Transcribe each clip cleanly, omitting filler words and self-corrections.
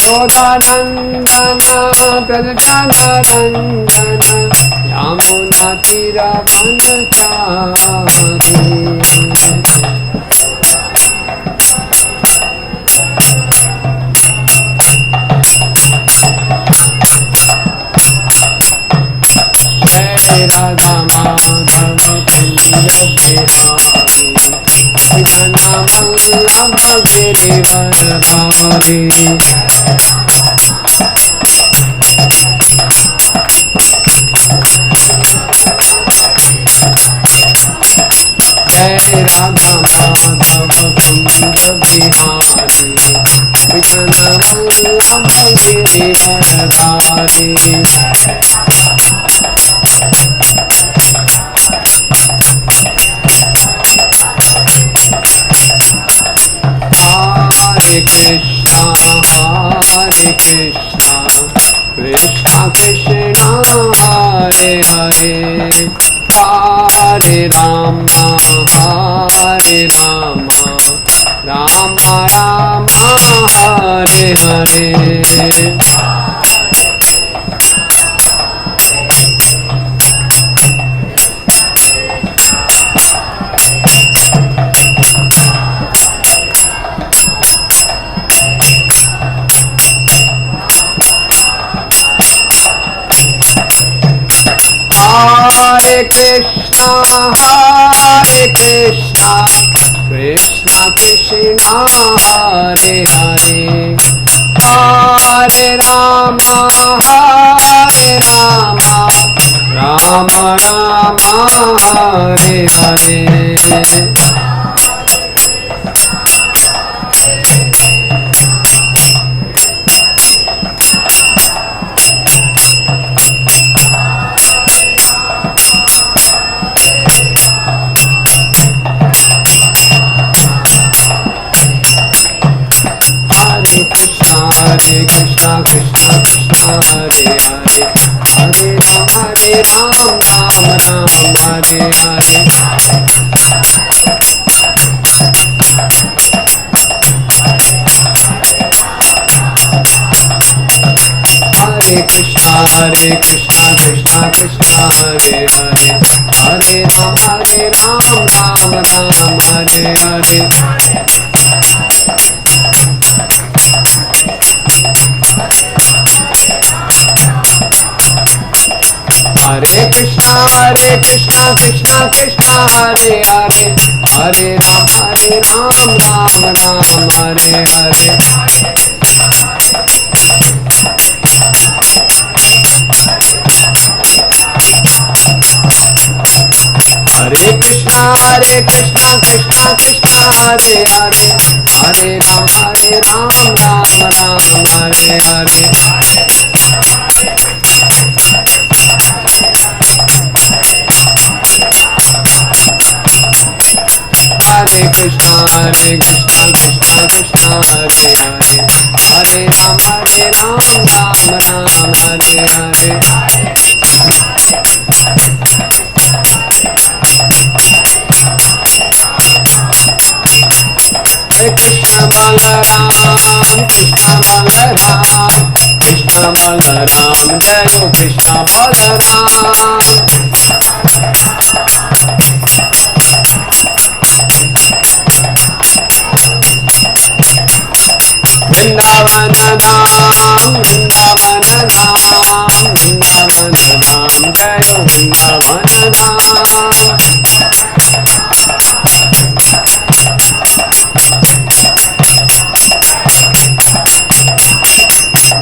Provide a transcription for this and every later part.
यशोदानन्दन प्रजनरञ्जन यमुनातीरवनचारी जय राधा माधव कुंज बिहारी कृष्ण वल्लभ गिरिवरधारी जय Radha Madhav Kunj Bihari Krishna Vallabh Girivardhari Hare Krishna, Krishna Krishna, Hare Hare, Hare Rama, Rama Rama, Hare Hare. Hare Krishna, Krishna Krishna, Hare Hare, Hare Rama, Rama Rama, Hare Hare. Hare Krishna, Krishna Krishna, Hare Hare, Hare Rama, Rama Rama, Hare Hare. Hare Krishna, Krishna Krishna, Hare Hare, Hare Rama, Rama Rama, Hare Hare. Hare Krishna, Krishna Krishna, Hare Hare, Hare Rama, Rama Rama, Hare Hare. Hare Krishna, Krishna Krishna, Hare Hare, Hare Rama, Rama Rama, Hare Hare. Hare Krishna, Krishna Krishna, Hare Hare, Hare Rama, Rama Rama, Hare Hare. Krishna Balaram, Krishna Balaram, Krishna Balaram, Jayo Krishna Balaram. Vrindavana Dham, Vrindavana Dham, Vrindavana Dham, Jayo Vrindavana Dham.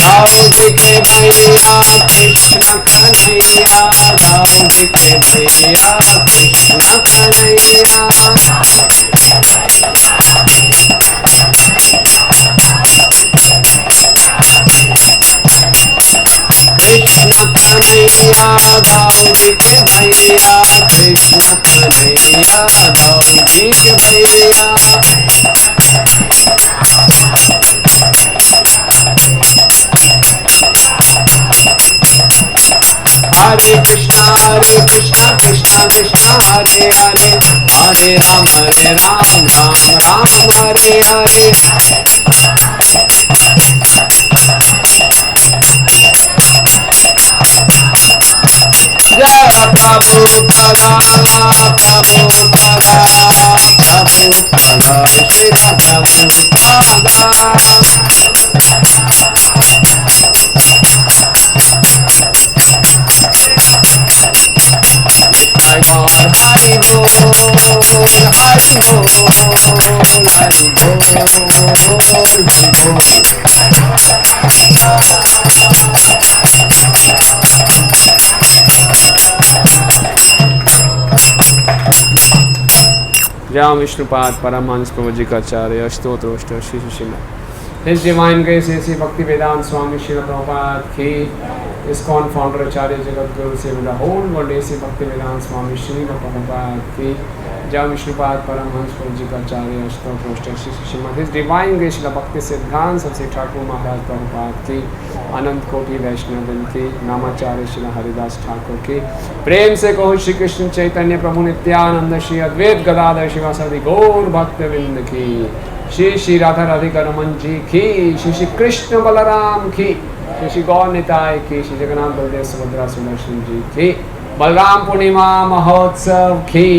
Dawoodi के भैया कृष्ण कन्हैया, दाऊदी के भैया कृष्ण कन्हैया। कृष्ण कन्हैया दाऊदी के भैया, कृष्ण कन्हैया दाऊदी के भैया। Hare Krishna, Krishna Krishna, Hare Hare, Hare Ram, Ram Ram, Hare Hare. Prabhupada, Srila Hari Bol, Hari Bol, Hari Bol, Hari Bol, जय विष्णुपाद परमहंस प्रभुजी का आचार्य स्तोत्र Shri Sushila His Divine Grace A.C. Bhaktivedanta Swami Srila Prabhupada ki ISKCON founder Acharya Jagat Guru Seva the whole world A.C. Bhaktivedanta Swami Srila Prabhupada ki Jai Vishnupad Paramhans Prabhuji ka Acharya स्तोत्र Shri Srimad His Divine Grace Srila Bhakti Siddhanta Saraswati Thakur Maharaj Prabhupada ki अनंत कोटि वैष्णवजन की नामाचार्य श्री हरिदास ठाकुर की प्रेम से कहो श्री कृष्ण चैतन्य प्रभु नित्यानंद श्री अद्वैत गदाधर शिवासादि गौर भक्तवृंद की श्री श्री राधा राधिका रमन जी की श्री श्री कृष्ण बलराम की श्री श्री गौर निताय की श्री जगन्नाथ बलदेव सुभद्रा सुदर्शन जी की बलराम पूर्णिमा महोत्सव की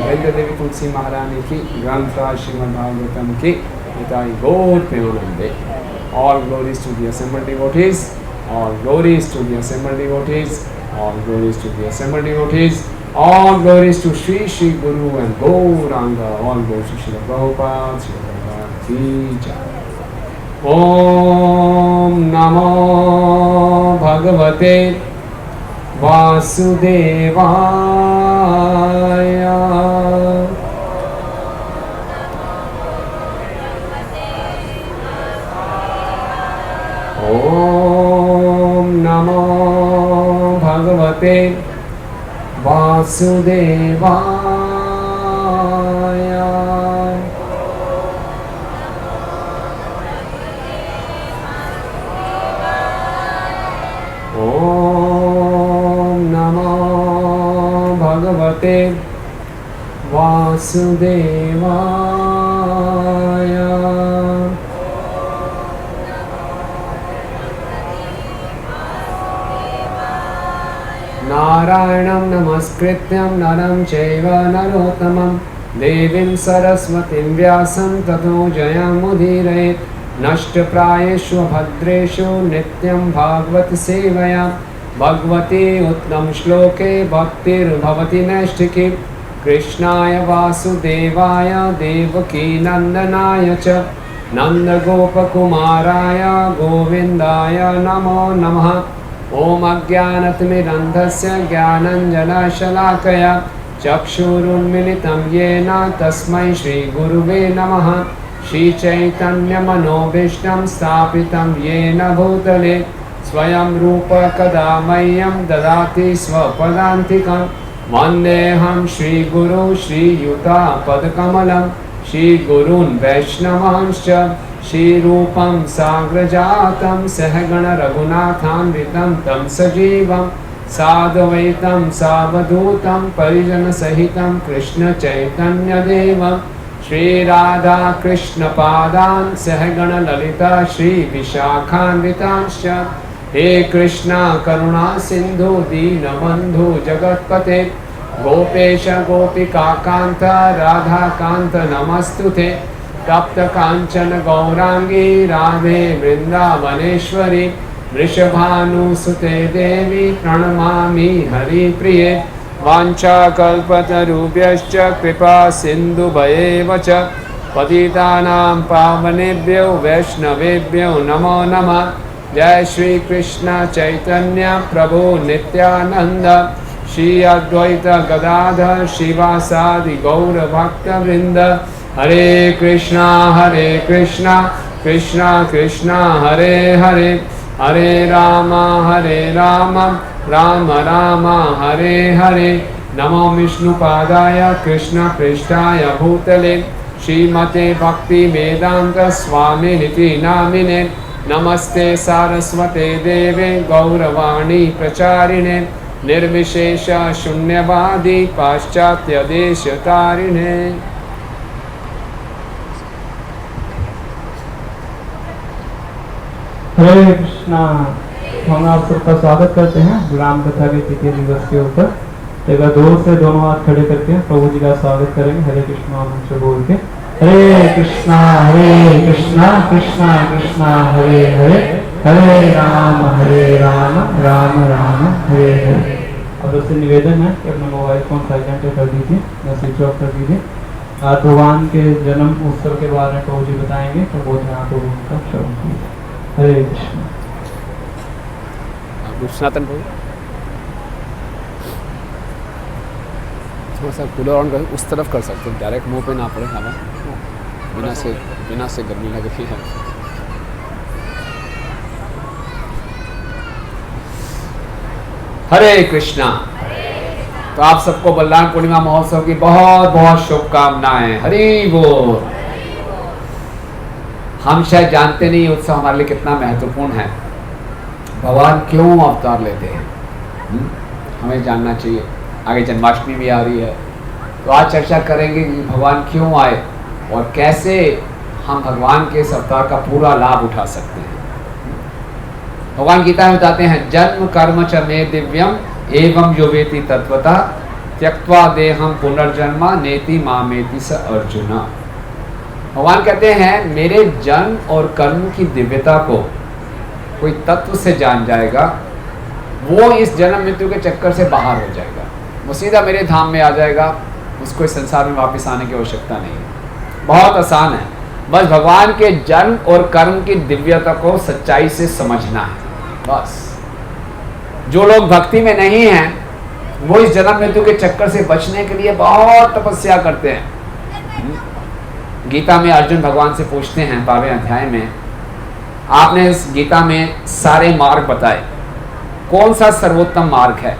वैद्य देवी तुलसी महारानी की ग्रंथ श्रीमद् भागवतम की निताय गौर प्रेमानंदे. All glories to the assembled devotees, all glories to the assembled devotees, all glories to the assembled devotees, all glories to Sri Sri Guru and Gauranga, all glories to Srila Prabhupada, Srila Prabhupada ki jai. Om Namo Bhagavate Vasudevaya. Om Namo Bhagavate Vasudevaya. Om Namo Bhagavate Vasudevaya. Narayanam namaskrityam naram chaiva narottamam devim saraswatim vyasam tato jayam udhirayet nashtaprayeshu bhadreshu nityam bhagavati sevaya bhagavati uttam shloke bhaktir bhavati naishtiki krishnaya vasudevaya devaki nandanaya cha nandagopakumaraya govindaya namo namaha. Om Ajnanatimirandhasya Jnananjana-shalakaya Chakshurunmilitam Yena Tasmai Shri Guruve Namaha. Shri Chaitanya Manobhishtam Stapitam Yena Bhutale Swayam Rupa Kadamayam Dadati Swapadantikam Vandeham Shri Guru Shri Yuta Padakamalam Shri Gurun Vaishnavanscha Shri Rupam Sagrajatam Sahagana Raghunathanvitam Tam Sajivam Sadvaitam Savadhutam Parijana Sahitam Krishna Chaitanya Devam Shri Radha Krishna Padan Sahagana Lalita Shri Vishakhanvitanscha He Krishna Karuna Sindhu Dinabandhu Jagatpate Gopesha Gopika Kanta Radha Kanta Namastute Tapta Kanchana Gaurangi Radhe Vrindavaneshwari Vrishabhanu Sute Devi Pranamami Hari Priye Vancha Kalpatarubhyascha Kripa Sindhu Bhayevacha Patitanam Pavanebhyo Vaishnavebhyo Namo Namah. Jai Shri Krishna Chaitanya Prabhu Nityananda Shri Advaita Gadadhar Shivasadi Gaura Bhakta Vrinda. Hare Krishna Krishna Krishna Hare Hare Hare Rama Rama Rama Hare Hare. Namo Vishnu Padaya Krishna Prishtaya Bhutale Srimate Bhakti Vedanta Swami Niti Namine Namaste Saraswate Deve Gauravani Pracharine Nirvishesha Shunyavadi Paschatya Deshatarine. हरे कृष्णा. हम आप सबका स्वागत करते हैं राम कथा के तृतीय दिवस के ऊपर. तो एक बार जोर से दोनों हाथ खड़े करके प्रभु जी का स्वागत करेंगे हरे कृष्णा मंत्र बोल के। हरे कृष्णा कृष्णा कृष्णा हरे हरे, हरे राम राम राम हरे हरे। अब उससे निवेदन है कि अपना मोबाइल फोन साइलेंट कर दीजिए या स्विच ऑफ कर दीजिए। आज भगवान के जन्म उत्सव के बारे में प्रभु जी बताएंगे, तो वो ध्यान को उनका श्रवण कीजिए। हरे कृष्ण। सनातन प्रभु थोड़ा सा कूलर ऑन कर, उस तरफ कर सकते हैं, डायरेक्ट मुंह पे ना पड़े हवा, बिना से गर्मी लग रही है। हरे कृष्णा। तो आप सबको बलराम पूर्णिमा महोत्सव की बहुत बहुत शुभकामनाएं। हरि बोल। हम शायद जानते नहीं उत्सव हमारे लिए कितना महत्वपूर्ण है, भगवान क्यों अवतार लेते हैं, हमें जानना चाहिए। आगे जन्माष्टमी भी आ रही है, तो आज चर्चा करेंगे कि भगवान क्यों आए और कैसे हम भगवान के इस अवतार का पूरा लाभ उठा सकते हैं। भगवान गीता में बताते हैं, जन्म कर्म च मे दिव्यम एवं यो वेति तत्वतः त्यक्त्वा देहम पुनर्जन्मा नेति मामेति स अर्जुन। भगवान कहते हैं, मेरे जन्म और कर्म की दिव्यता को कोई तत्व से जान जाएगा, वो इस जन्म मृत्यु के चक्कर से बाहर हो जाएगा, वो सीधा मेरे धाम में आ जाएगा, उसको इस संसार में वापस आने की आवश्यकता नहीं है। बहुत आसान है, बस भगवान के जन्म और कर्म की दिव्यता को सच्चाई से समझना है। बस जो लोग भक्ति में नहीं हैं, वो इस जन्म मृत्यु के चक्कर से बचने के लिए बहुत तपस्या करते हैं। गीता में अर्जुन भगवान से पूछते हैं 12वें अध्याय में, आपने इस गीता में सारे मार्ग बताए, कौन सा सर्वोत्तम मार्ग है,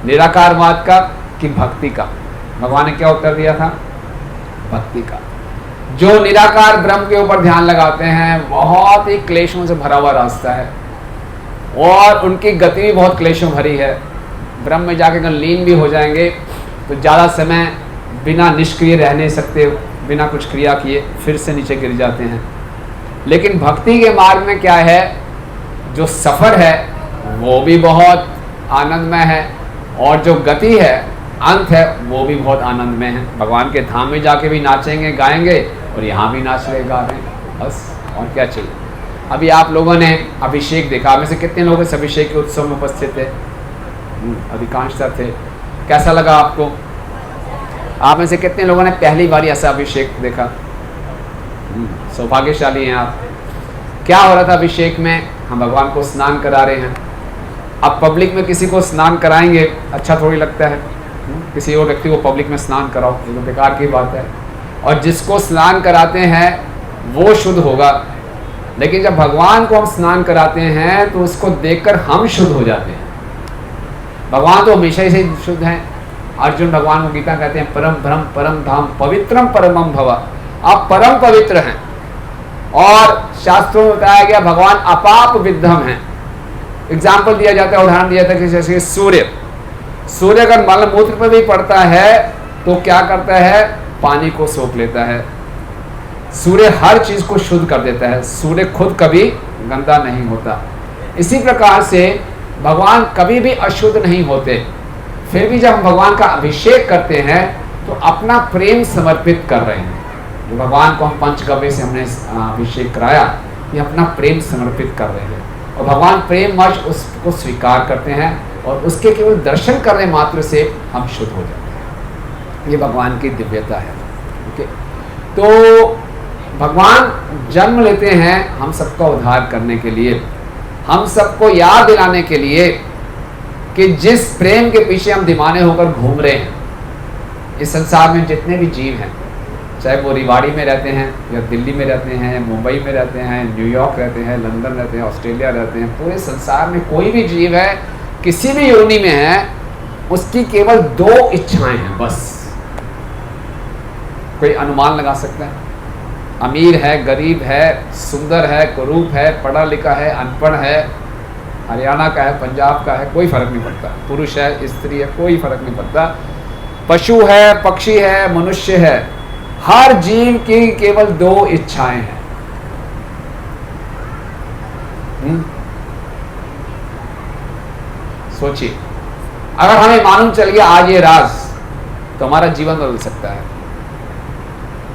निराकार मार्ग का कि भक्ति का? भगवान ने क्या उत्तर दिया था? भक्ति का। जो निराकार ब्रह्म के ऊपर ध्यान लगाते हैं, बहुत ही क्लेशों से भरा हुआ रास्ता है और उनकी गति भी बहुत क्लेशों भरी है। ब्रह्म में जाके अगर लीन भी हो जाएंगे तो ज़्यादा समय बिना निष्क्रिय रह नहीं सकते, बिना कुछ क्रिया किए फिर से नीचे गिर जाते हैं। लेकिन भक्ति के मार्ग में क्या है, जो सफ़र है वो भी बहुत आनंदमय है और जो गति है, अंत है, वो भी बहुत आनंदमय है। भगवान के धाम में जाके भी नाचेंगे गाएंगे और यहाँ भी नाच रहे गा रहे हैं, बस और क्या चाहिए। अभी आप लोगों ने अभिषेक देखा, में से कितने लोग इस अभिषेक के उत्सव में उपस्थित थे? अधिकांशतः थे। कैसा लगा आपको? आप में से कितने लोगों ने पहली बार ऐसा अभिषेक देखा? सौभाग्यशाली हैं आप। क्या हो रहा था अभिषेक में? हम भगवान को स्नान करा रहे हैं। अब पब्लिक में किसी को स्नान कराएंगे, अच्छा थोड़ी लगता है। किसी और व्यक्ति को पब्लिक में स्नान कराओ, ये तो बेकार की बात है। और जिसको स्नान कराते हैं वो शुद्ध होगा, लेकिन जब भगवान को हम स्नान कराते हैं तो उसको देखकर हम शुद्ध हो जाते हैं। भगवान तो हमेशा ही से शुद्ध हैं। अर्जुन भगवान को गीता कहते हैं, परम ब्रह्म परम धाम पवित्रम परमम भव। आप परम पवित्र हैं और शास्त्रों में बताया गया भगवान अपाप विद्धम हैं। एग्जाम्पल दिया जाता है, उदाहरण दिया जाता है कि जैसे सूर्य अगर मल मूत्र पर भी पड़ता है तो क्या करता है? पानी को सोख लेता है। सूर्य हर चीज को शुद्ध कर देता है, सूर्य खुद कभी गंदा नहीं होता। इसी प्रकार से भगवान कभी भी अशुद्ध नहीं होते। फिर भी जब हम भगवान का अभिषेक करते हैं तो अपना प्रेम समर्पित कर रहे हैं। जो भगवान को हम पंचगव्य से हमने अभिषेक कराया, ये अपना प्रेम समर्पित कर रहे हैं और भगवान प्रेमवश उसको स्वीकार करते हैं और उसके केवल दर्शन करने मात्र से हम शुद्ध हो जाते हैं। ये भगवान की दिव्यता है। ओके, तो भगवान जन्म लेते हैं हम सबका उद्धार करने के लिए, हम सबको याद दिलाने के लिए कि जिस प्रेम के पीछे हम दीवाने होकर घूम रहे हैं। इस संसार में जितने भी जीव हैं, चाहे वो रिवाड़ी में रहते हैं या दिल्ली में रहते हैं, मुंबई में रहते हैं, न्यूयॉर्क रहते हैं, लंदन रहते हैं, ऑस्ट्रेलिया रहते हैं, पूरे संसार में कोई भी जीव है, किसी भी योनि में है, उसकी केवल 2 इच्छाएं हैं बस। कोई अनुमान लगा सकता है? अमीर है, गरीब है, सुंदर है, कुरूप है, पढ़ा लिखा है, अनपढ़ है, हरियाणा का है, पंजाब का है, कोई फर्क नहीं पड़ता। पुरुष है, स्त्री है, कोई फर्क नहीं पड़ता। पशु है, पक्षी है, मनुष्य है, हर जीव की केवल 2 इच्छाएं हैं। सोचिए, अगर हमें मालूम चल गया आज ये राज, तो हमारा जीवन बदल सकता है,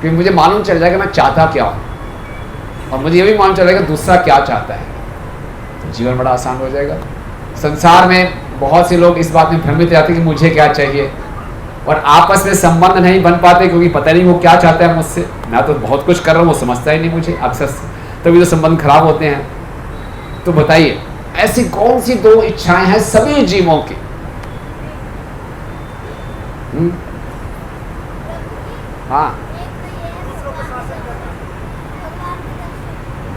क्योंकि मुझे मालूम चल जाएगा मैं चाहता क्या हूं, और मुझे ये भी मालूम चल जाएगा दूसरा क्या चाहता है, तो जीवन बड़ा आसान हो जाएगा। संसार में बहुत से लोग इस बात में भ्रमित रहते हैं कि मुझे क्या चाहिए, और आपस में संबंध नहीं बन पाते क्योंकि पता नहीं वो क्या चाहता है मुझसे। मैं तो बहुत कुछ कर रहा हूँ, वो समझता ही नहीं मुझे अक्सर, तभी तो संबंध खराब होते हैं। तो बताइए ऐसी कौन सी दो इच्छाएं हैं सभी जीवों की? हाँ,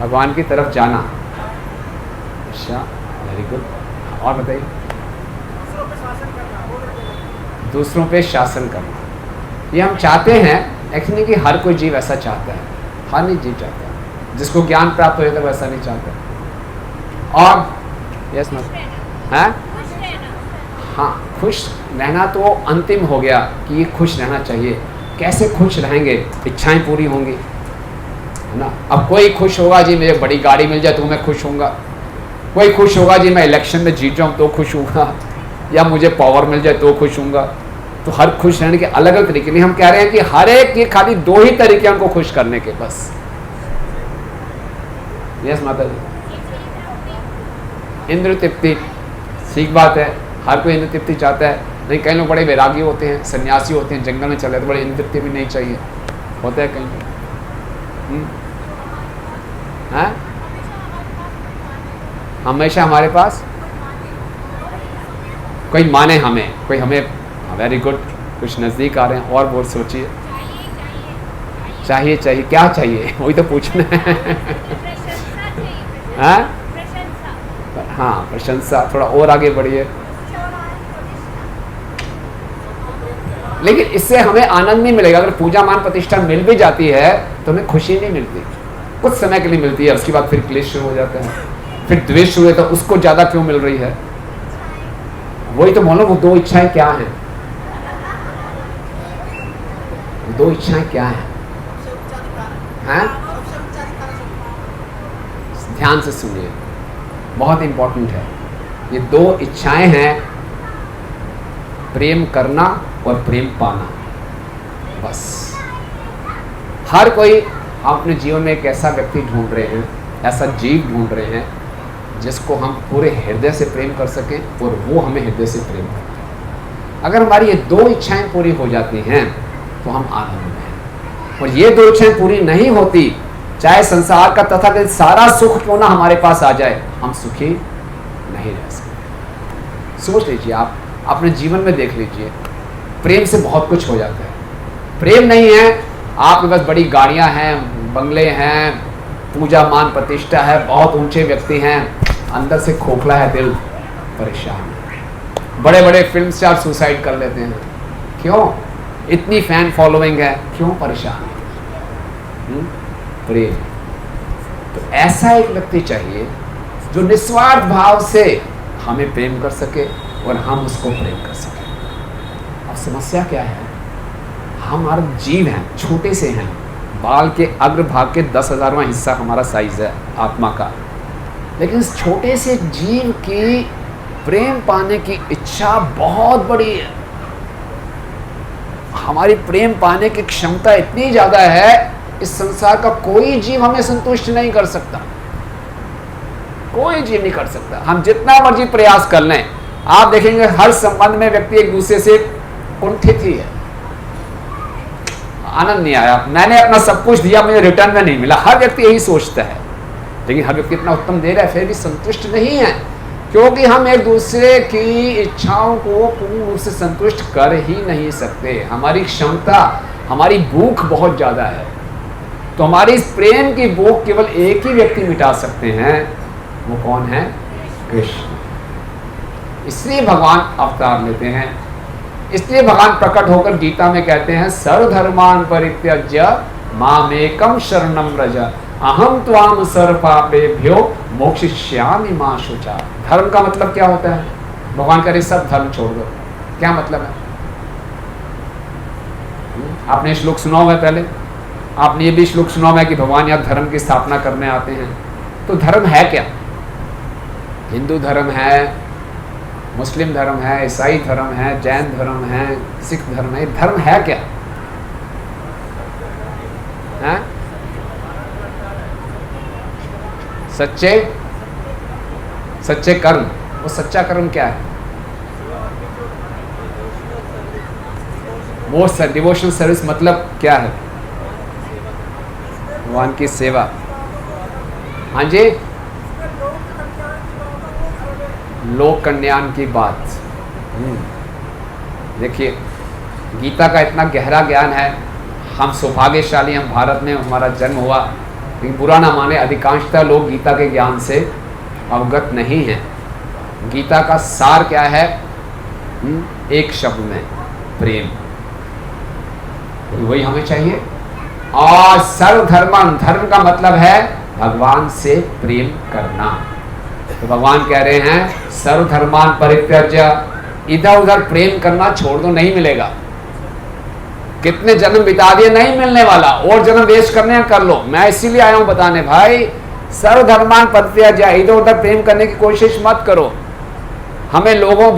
भगवान की तरफ जाना। अच्छा, वेरी गुड। और बताइए। दूसरों पे शासन करना, ये हम चाहते हैं, एक्चुअली कि हर कोई जीव ऐसा चाहता है, हर नहीं जीव चाहता है। जिसको ज्ञान प्राप्त हो जाता है वैसा नहीं चाहता। और यस मत है, हाँ, खुश रहना तो अंतिम हो गया कि ये खुश रहना चाहिए। कैसे खुश रहेंगे? इच्छाएं पूरी होंगी, है ना। अब कोई खुश होगा जी मुझे बड़ी गाड़ी मिल जाए तो मैं खुश होऊंगा, कोई खुश होगा जी मैं इलेक्शन में जीत जाऊँ तो खुश होऊंगा, या मुझे पावर मिल जाए तो खुश होऊंगा। तो हर खुश रहने के अलग अलग तरीके नहीं, हम कह रहे हैं कि हर एक के खाली दो ही तरीके हैं उनको खुश करने के, बस। यस माता जी। इंद्र तृप्ति, ठीक बात है, हर कोई इंद्र तृप्ति चाहता है। नहीं, कई लोग बड़े वैरागी होते हैं, सन्यासी होते हैं, जंगल में चले तो बड़े इंद्र तृप्ति भी नहीं चाहिए, होता है कहीं। हाँ, हमेशा हमारे पास कोई माने हमें, कोई हमें। वेरी गुड, कुछ नज़दीक आ रहे हैं और बहुत सोचिए। चाहिए चाहिए, क्या चाहिए वही तो पूछना है। हाँ, प्रशंसा, थोड़ा और आगे बढ़िए। लेकिन इससे हमें आनंद नहीं मिलेगा। अगर पूजा मान प्रतिष्ठा मिल भी जाती है तो हमें खुशी नहीं मिलती, कुछ समय के लिए मिलती है, उसके बाद फिर क्लेश शुरू हो जाता है, फिर द्वेष शुरू होता है, उसको ज़्यादा क्यों मिल रही है। वही तो बोलो, वो दो इच्छाएं क्या हैं? दो इच्छाएं क्या हैं? हैं? ध्यान से सुनिए, बहुत इंपॉर्टेंट है। ये दो इच्छाएं हैं, प्रेम करना और प्रेम पाना, बस। हर कोई हम अपने जीवन में एक ऐसा व्यक्ति ढूंढ रहे हैं, ऐसा जीव ढूंढ रहे हैं जिसको हम पूरे हृदय से प्रेम कर सकें और वो हमें हृदय से प्रेम करें। अगर हमारी ये दो इच्छाएं पूरी हो जाती हैं तो हम आनंद में हैं। और ये दो इच्छाएं पूरी नहीं होती, चाहे संसार का तथाकथित सारा सुख क्यों ना हमारे पास आ जाए, हम सुखी नहीं रह सकते। सोच लीजिए, आप अपने जीवन में देख लीजिए, प्रेम से बहुत कुछ हो जाता है। प्रेम नहीं है, आपके पास बड़ी गाड़ियां हैं, बंगले हैं, पूजा मान प्रतिष्ठा है, बहुत ऊंचे व्यक्ति हैं, अंदर से खोखला है दिल, परेशान है। बड़े बड़े फिल्म स्टार सुसाइड कर लेते हैं, क्यों? इतनी फैन फॉलोइंग है, क्यों परेशान है? प्रेम। तो ऐसा एक व्यक्ति चाहिए जो निस्वार्थ भाव से हमें प्रेम कर सके और हम उसको प्रेम कर सके। अब समस्या क्या है? हमारे जीव हैं, छोटे से हैं, बाल के अग्रभाग के 10,000वां हिस्सा हमारा साइज है आत्मा का, लेकिन इस छोटे से जीव की प्रेम पाने की इच्छा बहुत बड़ी है। हमारी प्रेम पाने की क्षमता इतनी ज्यादा है, इस संसार का कोई जीव हमें संतुष्ट नहीं कर सकता, कोई जीव नहीं कर सकता। हम जितना मर्जी प्रयास कर लें, आप देखेंगे हर संबंध में व्यक्ति एक दूसरे से कुंठित ही है। आनंद नहीं आया, मैंने अपना सब कुछ दिया, मुझे रिटर्न में नहीं मिला, हर व्यक्ति यही सोचता है। लेकिन हर व्यक्ति इतना उत्तम दे रहा है, फिर भी संतुष्ट नहीं है, क्योंकि हम एक दूसरे की इच्छाओं को पूर्ण रूप से संतुष्ट कर ही नहीं सकते। हमारी क्षमता, हमारी भूख बहुत ज़्यादा है। तो हमारी इस प्रेम की भूख केवल एक ही व्यक्ति मिटा सकते हैं, वो कौन है? कृष्ण। इसलिए भगवान अवतार लेते हैं, इसलिए भगवान प्रकट होकर गीता में कहते हैं, सर्वधर्मान परित्यज्य मामेकम शरणम व्रज अहम त्वाम सर्व पापेभ्यो मोक्षयिष्यामि मा शुचा। धर्म का मतलब क्या होता है? भगवान कह रहे सब धर्म छोड़ दो। क्या मतलब है? आपने श्लोक सुना हुआ है, पहले आपने ये भी श्लोक सुना हुआ है कि भगवान यहाँ धर्म की स्थापना करने आते हैं। तो धर्म है क्या? हिंदू धर्म है, मुस्लिम धर्म है, ईसाई धर्म है, जैन धर्म है, सिख धर्म है। धर्म है क्या है? सच्चे कर्म। वो सच्चा कर्म क्या है? वो डिवोशनल सर्विस मतलब क्या है? भगवान की सेवा। हाँ जी, लोक कल्याण की बात। देखिए, गीता का इतना गहरा ज्ञान है। हम सौभाग्यशाली, हम भारत में हमारा जन्म हुआ, लेकिन बुरा ना माने, अधिकांशतः लोग गीता के ज्ञान से अवगत नहीं हैं। गीता का सार क्या है? एक शब्द में, प्रेम। वही हमें चाहिए। और सर्वधर्मं, धर्म का मतलब है भगवान से प्रेम करना। तो भगवान कह रहे हैं सर्वधर्मान परित्यज्य, इधर उधर प्रेम करना छोड़ दो, नहीं मिलेगा। कितने जन्म बिता दिए, नहीं मिलने वाला। और जन्म वेस्ट करने हैं, कर लो। मैं इसीलिए आया हूं बताने, भाई सर्वधर्मान परित्यज्य, इधर उधर प्रेम करने की कोशिश मत करो। हमें लोगों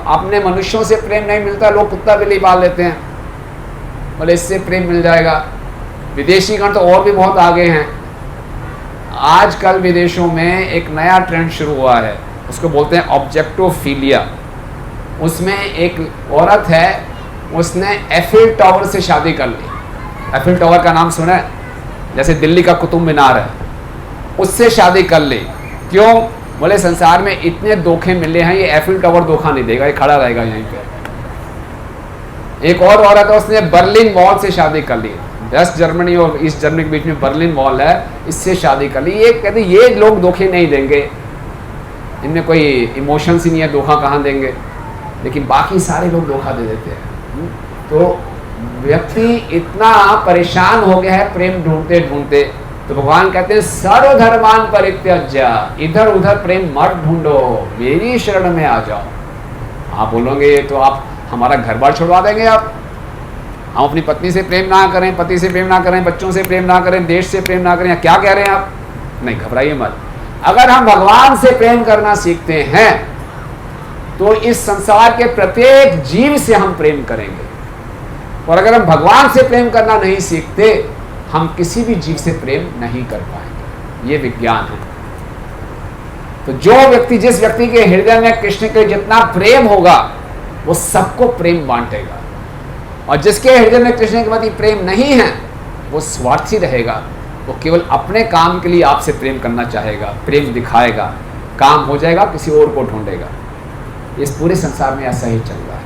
अपने मनुष्यों से प्रेम नहीं मिलता, लोग कुत्ता बिल्ली पाल लेते हैं, बोले इससे प्रेम मिल जाएगा। विदेशी गण तो और भी बहुत आगे हैं। आजकल विदेशों में एक नया ट्रेंड शुरू हुआ है, उसको बोलते हैं ऑब्जेक्टोफिलिया। उसमें एक औरत है, उसने एफिल टावर से शादी कर ली। एफिल टावर का नाम सुना है? जैसे दिल्ली का कुतुब मीनार है, उससे शादी कर ली। क्यों? बोले संसार में इतने धोखे मिले हैं, ये एफिल टावर धोखा नहीं देगा, ये खड़ा रहेगा यहीं पे। एक और औरत है, उसने बर्लिन वॉल से शादी कर ली। वेस्ट जर्मनी और ईस्ट जर्मनी के बीच में बर्लिन वॉल है, इससे शादी कर ली। ये कहते ये लोग धोखे नहीं देंगे, इनमें कोई इमोशंस ही नहीं है, धोखा कहाँ देंगे। लेकिन बाकी सारे लोग धोखा दे देते हैं। तो व्यक्ति इतना परेशान हो गया है प्रेम ढूंढते ढूंढते, तो भगवान कहते हैं सर्वधर्मान परित्यज्य, इधर उधर प्रेम मत ढूंढो, मेरी शरण में आ जाओ। आप बोलोगे तो आप हमारा घर बार छुड़वा देंगे आप? हम अपनी पत्नी से प्रेम ना करें, पति से प्रेम ना करें, बच्चों से प्रेम ना करें, देश से प्रेम ना करें, क्या कह रहे हैं आप? नहीं, घबराइए मत। अगर हम भगवान से प्रेम करना सीखते हैं तो इस संसार के प्रत्येक जीव से हम प्रेम करेंगे। और अगर हम भगवान से प्रेम करना नहीं सीखते, हम किसी भी जीव से प्रेम नहीं कर पाएंगे। ये विज्ञान है। तो जिस व्यक्ति के हृदय में कृष्ण के जितना प्रेम होगा, वो सबको प्रेम बांटेगा। और जिसके हृदय में कृष्ण के प्रति प्रेम नहीं है, वो स्वार्थी रहेगा। वो केवल अपने काम के लिए आपसे प्रेम करना चाहेगा, प्रेम दिखाएगा, काम हो जाएगा किसी और को ढूंढेगा। इस पूरे संसार में ऐसा ही चल रहा है।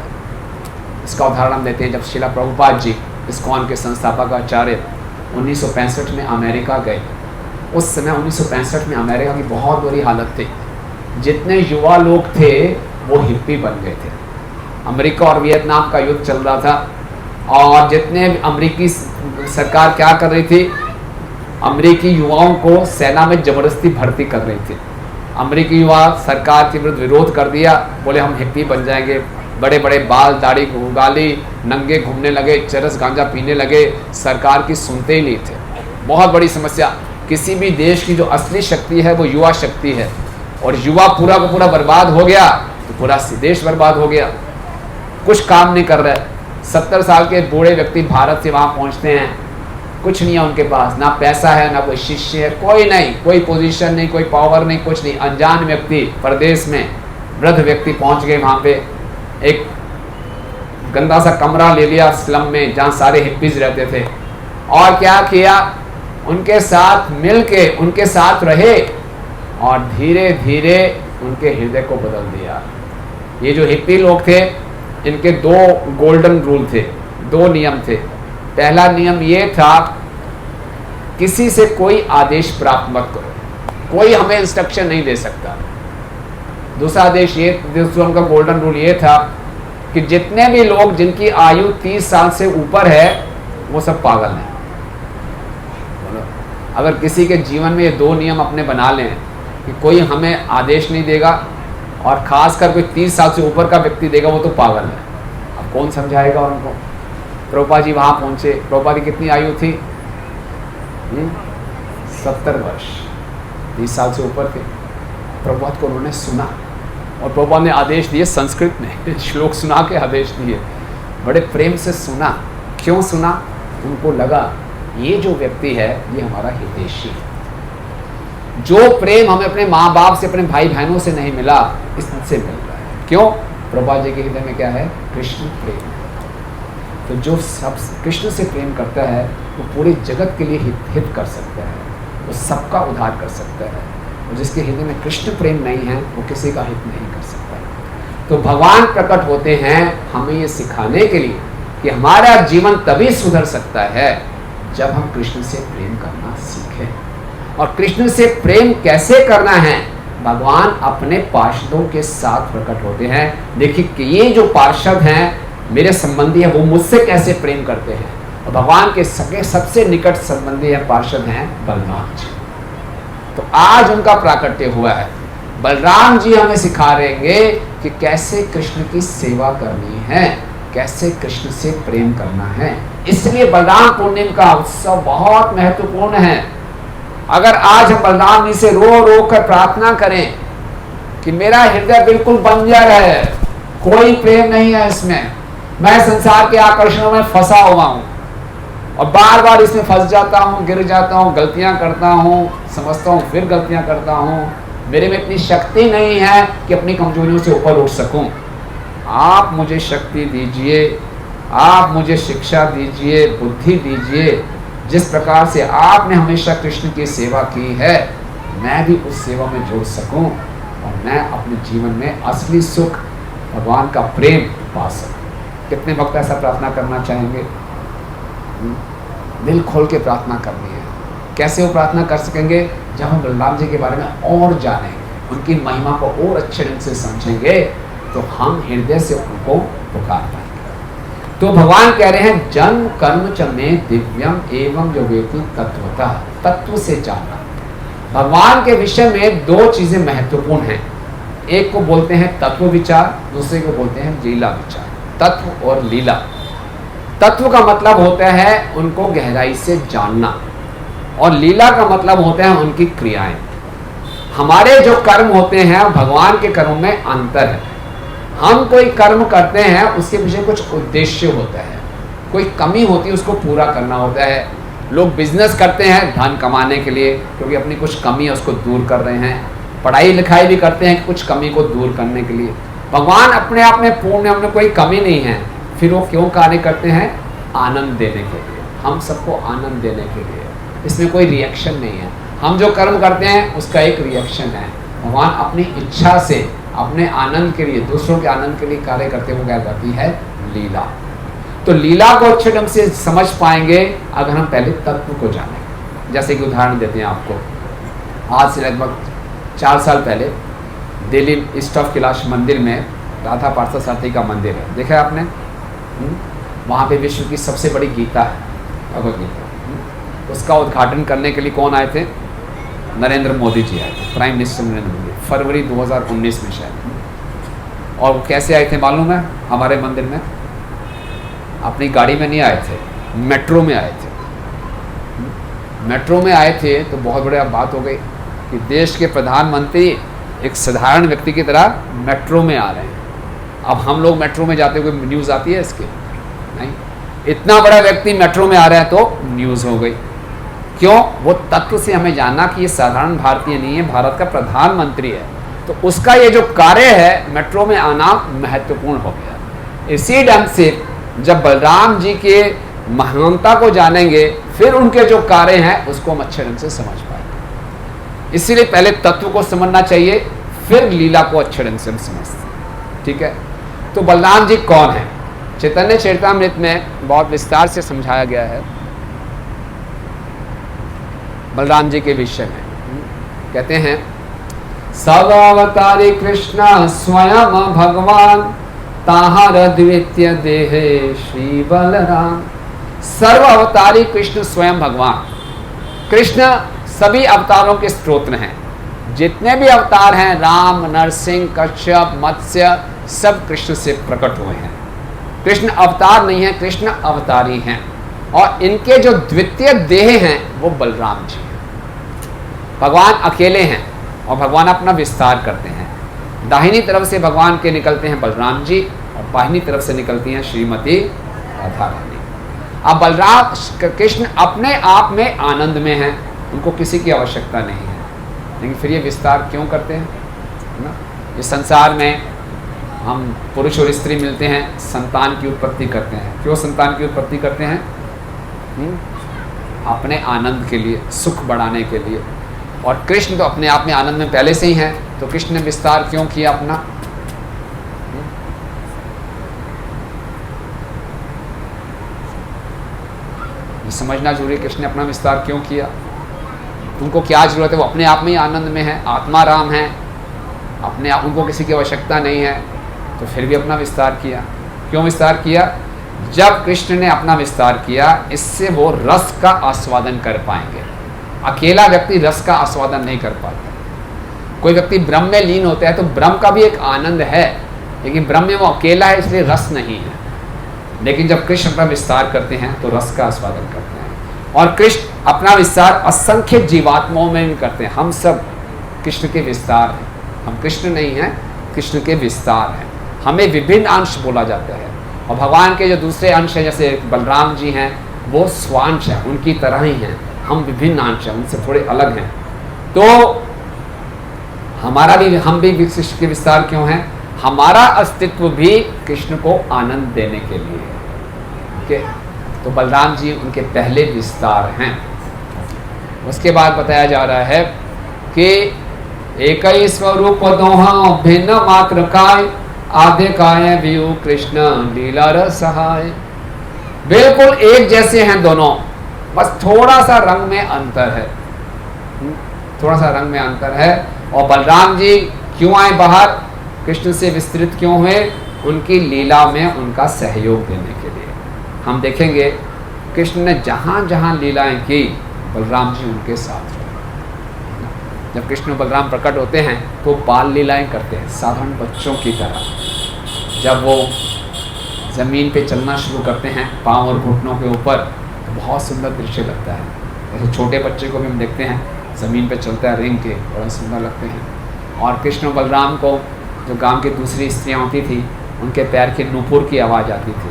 इसका उदाहरण हम देते हैं। जब श्रीला प्रभुपाद जी इस्कॉन के संस्थापक आचार्य 1965 में अमेरिका गए, उस समय 1965 में अमेरिका की बहुत बुरी हालत थी। जितने युवा लोग थे वो हिप्पी बन गए थे। अमेरिका और वियतनाम का युद्ध चल रहा था, और जितने अमेरिकी सरकार क्या कर रही थी, अमेरिकी युवाओं को सेना में जबरदस्ती भर्ती कर रही थी। अमेरिकी युवा सरकार के विरुद्ध विरोध कर दिया, बोले हम हिप्पी बन जाएंगे, बड़े बड़े बाल दाढ़ी उगाली, नंगे घूमने लगे, चरस गांजा पीने लगे। सरकार की सुनते ही नहीं थे। बहुत बड़ी समस्या। किसी भी देश की जो असली शक्ति है वो युवा शक्ति है, और युवा पूरा का पूरा बर्बाद हो गया तो पूरा देश बर्बाद हो गया। कुछ काम नहीं कर रहे। 70 साल के बूढ़े व्यक्ति भारत से वहाँ पहुँचते हैं, कुछ नहीं है उनके पास, ना पैसा है, ना कोई शिष्य है, कोई नहीं, कोई पोजीशन नहीं, कोई पावर नहीं, कुछ नहीं। अनजान व्यक्ति, प्रदेश में वृद्ध व्यक्ति पहुँच गए वहाँ पे। एक गंदा सा कमरा ले लिया स्लम में, जहाँ सारे हिप्पीज रहते थे, और क्या किया, उनके साथ मिल के उनके साथ रहे, और धीरे धीरे उनके हृदय को बदल दिया। ये जो हिप्पी लोग थे, इनके 2 गोल्डन रूल थे, 2 नियम थे। पहला नियम ये था, किसी से कोई आदेश प्राप्त मत करो, कोई हमें इंस्ट्रक्शन नहीं दे सकता। दूसरा उनका गोल्डन रूल ये था कि जितने भी लोग जिनकी आयु 30 साल से ऊपर है, वो सब पागल हैं। अगर किसी के जीवन में ये 2 नियम अपने बना लें कि कोई हमें आदेश नहीं देगा, और खासकर कोई 30 साल से ऊपर का व्यक्ति देगा, वो तो पागल है। अब कौन समझाएगा उनको? प्रभुपाद जी वहाँ पहुँचे। प्रभुपाद की कितनी आयु थी? 70 वर्ष, 30 साल से ऊपर थे। प्रभुपाद को उन्होंने सुना, और प्रभुपाद ने आदेश दिए संस्कृत में, श्लोक सुना के आदेश दिए, बड़े प्रेम से सुना। क्यों सुना? उनको लगा ये जो व्यक्ति है ये हमारा हितैषी है, जो प्रेम हमें अपने माँ बाप से, अपने भाई बहनों से नहीं मिला, इससे मिल रहा है। क्यों? प्रभुपाद जी के हृदय में क्या है? कृष्ण प्रेम। तो जो सब कृष्ण से प्रेम करता है वो पूरे जगत के लिए हित कर सकता है, वो सबका उद्धार कर सकता है। और जिसके हृदय में कृष्ण प्रेम नहीं है वो किसी का हित नहीं कर सकता। तो भगवान प्रकट होते हैं हमें ये सिखाने के लिए कि हमारा जीवन तभी सुधर सकता है जब हम कृष्ण से प्रेम करना सीखें। और कृष्ण से प्रेम कैसे करना है? भगवान अपने पार्षदों के साथ प्रकट होते हैं। देखिए कि ये जो पार्षद हैं, मेरे संबंधी है, वो मुझसे कैसे प्रेम करते हैं। और भगवान के सगे सबसे निकट संबंधी है, पार्षद हैं बलराम जी। तो आज उनका प्राकट्य हुआ है। बलराम जी हमें सिखा रहेंगे कि कैसे कृष्ण की सेवा करनी है, कैसे कृष्ण से प्रेम करना है। इसलिए बलराम पूर्णिमा का उत्सव बहुत महत्वपूर्ण है। अगर आज हम बलराम जी से रो रो कर प्रार्थना करें कि मेरा हृदय बिल्कुल बंजर है, कोई प्रेम नहीं है इसमें, मैं संसार के आकर्षणों में फंसा हुआ हूं और बार बार इसमें फंस जाता हूं, गिर जाता हूं, गलतियां करता हूं, समझता हूं, फिर गलतियां करता हूं, मेरे में इतनी शक्ति नहीं है कि अपनी कमजोरियों से ऊपर उठ सकूं। आप मुझे शक्ति दीजिए, आप मुझे शिक्षा दीजिए, बुद्धि दीजिए। जिस प्रकार से आपने हमेशा कृष्ण की सेवा की है, मैं भी उस सेवा में जुड़ सकूं और मैं अपने जीवन में असली सुख, भगवान का प्रेम पा सकूं। कितने भक्त ऐसा प्रार्थना करना चाहेंगे? दिल खोल के प्रार्थना करनी है। कैसे वो प्रार्थना कर सकेंगे? जब हम बलराम जी के बारे में और जानें, उनकी महिमा को और अच्छे ढंग से समझेंगे, तो हम हृदय से उनको पुकार पाएंगे। तो भगवान कह रहे हैं जन्म कर्म च में दिव्यम एवं जो वेति तत्वतः, तत्व से जानना। भगवान के विषय में दो चीजें महत्वपूर्ण हैं। एक को बोलते हैं तत्व विचार, दूसरे को बोलते हैं लीला विचार। तत्व और लीला। तत्व का मतलब होता है उनको गहराई से जानना और लीला का मतलब होता है उनकी क्रियाएं। हमारे जो कर्म होते हैं भगवान के कर्म में अंतर है। हम कोई कर्म करते हैं उसके पीछे कुछ उद्देश्य होता है, कोई कमी होती है उसको पूरा करना होता है। लोग बिजनेस करते हैं धन कमाने के लिए, क्योंकि अपनी कुछ कमी है उसको दूर कर रहे हैं। पढ़ाई लिखाई भी करते हैं कुछ कमी को दूर करने के लिए। भगवान अपने आप में पूर्ण है, उनमें कोई कमी नहीं है, फिर वो क्यों कार्य करते हैं? आनंद देने के लिए, हम सबको आनंद देने के लिए। इसमें कोई रिएक्शन नहीं है। हम जो कर्म करते हैं उसका एक रिएक्शन है। भगवान अपनी इच्छा से अपने आनंद के लिए, दूसरों के आनंद के लिए कार्य करते हुए क्या करती है? लीला। तो लीला को अच्छे ढंग से समझ पाएंगे अगर हम पहले तत्व को जानेंगे। जैसे कि उदाहरण देते हैं आपको, आज से लगभग 4 साल पहले दिल्ली ईस्ट ऑफ कैलाश मंदिर में राधा पार्षद सारथी का मंदिर है, देखा है आपने? वहाँ पे विश्व की सबसे बड़ी गीता है, भगवद गीता। उसका उद्घाटन करने के लिए कौन आए थे? नरेंद्र मोदी जी आए थे, प्राइम मिनिस्टर नरेंद्र मोदी, फरवरी 2019 में शायद। और वो कैसे आए थे मालूम है? हमारे मंदिर में अपनी गाड़ी में नहीं आए थे, मेट्रो में आए थे। मेट्रो में आए थे तो बहुत बड़ी बात हो गई कि देश के प्रधानमंत्री एक साधारण व्यक्ति की तरह मेट्रो में आ रहे हैं। अब हम लोग मेट्रो में जाते हुए न्यूज़ आती है इसकी? नहीं। इतना बड़ा व्यक्ति मेट्रो में आ रहा है तो न्यूज़ हो गई। क्यों? वो तत्व से हमें जानना कि ये साधारण भारतीय नहीं है, भारत का प्रधानमंत्री है। तो उसका ये जो कार्य है मेट्रो में आना महत्वपूर्ण हो गया। इसी ढंग से जब बलराम जी के महानता को जानेंगे फिर उनके जो कार्य हैं उसको हम अच्छे ढंग से समझ पाएंगे। इसीलिए पहले तत्व को समझना चाहिए, फिर लीला को अच्छे ढंग से हम समझते हैं। ठीक है? तो बलराम जी कौन है? चैतन्य चरितामृत में बहुत विस्तार से समझाया गया है बलराम जी के विषय में। कहते हैं सब अवतारी कृष्ण स्वयं भगवान, ताहर द्वितीय देहे श्री बलराम। सर्व अवतारी कृष्ण स्वयं भगवान। कृष्ण सभी अवतारों के स्त्रोत्र हैं। जितने भी अवतार हैं, राम, नरसिंह, कश्यप, मत्स्य, सब कृष्ण से प्रकट हुए हैं। कृष्ण अवतार नहीं है, कृष्ण अवतारी हैं। और इनके जो द्वितीय देह हैं वो बलराम जी हैं। भगवान अकेले हैं और भगवान अपना विस्तार करते हैं। दाहिनी तरफ से भगवान के निकलते हैं बलराम जी और बाहिनी तरफ से निकलती हैं श्रीमती राधा रानी। अब बलराम कृष्ण अपने आप में आनंद में हैं, उनको किसी की आवश्यकता नहीं है, लेकिन फिर ये विस्तार क्यों करते हैं, है ना। इस संसार में हम पुरुष और स्त्री मिलते हैं, संतान की उत्पत्ति करते हैं। क्यों संतान की उत्पत्ति करते हैं? अपने आनंद के लिए, सुख बढ़ाने के लिए। और कृष्ण तो अपने आप में आनंद में पहले से ही हैं, तो कृष्ण ने विस्तार क्यों किया अपना? ये समझना जरूरी है, कृष्ण ने अपना विस्तार क्यों किया, उनको क्या जरूरत है। वो अपने आप में ही आनंद में है, आत्मा राम है, अपने आप, उनको किसी की आवश्यकता नहीं है, तो फिर भी अपना विस्तार किया। क्यों विस्तार किया? जब कृष्ण ने अपना विस्तार किया, इससे वो रस का आस्वादन कर पाएंगे। अकेला व्यक्ति रस का आस्वादन नहीं कर पाता। कोई व्यक्ति ब्रह्म में लीन होता है तो ब्रह्म का भी एक आनंद है, लेकिन ब्रह्म में वो अकेला है, इसलिए रस नहीं है। लेकिन जब कृष्ण अपना विस्तार करते हैं तो रस का आस्वादन करते हैं। और कृष्ण अपना विस्तार असंख्य जीवात्माओं में भी करते हैं। हम सब कृष्ण के विस्तार हैं, हम कृष्ण नहीं हैं, कृष्ण के विस्तार हैं। हमें विभिन्न अंश बोला जाता है, और भगवान के जो दूसरे अंश हैं, जैसे बलराम जी हैं, वो स्वांश हैं, उनकी तरह ही हैं। हम विभिन्न अंश हैं, उनसे थोड़े अलग हैं। तो हमारा भी, हम भी कृष्ण के विस्तार क्यों हैं? हमारा अस्तित्व भी कृष्ण को आनंद देने के लिए है। ओके, तो बलराम जी उनके पहले विस्तार हैं। उसके बाद बताया जा रहा है कि एक ही स्वरूप दोहा भिन्न मात्र काय, आधे काय व्यू कृष्ण लीला रस सहाय। बिल्कुल एक जैसे हैं दोनों, बस थोड़ा सा रंग में अंतर है, थोड़ा सा रंग में अंतर है। और बलराम जी क्यों आए बाहर, कृष्ण से विस्तृत क्यों हुए? उनकी लीला में उनका सहयोग देने के लिए। हम देखेंगे कृष्ण ने जहाँ जहाँ लीलाएं की, बलराम जी उनके साथ रहे। जब कृष्ण बलराम प्रकट होते हैं तो बाल लीलाएं करते हैं साधारण बच्चों की तरह। जब वो ज़मीन पे चलना शुरू करते हैं पाँव और घुटनों के ऊपर, तो बहुत सुंदर दृश्य लगता है। जैसे छोटे बच्चे को भी हम देखते हैं ज़मीन पे चलता है रेंग के, बड़ा सुंदर लगते हैं। और कृष्ण बलराम को जो गांव की दूसरी स्त्रियाँ होती थी, उनके पैर के नूपुर की आवाज़ आती थी,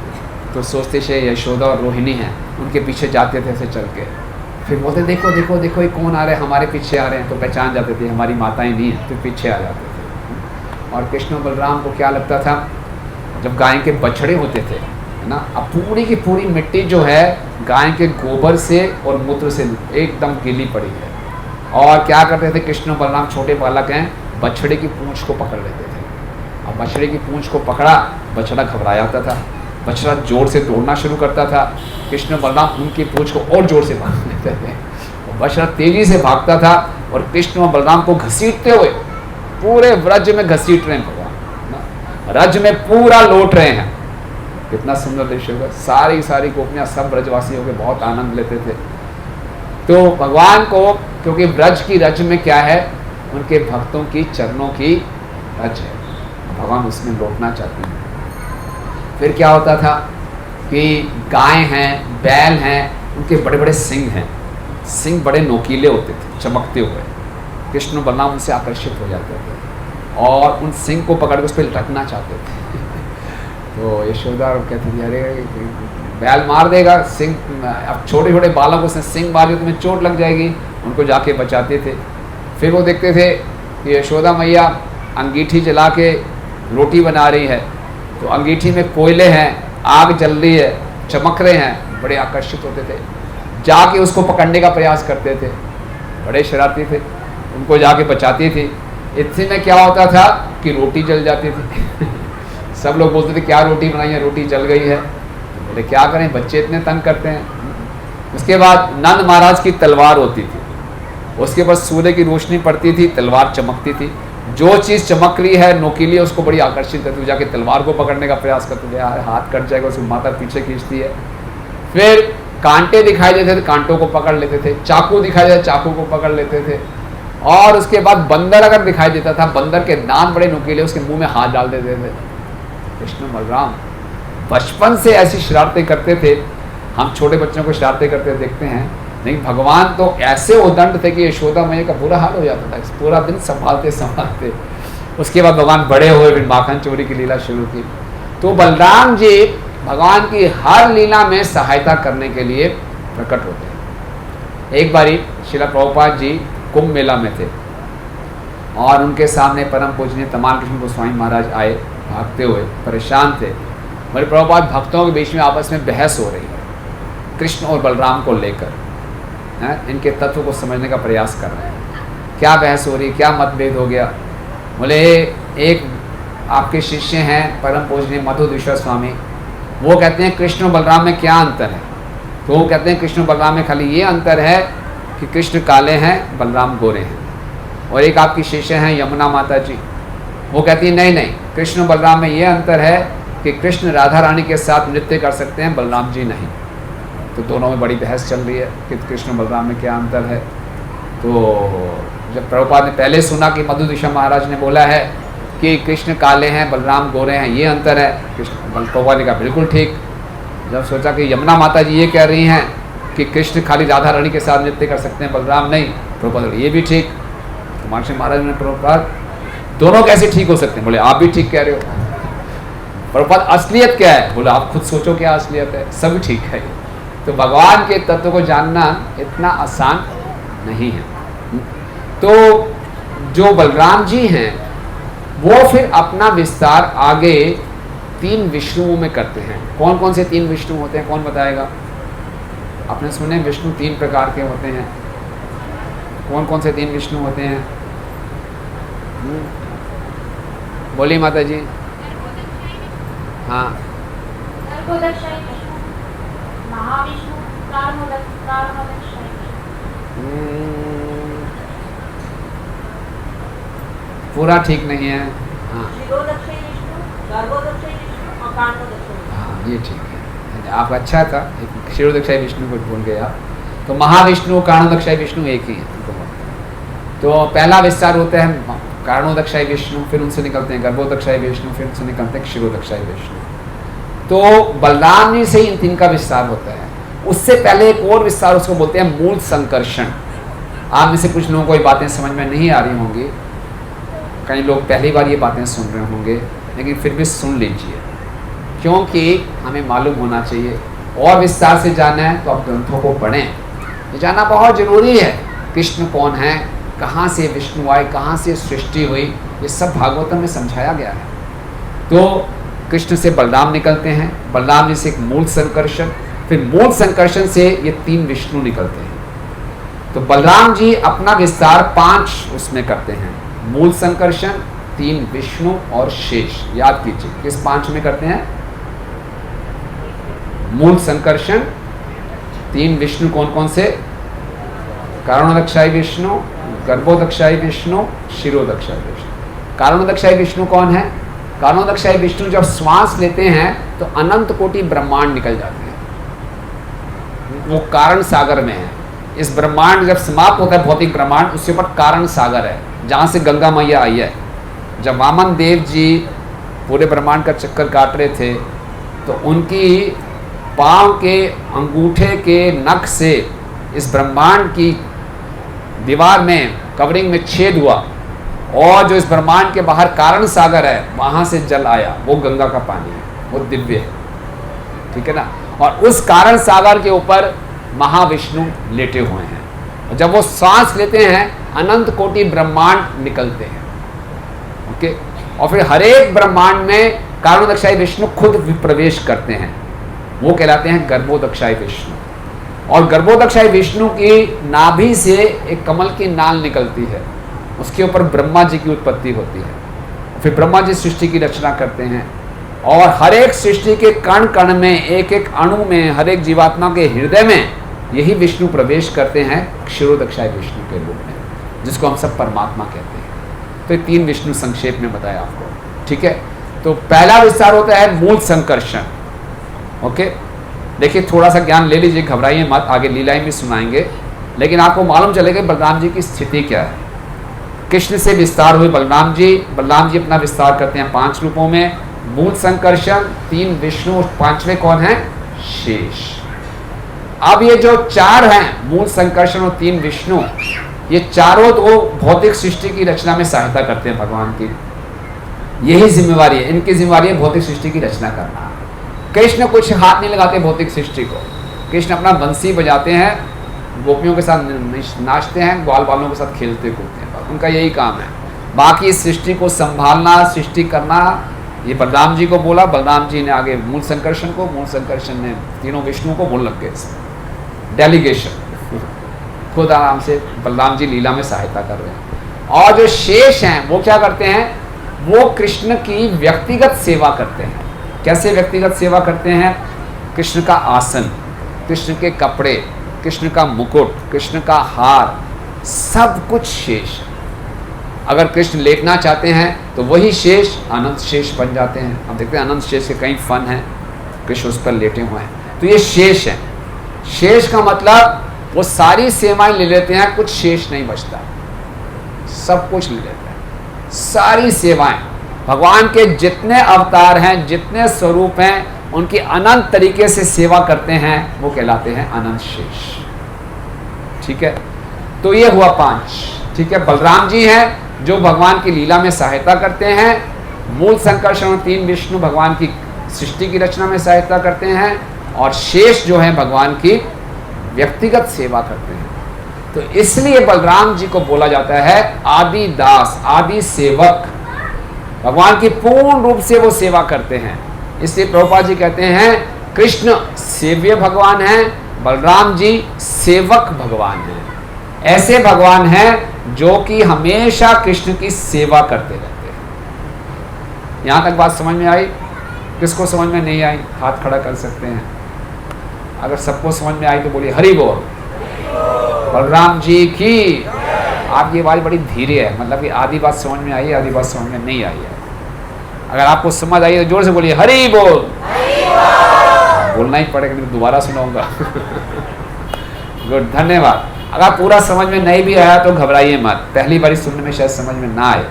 तो सोचते थे यशोदा और रोहिणी हैं, उनके पीछे जाते थे ऐसे चल के। फिर बोलते देखो देखो देखो ये कौन आ रहे हैं, हमारे पीछे आ रहे हैं, तो पहचान जाते थे हमारी माताएं नहीं हैं, फिर पीछे आ जाते थे। और कृष्ण बलराम को क्या लगता था, जब गाय के बछड़े होते थे, है ना, अब पूरी की पूरी मिट्टी जो है गाय के गोबर से और मूत्र से एकदम गीली पड़ी है। और क्या करते थे कृष्ण बलराम, छोटे बालक हैं, बछड़े की पूंछ को पकड़ लेते थे। अब बछड़े की पूंछ को पकड़ा, बछड़ा घबरा जाता था, बछड़ा जोर से दौड़ना शुरू करता था, कृष्ण बलराम उनकी पूंछ को और जोर से भाग लेते थे। बछड़ा तेजी से भागता था और कृष्ण और बलराम को घसीटते हुए पूरे व्रज में घसीट रहे हैं भगवान, रज में पूरा लौट रहे हैं। कितना सुंदर दृश्य होगा। सारी सारी गोपियाँ सब ब्रजवासी होकर बहुत आनंद लेते थे। तो भगवान को, क्योंकि ब्रज की रज में क्या है, उनके भक्तों की चरणों की रज है, भगवान उसमें लौटना चाहते हैं। फिर क्या होता था कि गाय हैं, बैल हैं, उनके बड़े बड़े सिंग हैं, सिंग बड़े नोकीले होते थे, चमकते हुए। कृष्ण बलराम उनसे आकर्षित हो जाते थे और उन सिंग को पकड़ के उस पर रखना चाहते थे। तो यशोदा कहती थी अरे बैल मार देगा, सिंग, अब छोटे छोटे बालक उसने सिंग मार दिया, तुम्हें चोट लग जाएगी, उनको जाके बचाते थे। फिर वो देखते थे कि यशोदा मैया अंगीठी जला के रोटी बना रही है, तो अंगीठी में कोयले हैं, आग जल रही है, चमक रहे हैं, बड़े आकर्षित होते थे, जाके उसको पकड़ने का प्रयास करते थे, बड़े शरारती थे, उनको जाके बचाती थी। इतने में क्या होता था कि रोटी जल जाती थी। सब लोग बोलते थे क्या रोटी बनाई है, रोटी जल गई है। बोले क्या करें, बच्चे इतने तंग करते हैं। उसके बाद नंद महाराज की तलवार होती थी, उसके बाद सूर्य की रोशनी पड़ती थी, तलवार चमकती थी, जो चीज़ चमक रही है नोकीली है उसको बड़ी आकर्षित करती है, जाके तलवार को पकड़ने का प्रयास करते थे, यार हाथ कट जाएगा, उसको माता पीछे खींचती है। फिर कांटे दिखाई देते थे, कांटों को पकड़ लेते थे, चाकू दिखाई देता, चाकू को पकड़ लेते थे। और उसके बाद बंदर अगर दिखाई देता था, बंदर के दांत बड़े नुकीले, उसके मुंह में हाथ डाल देते थे। कृष्ण बलराम बचपन से ऐसी शरारतें करते थे। हम छोटे बच्चों को शरारतें करते देखते हैं, लेकिन भगवान तो ऐसे उदंड थे कि यशोदा मैया का बुरा हाल हो जाता था, पूरा दिन संभालते संभालते। उसके बाद भगवान बड़े हुए, फिर माखन चोरी की लीला शुरू की। तो बलराम जी भगवान की हर लीला में सहायता करने के लिए प्रकट होते हैं। एक बारी श्रील प्रभुपाद जी कुंभ मेला में थे और उनके सामने परम पूजनीय तमाल कृष्ण गोस्वामी महाराज आए, भागते हुए परेशान थे। बोले प्रभुपाद, भक्तों के बीच में आपस में बहस हो रही है कृष्ण और बलराम को लेकर, इनके तत्व को समझने का प्रयास कर रहे हैं। क्या बहस हो रही, क्या मतभेद हो गया? बोले एक आपके शिष्य हैं परम पूजनीय मधुदीश्वर स्वामी, वो कहते हैं कृष्ण और बलराम में क्या अंतर है? तो वो कहते हैं कृष्ण और बलराम में खाली ये अंतर है कि कृष्ण काले हैं, बलराम गोरे हैं। और एक आपकी शिष्य हैं यमुना माता जी, वो कहती है नहीं नहीं, कृष्ण और बलराम में ये अंतर है कि कृष्ण राधा रानी के साथ नृत्य कर सकते हैं, बलराम जी नहीं। तो दोनों में बड़ी बहस चल रही है कि कृष्ण और बलराम में क्या अंतर है। तो जब प्रभुपाद ने पहले सुना कि मधुदीशा महाराज ने बोला है कि कृष्ण काले हैं, बलराम गोरे हैं, ये अंतर है, प्रभुपाद ने कहा बिल्कुल ठीक। जब सोचा कि यमुना माता जी ये कह रही हैं कि कृष्ण खाली राधा रानी के साथ नृत्य कर सकते हैं, बलराम नहीं, प्रभुपाद ये भी ठीक। तो मानसी महाराज ने प्रभुपाद दोनों कैसे ठीक हो सकते हैं? बोले आप भी ठीक कह रहे हो। प्रभुपाद असलियत क्या है? बोले आप खुद सोचो क्या असलियत है, सब ठीक है। तो भगवान के तत्व को जानना इतना आसान नहीं है। तो जो बलराम जी हैं वो फिर अपना विस्तार आगे 3 विष्णुओं में करते हैं। कौन कौन से 3 विष्णु होते हैं, कौन बताएगा? आपने सुने विष्णु 3 प्रकार के होते हैं। कौन कौन से 3 विष्णु होते हैं? बोलिए माता जी। हाँ, पूरा ठीक नहीं है। हाँ हाँ, ये ठीक है, आप अच्छा था। क्षीरोदक्षाई विष्णु को भूल गए आप। तो महाविष्णु कारणोदक्षाई विष्णु एक ही है। तो पहला विस्तार होता है कारणोदक्षाई विष्णु, फिर उनसे निकलते हैं गर्भोदक्षाई विष्णु, फिर उनसे निकलते हैं क्षीरोदक्षाई विष्णु। तो बलराम जी से इन 3 का विस्तार होता है। उससे पहले एक और विस्तार, उसको बोलते हैं मूल संकर्षण। आप में से कुछ लोगों को ये बातें समझ में नहीं आ रही होंगी, कई लोग पहली बार ये बातें सुन रहे होंगे, लेकिन फिर भी सुन लीजिए, क्योंकि हमें मालूम होना चाहिए। और विस्तार से जानना है तो आप ग्रंथों को पढ़ें, ये जानना बहुत जरूरी है। कृष्ण कौन है, कहाँ से विष्णु आए, कहाँ से सृष्टि हुई, ये सब भागवतम में समझाया गया है। तो कृष्ण से बलराम निकलते हैं, बलराम जी से एक मूल संकर्षण, फिर मूल संकर्षण से ये 3 विष्णु निकलते हैं। तो बलराम जी अपना विस्तार 5 उसमें करते हैं, मूल संकर्षण, 3 विष्णु और शेष। याद कीजिए किस 5 में करते हैं? मूल संकर्षण, 3 विष्णु कौन कौन से? कारणोदक्षाई विष्णु, गर्भोदक्षाई विष्णु, क्षीरोदक्षाई विष्णु। कारणोदक्षाई विष्णु कौन है? कारणोदक्षाई विष्णु जब श्वास लेते हैं तो अनंत कोटि ब्रह्मांड निकल जाते हैं, वो कारण सागर में है। इस ब्रह्मांड जब समाप्त होता है, भौतिक ब्रह्मांड, उसके ऊपर कारण सागर है, जहाँ से गंगा मैया आई है। जब वामन देव जी पूरे ब्रह्मांड का चक्कर काट रहे थे तो उनकी पाँव के अंगूठे के नख से इस ब्रह्मांड की दीवार में, कवरिंग में छेद हुआ, और जो इस ब्रह्मांड के बाहर कारण सागर है वहाँ से जल आया, वो गंगा का पानी है, वो दिव्य है, ठीक है ना। और उस कारण सागर के ऊपर महाविष्णु लेटे हुए हैं, और जब वो सांस लेते हैं अनंत कोटि ब्रह्मांड निकलते हैं, ओके। और फिर हर एक ब्रह्मांड में कारणोदक्षाई विष्णु खुद प्रवेश करते हैं, वो कहलाते हैं गर्भोदक्षाई विष्णु। और गर्भोदक्षाई विष्णु की नाभि से एक कमल की नाल निकलती है, उसके ऊपर ब्रह्मा जी की उत्पत्ति होती है। फिर ब्रह्मा जी सृष्टि की रचना करते हैं, और हर एक सृष्टि के कण कण में, एक एक अणु में, हर एक जीवात्मा के हृदय में यही विष्णु प्रवेश करते हैं क्षीरोदक्षाई विष्णु के रूप में, जिसको हम सब परमात्मा कहते हैं। तो ये 3 विष्णु संक्षेप में बताया आपको, ठीक है। तो पहला विस्तार होता है मूल संकर्षण, ओके। देखिए थोड़ा सा ज्ञान ले लीजिए, घबराइए मत, आगे लीलाएं भी सुनाएंगे, लेकिन आपको मालूम चलेगा बलराम जी की स्थिति क्या है। कृष्ण से विस्तार हुए बलराम जी अपना विस्तार करते हैं 5 रूपों में, मूल संकर्षण, 3 विष्णु, 5वें कौन है? शेष। अब ये जो 4 हैं, मूल संकर्षण और 3 विष्णु, ये चारों तो भौतिक सृष्टि की रचना में सहायता करते हैं भगवान की। यही जिम्मेवारी है इनकी। जिम्मेवारी है भौतिक सृष्टि की रचना करना। कृष्ण कुछ हाथ नहीं लगाते भौतिक सृष्टि को। कृष्ण अपना बंसी बजाते हैं, गोपियों के साथ नाचते हैं, ग्वाल बालों के साथ खेलते कूदते हैं, बस उनका यही काम है। बाकी सृष्टि को संभालना, सृष्टि करना, ये बलराम जी को बोला। बलराम जी ने आगे मूल संकर्षण को, मूल संकर्षण ने तीनों विष्णुओं को बोल लग गए। डेलीगेशन खुद आराम से बलराम जी लीला में सहायता कर रहे हैं। और जो शेष हैं वो क्या करते हैं, वो कृष्ण की व्यक्तिगत सेवा करते हैं। कैसे व्यक्तिगत सेवा करते हैं? कृष्ण का आसन, कृष्ण के कपड़े, कृष्ण का मुकुट, कृष्ण का हार, सब कुछ शेष। अगर कृष्ण लेटना चाहते हैं तो वही शेष अनंत शेष बन जाते हैं। हम देखते हैं अनंत शेष के कई फन हैं, कृष्ण उस पर लेटे हुए हैं, तो ये शेष है। शेष का मतलब वो सारी सेवाएं ले लेते हैं, कुछ शेष नहीं बचता, सब कुछ ले लेते हैं। सारी सेवाएं भगवान के जितने अवतार हैं, जितने स्वरूप हैं, उनकी अनंत तरीके से सेवा करते हैं, वो कहलाते हैं अनंत शेष। ठीक है, तो ये हुआ 5। ठीक है, बलराम जी हैं जो भगवान की लीला में सहायता करते हैं। मूल संकर्षण 3 विष्णु भगवान की सृष्टि की रचना में सहायता करते हैं, और शेष जो है भगवान की व्यक्तिगत सेवा करते हैं। तो इसलिए बलराम जी को बोला जाता है आदि दास, आदि सेवक। भगवान की पूर्ण रूप से वो सेवा करते हैं। इसलिए प्रभुपाद जी कहते हैं कृष्ण सेव्य भगवान हैं, बलराम जी सेवक भगवान हैं। ऐसे भगवान हैं जो कि हमेशा कृष्ण की सेवा करते रहते हैं। यहां तक बात समझ में आई? किसको समझ में नहीं आई हाथ खड़ा कर सकते हैं। अगर सबको समझ में आई तो बोलिए हरि बोल। बलराम जी की। आपकी आवाज़ बड़ी धीरे है, मतलब कि आधी बात समझ में आई है, आधी बात समझ में नहीं आई है। अगर आपको समझ आई तो जोर से बोलिए हरि बोल। बोलना ही पड़ेगा, नहीं दोबारा सुनाऊंगा। गुड, धन्यवाद। अगर पूरा समझ में नहीं भी आया तो घबराइए मत, पहली बार सुनने में शायद समझ में ना आए,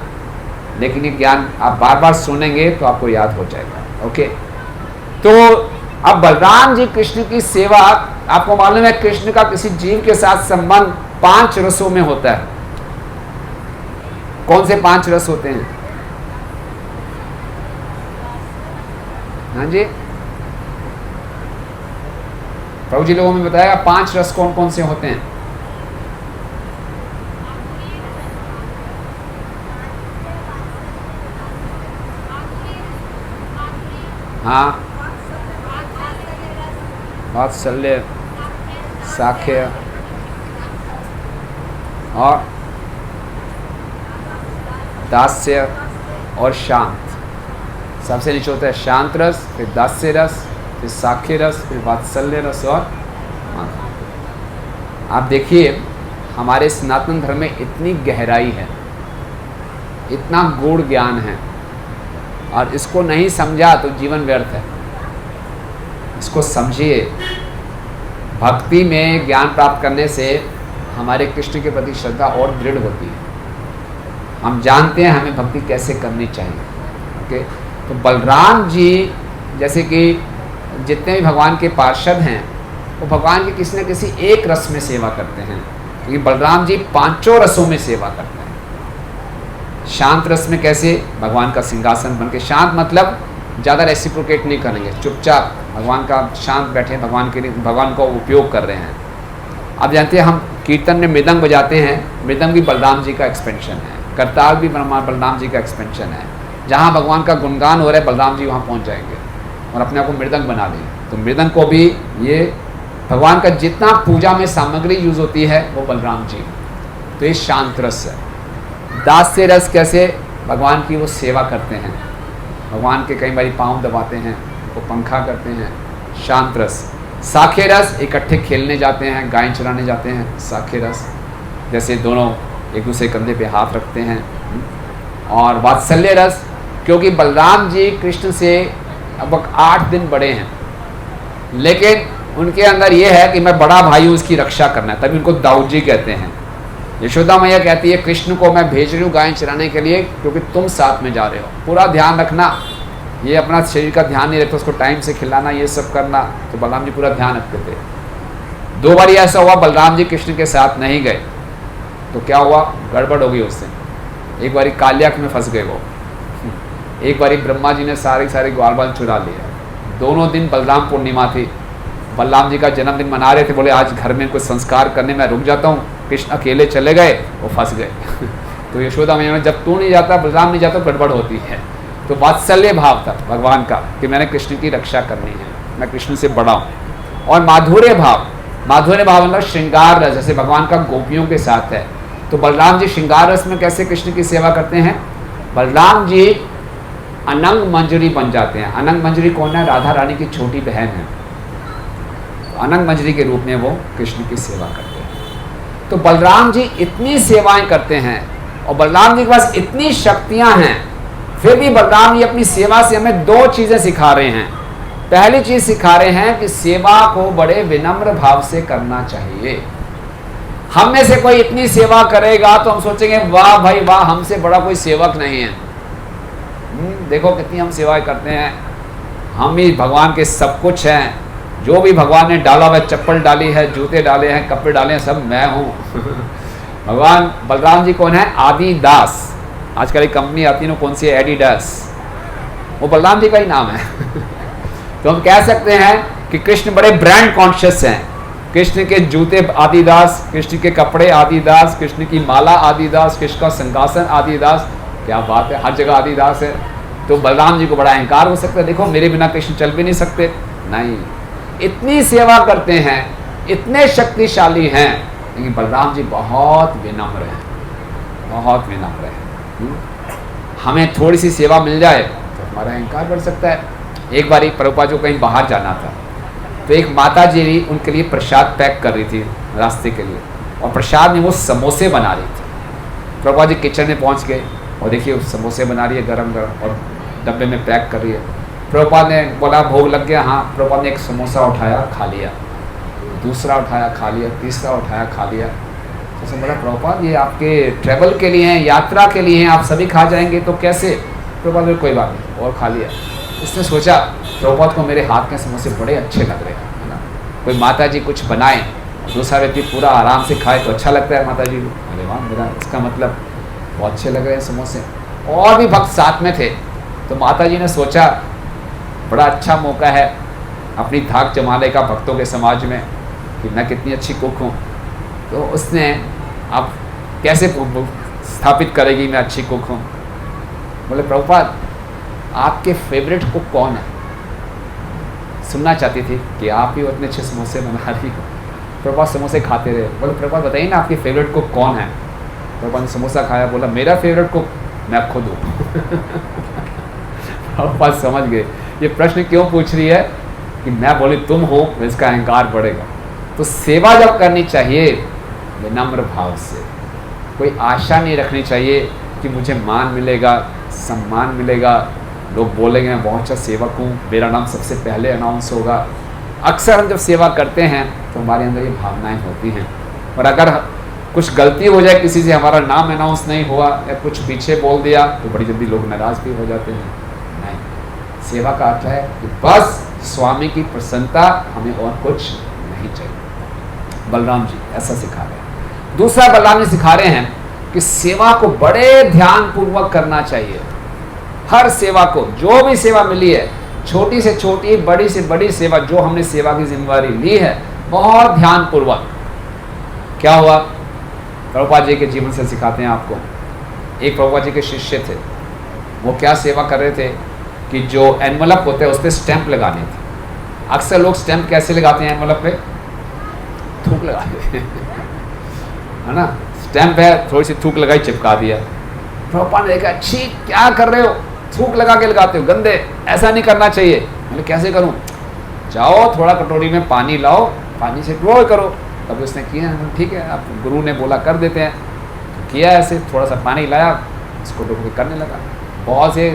लेकिन ये ज्ञान आप बार बार सुनेंगे तो आपको याद हो जाएगा। ओके, तो अब बलराम जी कृष्ण की सेवा, आपको मालूम है कृष्ण का किसी जीव के साथ संबंध 5 रसों में होता है। कौन से 5 रस होते हैं? हाँ जी, प्रभु जी लोगों में बताया 5 रस कौन कौन से होते हैं? हाँ, वात्सल्य, साख्य और दास्य और शांत। सबसे नीचे होता है शांत रस, फिर दास्य रस, फिर साख्य रस, फिर वात्सल्य रस और आप देखिए हमारे सनातन धर्म में इतनी गहराई है, इतना गूढ़ ज्ञान है, और इसको नहीं समझा तो जीवन व्यर्थ है। इसको समझिए। भक्ति में ज्ञान प्राप्त करने से हमारे कृष्ण के प्रति श्रद्धा और दृढ़ होती है। हम जानते हैं हमें भक्ति कैसे करनी चाहिए। ओके, तो बलराम जी जैसे कि जितने भी भगवान के पार्षद हैं वो भगवान के किसी न किसी एक रस में सेवा करते हैं, क्योंकि बलराम जी 5 रसों में सेवा करते हैं। शांत रस में कैसे? भगवान का सिंहासन बन के, शांत मतलब ज़्यादा रेसिप्रोकेट नहीं करेंगे, चुपचाप भगवान का शांत बैठे, भगवान के लिए भगवान का उपयोग कर रहे हैं। आप जानते हैं हम कीर्तन में मृदंग बजाते हैं, मृदंग भी बलराम जी का एक्सपेंशन है, करताल भी बलराम जी का एक्सपेंशन है। जहाँ भगवान का गुणगान हो रहा है बलराम जी वहाँ पहुँच जाएंगे और अपने आप को मृदंग बना लेंगे। तो मृदंग को भी ये भगवान का जितना पूजा में सामग्री यूज़ होती है वो बलराम जी, तो ये शांत रस है। दास्य रस कैसे? भगवान की वो सेवा करते हैं, भगवान के कई बारी पाँव दबाते हैं, वो पंखा करते हैं, शांत रस। साख्य रस इकट्ठे खेलने जाते हैं, गाय चराने जाते हैं, साख्य रस जैसे दोनों एक दूसरे कंधे पे हाथ रखते हैं। और वात्सल्य रस, क्योंकि बलराम जी कृष्ण से अब 8 दिन बड़े हैं, लेकिन उनके अंदर ये है कि मैं बड़ा भाई हूँ, उसकी रक्षा करना है, तभी उनको दाऊद जी कहते हैं। यशोदा मैया कहती है कृष्ण को मैं भेज रही हूँ गाय चराने के लिए, क्योंकि तुम साथ में जा रहे हो, पूरा ध्यान रखना। ये अपना शरीर का ध्यान नहीं रखते, उसको टाइम से खिलाना, ये सब करना, तो बलराम जी पूरा ध्यान रखते थे। 2 बार ऐसा हुआ बलराम जी कृष्ण के साथ नहीं गए, तो क्या हुआ, गड़बड़ हो गई उससे। एक बारी काल्याक में फंस गए वो, एक बारी ब्रह्मा जी ने सारे ग्वाल बाल चुरा लिया। दोनों दिन बलराम पूर्णिमा थी, बलराम जी का जन्मदिन मना रहे थे, बोले आज घर में कुछ संस्कार करने मैं रुक जाता हूँ। कृष्ण अकेले चले गए, वो फंस गए। तो यशोदा मैया ने, जब तू नहीं जाता, बलराम नहीं जाता, गड़बड़ होती है। तो वात्सल्य भाव था भगवान का कि मैंने कृष्ण की रक्षा करनी है, मैं कृष्ण से बड़ा हूँ। और माधुर्य भाव मतलब श्रृंगार रस, जैसे भगवान का गोपियों के साथ है। तो बलराम जी श्रृंगार रस में कैसे कृष्ण की सेवा करते हैं? बलराम जी अनंग मंजरी बन जाते हैं। अनंग मंजरी कौन है? राधा रानी की छोटी बहन है। तो अनंग मंजरी के रूप में वो कृष्ण की सेवा करते हैं। तो बलराम जी इतनी सेवाएं करते हैं और बलराम जी के पास इतनी शक्तियां हैं, फिर भी बलराम जी अपनी सेवा से हमें दो चीजें सिखा रहे हैं। पहली चीज सिखा रहे हैं कि सेवा को बड़े विनम्र भाव से करना चाहिए। हम में से कोई इतनी सेवा करेगा तो हम सोचेंगे वाह भाई वाह, हमसे बड़ा कोई सेवक नहीं है। देखो कितनी हम सेवाएं करते हैं, हम ही भगवान के सब कुछ हैं। जो भी भगवान ने डाला हुआ, चप्पल डाली है, जूते डाले हैं, कपड़े डाले हैं, सब मैं हूँ। भगवान बलराम जी कौन है? आदिदास। आजकल एक कंपनी आती है ना, कौन सी है? एडिडास, वो बलराम जी का ही नाम है। तो हम कह सकते हैं कि कृष्ण बड़े ब्रांड कॉन्शियस हैं। कृष्ण के जूते आदिदास, कृष्ण के कपड़े आदिदास, कृष्ण की माला आदिदास, कृष्ण का सिंहासन आदिदास। क्या बात है, हर जगह आदिदास है। तो बलराम जी को बड़ा अहंकार हो सकता है, देखो मेरे बिना कृष्ण चल भी नहीं सकते। नहीं, इतनी सेवा करते हैं, इतने शक्तिशाली हैं, लेकिन बलराम जी बहुत विनम्र हैं, बहुत विनम्र हैं। हमें थोड़ी सी सेवा मिल जाए तो हमारा अहंकार बढ़ सकता है। एक बारी प्रभुपाद को कहीं बाहर जाना था, तो एक माता जी उनके लिए प्रसाद पैक कर रही थी रास्ते के लिए, और प्रसाद में वो समोसे बना रही थी। प्रभुपाद जी किचन में पहुंच गए और देखिए वो समोसे बना रही है गरम गरम और डब्बे में पैक कर रही है। प्रभुपाद ने बोला भोग लग गया। हाँ, प्रभुपाद ने एक समोसा उठाया, खा लिया, दूसरा उठाया, खा लिया, तीसरा उठाया, खा लिया। तो बोला प्रभुपाद ये आपके ट्रैवल के लिए हैं, यात्रा के लिए हैं, आप सभी खा जाएंगे तो कैसे? प्रभुपाद ने कोई बात नहीं, और खा लिया। उसने सोचा प्रभुपाद को मेरे हाथ के समोसे बड़े अच्छे लग रहे हैं, है ना। कोई माता जी कुछ बनाए, दूसरा व्यक्ति पूरा आराम से खाए तो अच्छा लगता है माता जी को। अरे वाह, मेरा इसका मतलब बहुत अच्छे लग रहे हैं समोसे। और भी भक्त साथ में थे, तो माता जी ने सोचा बड़ा अच्छा मौका है अपनी धाक जमाने का भक्तों के समाज में कि मैं कितनी अच्छी कुक हूँ। तो उसने अब कैसे स्थापित करेगी मैं अच्छी कुक हूँ? बोले प्रभुपाद आपके फेवरेट कुक कौन है? सुनना चाहती थी कि आप ही उतने अच्छे समोसे बना रही हो। प्रभुपाद समोसे खाते रहे। बोले प्रभुपाद बताइए ना आपकी फेवरेट कुक कौन है? प्रभुपाद ने समोसा खाया, बोला मेरा फेवरेट कुक मैं खुद हूँ। प्रभुपाद समझ गए ये प्रश्न क्यों पूछ रही है कि मैं बोली तुम हो, इसका अहंकार बढ़ेगा। तो सेवा जब करनी चाहिए विनम्र भाव से, कोई आशा नहीं रखनी चाहिए कि मुझे मान मिलेगा, सम्मान मिलेगा, लोग बोलेंगे मैं बहुत अच्छा सेवक हूँ, मेरा नाम सबसे पहले अनाउंस होगा। अक्सर हम जब सेवा करते हैं तो हमारे अंदर ये भावनाएं होती हैं, और अगर कुछ गलती हो जाए, किसी से हमारा नाम अनाउंस नहीं हुआ या कुछ पीछे बोल दिया तो बड़ी जल्दी लोग नाराज भी हो जाते हैं। नहीं, सेवा का अर्थ है कि बस स्वामी की प्रसन्नता, हमें और कुछ नहीं चाहिए। बलराम जी ऐसा सिखा रहे हैं। दूसरा बलराम जी सिखा रहे हैं कि सेवा को बड़े ध्यान पूर्वक करना चाहिए। हर सेवा को, जो भी सेवा मिली है, छोटी से छोटी, बड़ी से बड़ी सेवा, जो हमने सेवा की जिम्मेदारी ली है, बहुत ध्यान पूर्वक। क्या हुआ? प्रभुपाद जी के जीवन से सिखाते हैं आपको। एक प्रभुपाद जी के शिष्य थे, वो क्या सेवा कर रहे थे कि जो एनवलप होते हैं उस पर स्टैंप लगाने थे। अक्सर लोग स्टैंप कैसे लगाते हैं एनवलप पे? थूक लगाते हैं, है ना। स्टैंप है, थोड़ी सी थूक लगाई, चिपका दिया। प्रभुपाद ने देखा, छी क्या कर रहे हो, थूक लगा के लगाते हो, गंदे, ऐसा नहीं करना चाहिए। मैंने कैसे करूं? जाओ थोड़ा कटोरी में पानी लाओ, पानी से ड्रो करो। तब उसने किया, ठीक है आप गुरु ने बोला कर देते हैं, तो किया ऐसे, थोड़ा सा पानी लाया, इसको डुबो करने लगा। बहुत से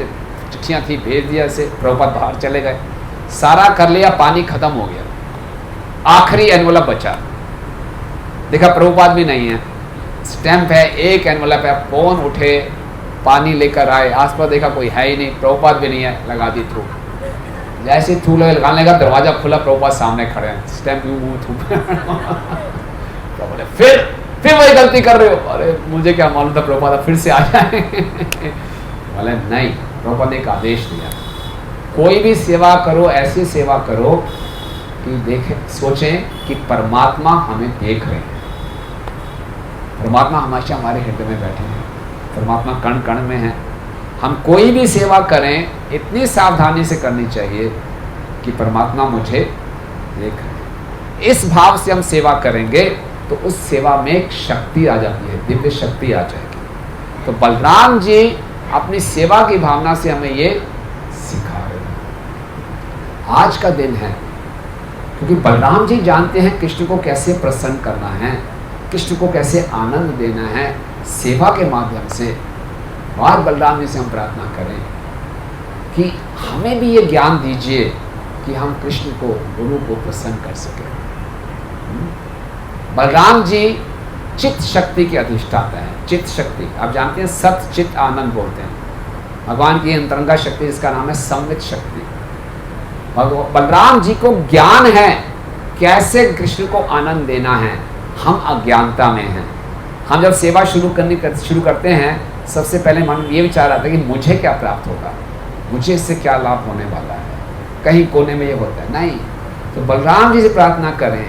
चिट्ठियाँ थी, भेज दिया ऐसे। प्रभुपाद बाहर चले गए, सारा कर लिया, पानी खत्म हो गया, आखिरी एनवलप बचा। देखा प्रभुपाद भी नहीं है, स्टैंप है, एक एनवलप है। फोन उठे, पानी लेकर आए, आसपास देखा कोई है ही नहीं, प्रभुपाद भी नहीं है, लगा दी थूक। जैसे थूक लगाने का दरवाजा खुला, प्रभुपाद सामने खड़े हैं, स्टैंप यूं मुंह थूक। तो बोले फिर वही गलती कर रहे हो। अरे मुझे क्या मालूम था प्रभुपाद फिर से आ जाए। बोले नहीं, प्रभुपाद ने एक आदेश दिया, कोई भी सेवा करो, ऐसी सेवा करो कि देखें, सोचें कि परमात्मा हमें देख रहे हैं। परमात्मा हमेशा हमारे हृदय में बैठे हैं, परमात्मा कण कण में है। हम कोई भी सेवा करें इतनी सावधानी से करनी चाहिए कि परमात्मा मुझे देख रहे हैं। इस भाव से हम सेवा करेंगे तो उस सेवा में एक शक्ति आ जाती है, दिव्य शक्ति आ जाएगी। तो बलराम जी अपनी सेवा की भावना से हमें ये सिखा रहे हैं। आज का दिन है क्योंकि बलराम जी जानते हैं कृष्ण को कैसे प्रसन्न करना है, कृष्ण को कैसे आनंद देना है सेवा के माध्यम से। और बलराम जी से हम प्रार्थना करें कि हमें भी ये ज्ञान दीजिए कि हम कृष्ण को, गुरु को प्रसन्न कर सकें। बलराम जी चित्त शक्ति के अधिष्ठाता है। चित्त शक्ति आप जानते हैं, सत चित्त आनंद बोलते हैं। भगवान की अंतरंगा शक्ति जिसका नाम है संवित शक्ति। बलराम जी को ज्ञान है कैसे कृष्ण को आनंद देना है। हम अज्ञानता में हैं। हम जब सेवा शुरू करते हैं, सबसे पहले मन में ये विचार आता है कि मुझे क्या प्राप्त होगा, मुझे इससे क्या लाभ होने वाला है। कहीं कोने में ये होता है नहीं। तो बलराम जी से प्रार्थना करें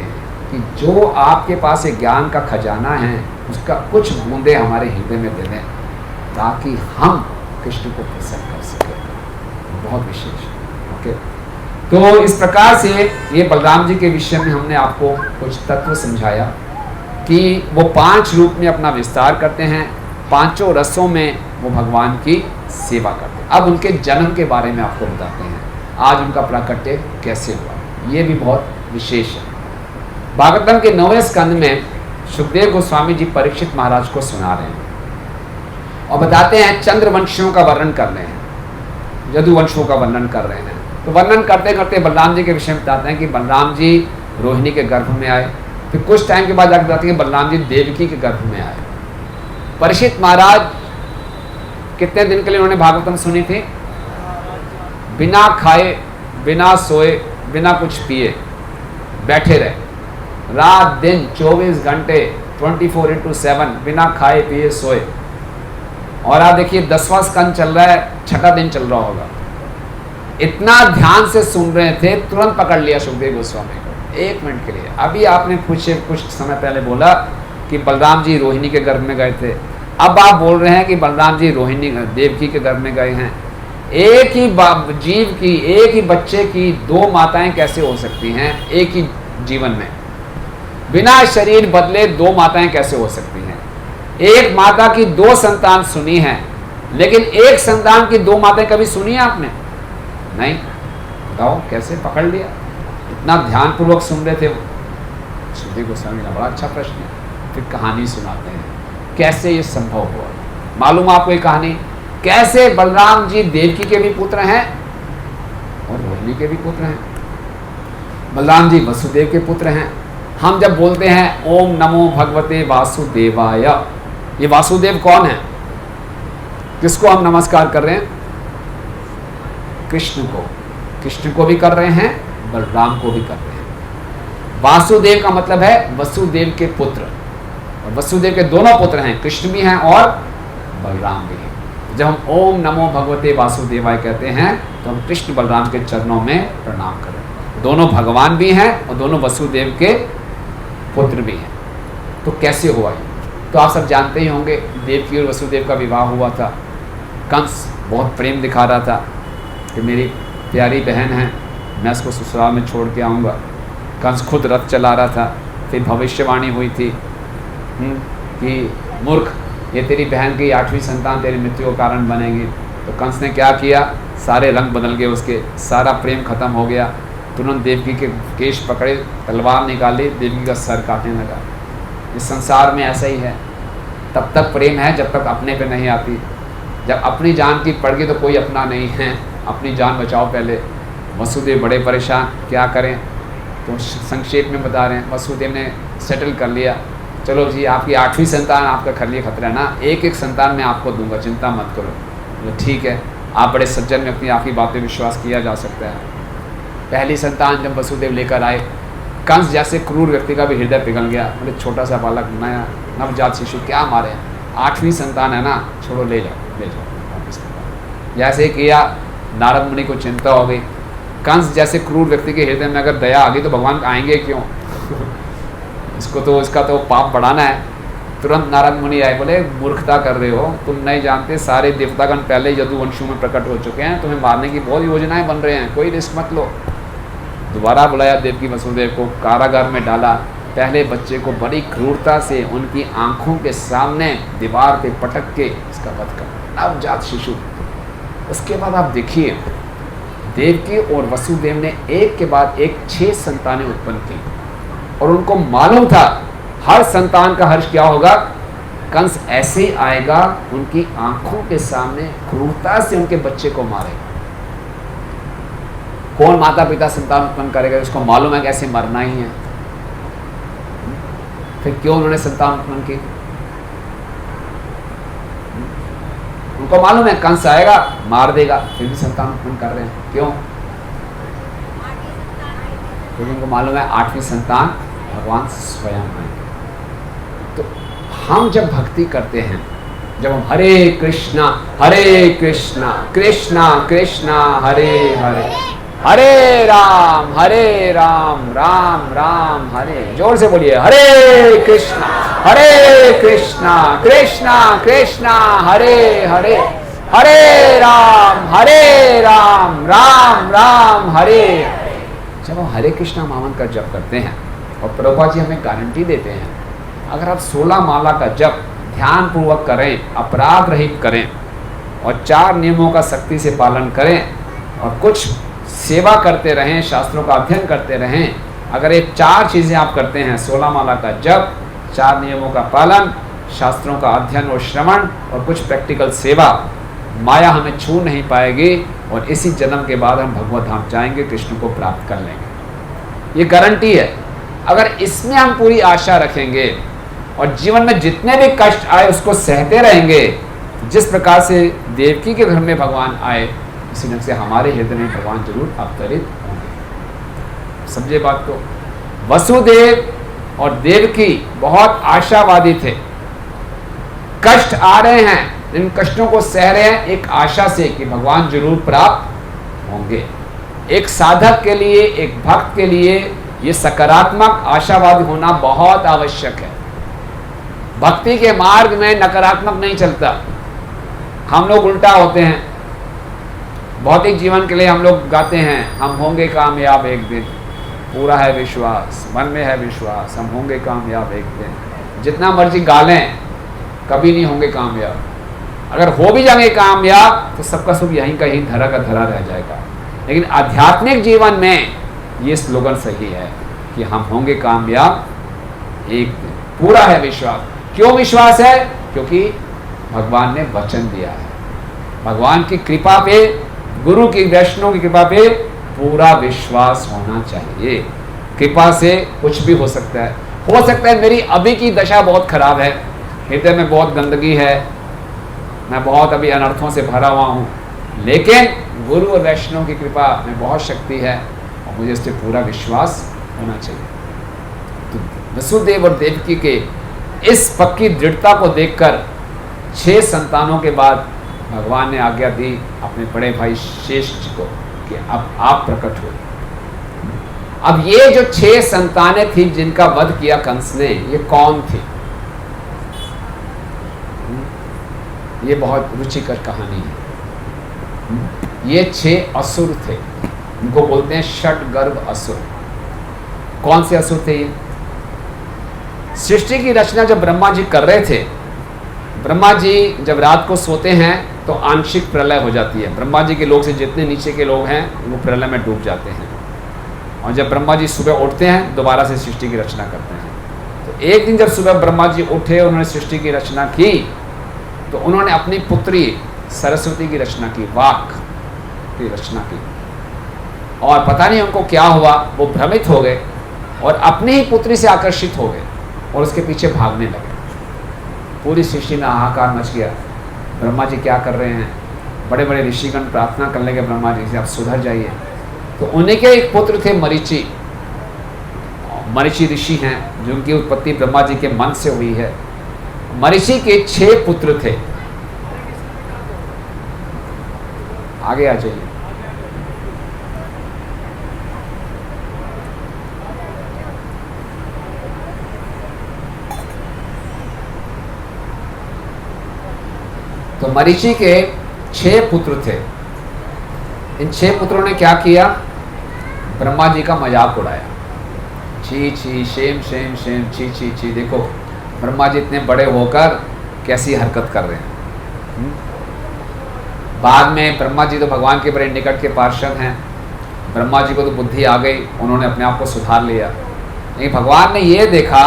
कि जो आपके पास एक ज्ञान का खजाना है उसका कुछ बूंदे हमारे हृदय में दे दें ताकि हम कृष्ण को प्रसन्न कर सकें। बहुत विशेष। ओके, तो इस प्रकार से ये बलराम जी के विषय में हमने आपको कुछ तत्व समझाया कि वो 5 रूप में अपना विस्तार करते हैं, 5 रसों में वो भगवान की सेवा करते हैं। अब उनके जन्म के बारे में आपको बताते हैं, आज उनका प्राकट्य कैसे हुआ, ये भी बहुत विशेष है। भागवतम के 9वें स्कंद में सुखदेव गोस्वामी जी परीक्षित महाराज को सुना रहे हैं और बताते हैं चंद्रवंशियों का वर्णन कर रहे हैं, यदुवंशों का वर्णन कर रहे हैं। तो वर्णन करते करते बलराम जी के विषय में बताते हैं कि बलराम जी रोहिणी के गर्भ में आए। फिर कुछ टाइम के बाद जाकर बताते हैं कि बलराम जी देवकी के गर्भ में आए। परीक्षित महाराज कितने दिन के लिए उन्होंने भागवतम सुनी थी? बिना खाए, बिना सोए, बिना कुछ पिए बैठे रहे, रात दिन 24 घंटे 24/7 बिना खाए पिए सोए। और आप देखिए 10वां स्कंद चल रहा है, 6ठा दिन चल रहा होगा। इतना ध्यान से सुन रहे थे, तुरंत पकड़ लिया सुखदेव गोस्वामी को 1 मिनट के लिए। अभी आपने कुछ समय पहले बोला कि बलराम जी रोहिणी के गर्भ में गए थे, अब आप बोल रहे हैं कि बलराम जी रोहिणी देवकी के गर्भ में गए हैं। एक ही जीव की, एक ही बच्चे की 2 माताएं कैसे हो सकती हैं एक ही जीवन में? बिना शरीर बदले 2 माताएं कैसे हो सकती हैं? एक माता की 2 संतान सुनी है, लेकिन एक संतान की 2 माताएं कभी सुनी है आपने? नहीं। बताओ कैसे पकड़ लिया? इतना ध्यानपूर्वक सुन रहे थे वो। सुखदेव गोस्वामी का बड़ा अच्छा प्रश्न है। फिर कहानी सुनाते हैं कैसे ये संभव हुआ। मालूम आपको ये कहानी कैसे? बलराम जी देवकी के भी पुत्र हैं और रोहिणी के भी पुत्र हैं। बलराम जी वसुदेव के पुत्र हैं। हम जब बोलते हैं ओम नमो भगवते वासुदेवाय, ये वासुदेव कौन है? किसको हम नमस्कार कर रहे हैं? कृष्ण को। कृष्ण को भी कर रहे हैं, बलराम को भी कर रहे हैं। वासुदेव का मतलब है वसुदेव के पुत्र, और वसुदेव के दोनों पुत्र हैं, कृष्ण भी हैं और बलराम भी हैं। जब हम ओम नमो भगवते वासुदेवाय कहते हैं तो हम कृष्ण बलराम के चरणों में प्रणाम करें। दोनों भगवान भी हैं और दोनों वसुदेव के पुत्र भी हैं। तो कैसे हुआ ये? तो आप सब जानते ही होंगे, देवकी और वसुदेव का विवाह हुआ था। कंस बहुत प्रेम दिखा रहा था कि मेरी प्यारी बहन है, मैं इसको ससुराल में छोड़ के आऊँगा। कंस खुद रथ चला रहा था। फिर भविष्यवाणी हुई थी कि मूर्ख, ये तेरी बहन की 8वीं संतान तेरी मृत्यु का कारण बनेगी। तो कंस ने क्या किया? सारे रंग बदल गए उसके, सारा प्रेम खत्म हो गया। तुरंत देवकी के केश पकड़े, तलवार निकाली, देवकी का सर काटने लगा। इस संसार में ऐसा ही है, तब तक प्रेम है जब तक अपने पे नहीं आती। जब अपनी जान की पड़ गई तो कोई अपना नहीं है, अपनी जान बचाओ पहले। वसुदेव बड़े परेशान, क्या करें? तो संक्षेप में बता रहे हैं, वसुदेव ने सेटल कर लिया, चलो जी आपकी 8वीं संतान आपका कर लिए खतरा है ना, एक संतान मैं आपको दूंगा, चिंता मत करो। तो ठीक है, आप बड़े सज्जन में अपनी आपकी बात पे विश्वास किया जा सकता है। पहली संतान जब वसुदेव लेकर आए, कंस जैसे क्रूर व्यक्ति का भी हृदय पिघल गया। बोले छोटा सा बालक, नया नवजात शिशु, क्या मारे? 8वीं संतान है ना, छोड़ो, ले जाओ वापस। जैसे किया नारद मुनि को चिंता हो गई। कंस जैसे क्रूर व्यक्ति के हृदय में अगर दया आ गई तो भगवान आएंगे क्यों? इसका तो पाप बढ़ाना है। तुरंत नारद मुनि आए, बोले मूर्खता कर रहे हो, तुम नहीं जानते सारे देवतागण पहले यदुवंशों में प्रकट हो चुके हैं, तुम्हें मारने की बहुत योजनाएं बन रहे हैं, कोई रिस्क मत लो। दोबारा बुलाया देवकी वसुदेव को, कारागार में डाला। पहले बच्चे को बड़ी क्रूरता से उनकी आंखों के सामने दीवार पे पटक के इसका वध कर, नवजात शिशु। उसके बाद आप देखिए देवकी और वसुदेव ने एक के बाद एक 6 संतानें उत्पन्न की और उनको मालूम था हर संतान का हर्ष क्या होगा, कंस ऐसे ही आएगा, उनकी आंखों के सामने क्रूरता से उनके बच्चे को मारेगा। कौन माता पिता संतान उत्पन्न करेगा? उसको मालूम है कि ऐसे मरना ही है, फिर क्यों उन्होंने संतान उत्पन्न की? उनको मालूम है कंस आएगा मार देगा, फिर भी संतान उत्पन्न कर रहे हैं, क्यों? क्योंकि उनको मालूम है 8वीं संतान भगवान स्वयं आएंगे। तो हम जब भक्ति करते हैं, जब हम हरे कृष्णा कृष्णा कृष्णा हरे हरे, हरे राम राम राम हरे, जोर से बोलिए, हरे कृष्णा कृष्णा कृष्णा हरे हरे, हरे राम राम हरे। जब हम हरे कृष्णा महामंत्र का जप करते हैं और प्रभुपाद जी हमें गारंटी देते हैं, अगर आप 16 माला का जप ध्यान पूर्वक करें, अपराध रहित करें और 4 नियमों का सख्ती से पालन करें और कुछ सेवा करते रहें, शास्त्रों का अध्ययन करते रहें, अगर ये 4 चीज़ें आप करते हैं, 16 माला का जप, 4 नियमों का पालन, शास्त्रों का अध्ययन और श्रवण और कुछ प्रैक्टिकल सेवा, माया हमें छू नहीं पाएगी और इसी जन्म के बाद हम भगवत धाम जाएंगे, कृष्ण को प्राप्त कर लेंगे। ये गारंटी है। अगर इसमें हम पूरी आशा रखेंगे और जीवन में जितने भी कष्ट आए उसको सहते रहेंगे, जिस प्रकार से देवकी के घर में भगवान आए, इसी ढंग से हमारे हृदय में भगवान जरूर अवतरित होंगे। समझे बात को? वसुदेव और देवकी बहुत आशावादी थे। कष्ट आ रहे हैं, इन कष्टों को सह रहे हैं एक आशा से कि भगवान जरूर प्राप्त होंगे। एक साधक के लिए, एक भक्त के लिए ये सकारात्मक आशावादी होना बहुत आवश्यक है। भक्ति के मार्ग में नकारात्मक नहीं चलता। हम लोग उल्टा होते हैं। भौतिक जीवन के लिए हम लोग गाते हैं, हम होंगे कामयाब एक दिन, पूरा है विश्वास, मन में है विश्वास, हम होंगे कामयाब एक दिन। जितना मर्जी गा लें, कभी नहीं होंगे कामयाब। अगर हो भी जाएंगे कामयाब तो सबका सुख यहीं का यहीं धरा का धरा रह जाएगा। लेकिन आध्यात्मिक जीवन में ये स्लोगन सही है कि हम होंगे कामयाब एक दिन, पूरा है विश्वास। क्यों विश्वास है? क्योंकि भगवान ने वचन दिया है। भगवान की कृपा पे, गुरु की, वैष्णव की कृपा पे पूरा विश्वास होना चाहिए। कृपा से कुछ भी हो सकता है। हो सकता है मेरी अभी की दशा बहुत खराब है, हृदय में बहुत गंदगी है, मैं बहुत अभी अनर्थों से भरा हुआ हूँ, लेकिन गुरु और वैष्णव की कृपा में बहुत शक्ति है और मुझे इस पर पूरा विश्वास होना चाहिए। तो वसुदेव और देवकी के इस पक्की दृढ़ता को देखकर 6 संतानों के बाद भगवान ने आज्ञा दी अपने बड़े भाई शेष जी को कि अब आप प्रकट हो। अब ये जो 6 संतानें थी जिनका वध किया कंस ने, ये कौन थी? ये बहुत रुचिकर कहानी है। ये 6 असुर थे, इनको बोलते हैं षटगर्भ असुर। कौन से असुर थे ये? सृष्टि की रचना जब ब्रह्मा जी कर रहे थे, ब्रह्मा जी जब रात को सोते हैं तो आंशिक प्रलय हो जाती है। ब्रह्मा जी के लोग से जितने नीचे के लोग हैं वो प्रलय में डूब जाते हैं, और जब ब्रह्मा जी सुबह उठते हैं दोबारा से सृष्टि की रचना करते हैं। तो एक दिन जब सुबह ब्रह्मा जी उठे, उन्होंने सृष्टि की रचना की, तो उन्होंने अपनी पुत्री सरस्वती की रचना की, वाक की रचना की, और पता नहीं उनको क्या हुआ, वो भ्रमित हो गए और अपनी ही पुत्री से आकर्षित हो गए और उसके पीछे भागने लगे। पूरी सृष्टि में हाहाकार मच गया, ब्रह्मा जी क्या कर रहे हैं? बड़े बड़े ऋषिगण प्रार्थना करने लगे ब्रह्मा जी से, आप सुधर जाइए। तो उन्हीं के एक पुत्र थे मरीचि। मरीचि ऋषि हैं जिनकी उत्पत्ति ब्रह्मा जी के मन से हुई है। मरीचि के 6 पुत्र थे। आगे आ जाइए। तो मरीचि के 6 पुत्र थे। इन 6 पुत्रों ने क्या किया? ब्रह्मा जी का मजाक उड़ाया। छी छी, शेम शेम शेम, छी छी छी, देखो ब्रह्मा जी इतने बड़े होकर कैसी हरकत कर रहे हैं। बाद में ब्रह्मा जी तो भगवान के बड़े निकट के पार्षद हैं, ब्रह्मा जी को तो बुद्धि आ गई, उन्होंने अपने आप को सुधार लिया। लेकिन भगवान ने ये देखा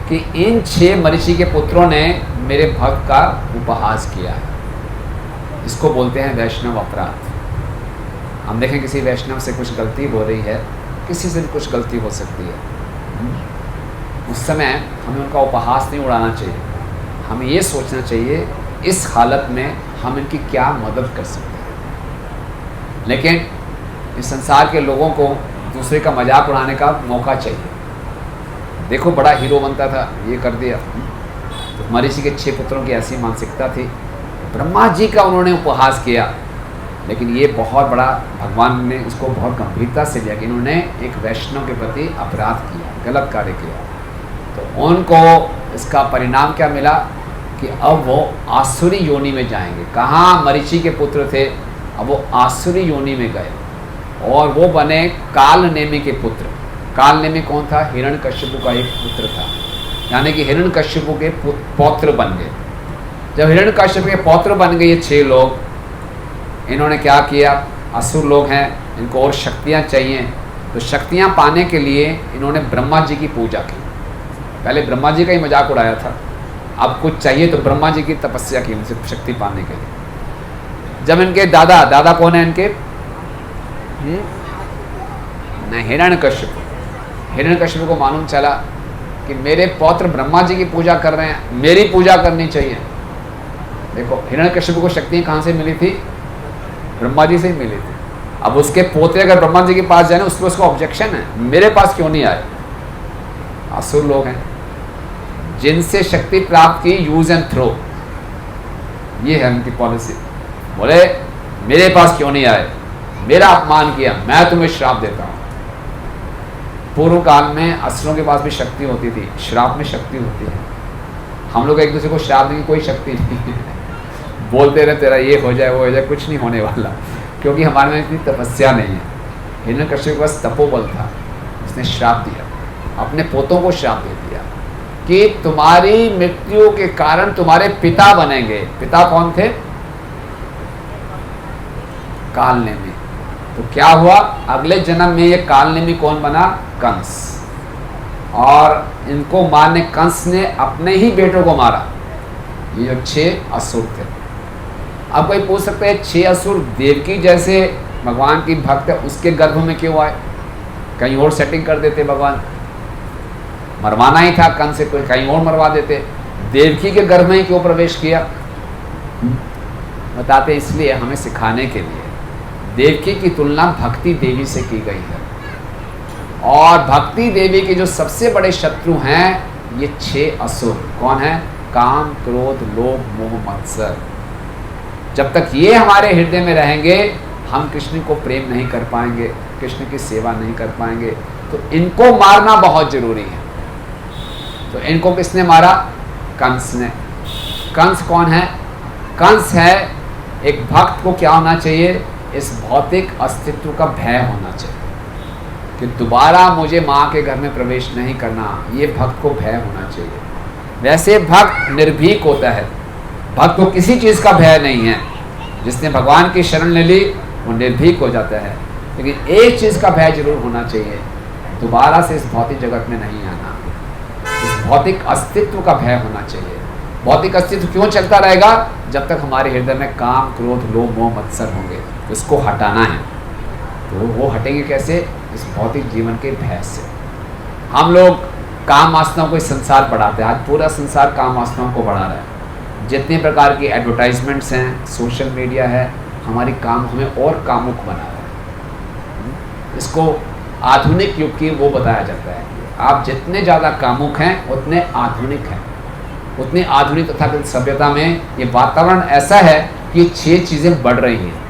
कि इन 6 मरीचि के पुत्रों ने मेरे भक्त का उपहास किया है। इसको बोलते हैं वैष्णव अपराध। हम देखें किसी वैष्णव से कुछ गलती हो रही है, किसी से भी कुछ गलती हो सकती है, उस समय हमें उनका उपहास नहीं उड़ाना चाहिए। हमें ये सोचना चाहिए इस हालत में हम इनकी क्या मदद कर सकते हैं। लेकिन इस संसार के लोगों को दूसरे का मजाक उड़ाने का मौका चाहिए। देखो बड़ा हीरो बनता था, ये कर दिया। तो मरीचि के 6 पुत्रों की ऐसी मानसिकता थी। ब्रह्मा जी का उन्होंने उपहास किया, लेकिन ये बहुत बड़ा, भगवान ने इसको बहुत गंभीरता से लिया कि इन्होंने एक वैष्णव के प्रति अपराध किया, गलत कार्य किया। तो उनको इसका परिणाम क्या मिला कि अब वो आसुरी योनि में जाएंगे। कहाँ मरीचि के पुत्र थे, अब वो आसुरी योनि में गए और वो बने कालनेमि के पुत्र। कालनेमि कौन था? हिरण्यकश्यप का एक पुत्र था, यानी कि हिरण्यकश्यप के पौत्र बन गए। जब हिरण्यकश्यप के पौत्र बन गए ये 6 लोग, इन्होंने क्या किया? असुर लोग हैं, इनको और शक्तियाँ चाहिए, तो शक्तियाँ पाने के लिए इन्होंने ब्रह्मा जी की पूजा की। पहले ब्रह्मा जी का ही मजाक उड़ाया था, अब कुछ चाहिए तो ब्रह्मा जी की तपस्या की उनसे शक्ति पाने के लिए। जब इनके दादा कौन है इनके? हिरण्यकश्यप। हिरण्यकश्यप को मालूम चला कि मेरे पौत्र ब्रह्मा जी की पूजा कर रहे हैं, मेरी पूजा करनी चाहिए। देखो हिरण्यकश्यप को शक्ति कहाँ से मिली थी? ब्रह्मा जी से ही मिली थी। अब उसके पोते अगर ब्रह्मा जी के पास जाए, उस पर उसका ऑब्जेक्शन है, मेरे पास क्यों नहीं आए? असुर लोग हैं, जिनसे शक्ति प्राप्त की यूज एंड थ्रो, ये है उनकी पॉलिसी। बोले मेरे पास क्यों नहीं आए, मेरा अपमान किया, मैं तुम्हें श्राप देता हूँ। पूर्व काल में असुरों के पास भी शक्ति होती थी, श्राप में शक्ति होती है। हम लोग एक दूसरे को श्राप देने की कोई शक्ति नहीं है, बोलते रहे तेरा ये हो जाए वो हो जाए, कुछ नहीं होने वाला, क्योंकि हमारे में इतनी तपस्या नहीं है। हिरण्यकश्यप के पास तपोबल था, उसने श्राप दिया, अपने पोतों को श्राप दे दिया कि तुम्हारी मृत्यु के कारण तुम्हारे पिता बनेंगे। पिता कौन थे? कालनेमि। तो क्या हुआ? अगले जन्म में ये कालनेमि कौन बना? कंस। और इनको मारने, कंस ने अपने ही बेटों को मारा। ये जो 6 असुर थे। अब कोई पूछ सकता है 6 असुर देवकी जैसे भगवान की भक्त है, उसके गर्भ में क्यों आए? कहीं और सेटिंग कर देते भगवान, मरवाना ही था कंस से, कोई कहीं और मरवा देते। देवकी के गर्भ में ही क्यों प्रवेश किया? बताते इसलिए हमें सिखाने के लिए। देवकी की तुलना भक्ति देवी से की गई है, और भक्ति देवी के जो सबसे बड़े शत्रु हैं ये 6 असुर। कौन है? काम, क्रोध, लोभ, मोह, मत्सर। जब तक ये हमारे हृदय में रहेंगे, हम कृष्ण को प्रेम नहीं कर पाएंगे, कृष्ण की सेवा नहीं कर पाएंगे। तो इनको मारना बहुत जरूरी है। तो इनको किसने मारा? कंस ने। कंस कौन है? कंस है, एक भक्त को क्या होना चाहिए? इस भौतिक अस्तित्व का भय होना चाहिए कि दोबारा मुझे माँ के घर में प्रवेश नहीं करना, ये भक्त को भय होना चाहिए। वैसे भक्त निर्भीक होता है, भक्त को किसी चीज़ का भय नहीं है। जिसने भगवान की शरण ले ली वो निर्भीक हो जाता है। लेकिन एक चीज़ का भय जरूर होना चाहिए, दोबारा से इस भौतिक जगत में नहीं आना। इस भौतिक अस्तित्व का भय होना चाहिए। भौतिक अस्तित्व क्यों चलता रहेगा? जब तक हमारे हृदय में काम, क्रोध, लोभ, मोह, मत्सर होंगे। इसको हटाना है, तो वो हटेंगे कैसे? इस भौतिक जीवन के भय से। हम लोग काम वासनाओं को इस संसार बढ़ाते हैं। आज पूरा संसार काम वासनाओं को बढ़ा रहा है। जितने प्रकार की एडवर्टाइजमेंट्स हैं, सोशल मीडिया है, हमारी काम हमें और कामुक बना रहा है। इसको आधुनिक युग की वो बताया जाता है। आप जितने ज़्यादा कामुक हैं उतने आधुनिक हैं। उतनी आधुनिक तथा सभ्यता में ये वातावरण ऐसा है कि 6 चीज़ें बढ़ रही हैं।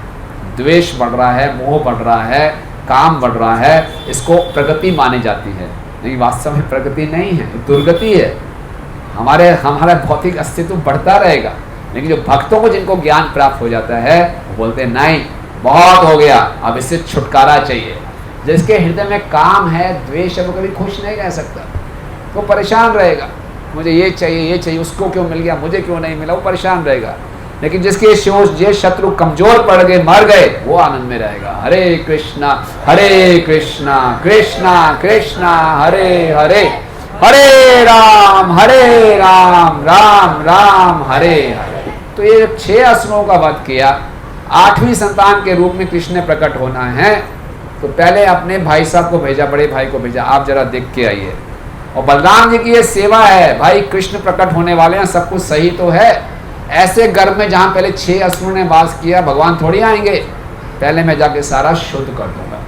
द्वेष बढ़ रहा है, मोह बढ़ रहा है, काम बढ़ रहा है, इसको प्रगति मानी जाती है। लेकिन वास्तव में प्रगति नहीं है, दुर्गति है। हमारा भौतिक अस्तित्व बढ़ता रहेगा, लेकिन जो भक्तों को जिनको ज्ञान प्राप्त हो जाता है वो बोलते हैं नहीं, बहुत हो गया, अब इससे छुटकारा चाहिए। जिसके हृदय में काम है, द्वेष है, वो कभी खुश नहीं रह सकता, वो परेशान रहेगा, मुझे ये चाहिए, उसको क्यों मिल गया, मुझे क्यों नहीं मिला, वो परेशान रहेगा। लेकिन जिसके ये शत्रु कमजोर पड़ गए, मर गए, वो आनंद में रहेगा। हरे कृष्णा कृष्णा कृष्णा हरे हरे, हरे राम राम राम हरे हरे। तो ये 6 असुरों का वध किया, 8वीं संतान के रूप में कृष्ण ने प्रकट होना है। तो पहले अपने भाई साहब को भेजा, बड़े भाई को भेजा, आप जरा देख के आइए। और बलराम जी की ये सेवा है, भाई कृष्ण प्रकट होने वाले हैं, सब कुछ सही तो है। ऐसे गर्भ में जहां पहले 6 असुरों ने वास किया, भगवान थोड़ी आएंगे, पहले मैं जाके सारा शुद्ध कर दूंगा।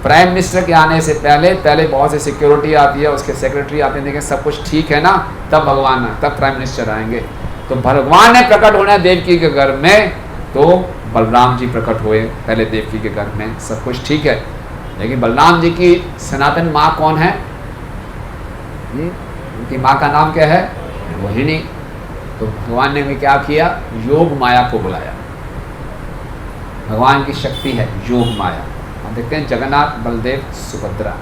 प्राइम मिनिस्टर के आने से पहले बहुत सी सिक्योरिटी आती है, उसके सेक्रेटरी आते हैं, देखें सब कुछ ठीक है ना, तब भगवान तब प्राइम मिनिस्टर आएंगे। तो भगवान ने प्रकट होना है देवकी के गर्भ में, तो बलराम जी प्रकट हुए पहले देवकी के गर्भ में, सब कुछ ठीक है। लेकिन बलराम जी की सनातन माँ कौन है? उनकी माँ का नाम क्या है? रोहिणी। तो भगवान ने क्या किया? योग माया को बुलाया। भगवान की शक्ति है योग माया। हम देखते हैं जगन्नाथ, बलदेव, सुभद्रा।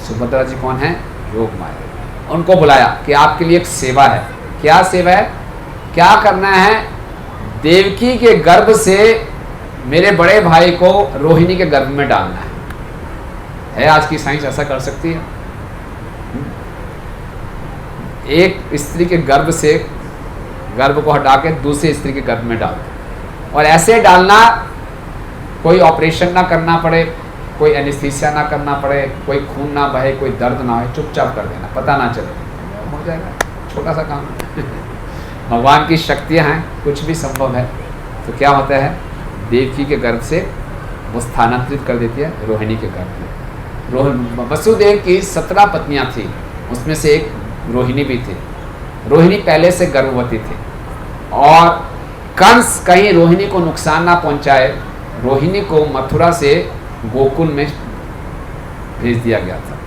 सुभद्रा जी कौन है? योग माया। उनको बुलाया कि आपके लिए एक सेवा है। क्या सेवा है? क्या करना है? देवकी के गर्भ से मेरे बड़े भाई को रोहिणी के गर्भ में डालना है। आज की साइंस ऐसा कर सकती है? एक स्त्री के गर्भ से गर्भ को हटा के दूसरी स्त्री के गर्भ में डाल दो, और ऐसे डालना, कोई ऑपरेशन ना करना पड़े, कोई एनेस्थीसिया ना करना पड़े, कोई खून ना बहे, कोई दर्द ना हो, चुपचाप कर देना, पता ना चले, हो जाएगा। छोटा सा काम है। भगवान की शक्तियाँ हैं, कुछ भी संभव है। तो क्या होता है? देवकी के गर्भ से वो स्थानांतरित कर देती है रोहिणी के गर्भ में। वसुदेव की 17 पत्नियां थी, उसमें से एक रोहिणी भी थी। रोहिणी पहले से गर्भवती थी, और कंस कहीं रोहिणी को नुकसान ना पहुंचाए, रोहिणी को मथुरा से गोकुल में भेज दिया गया था।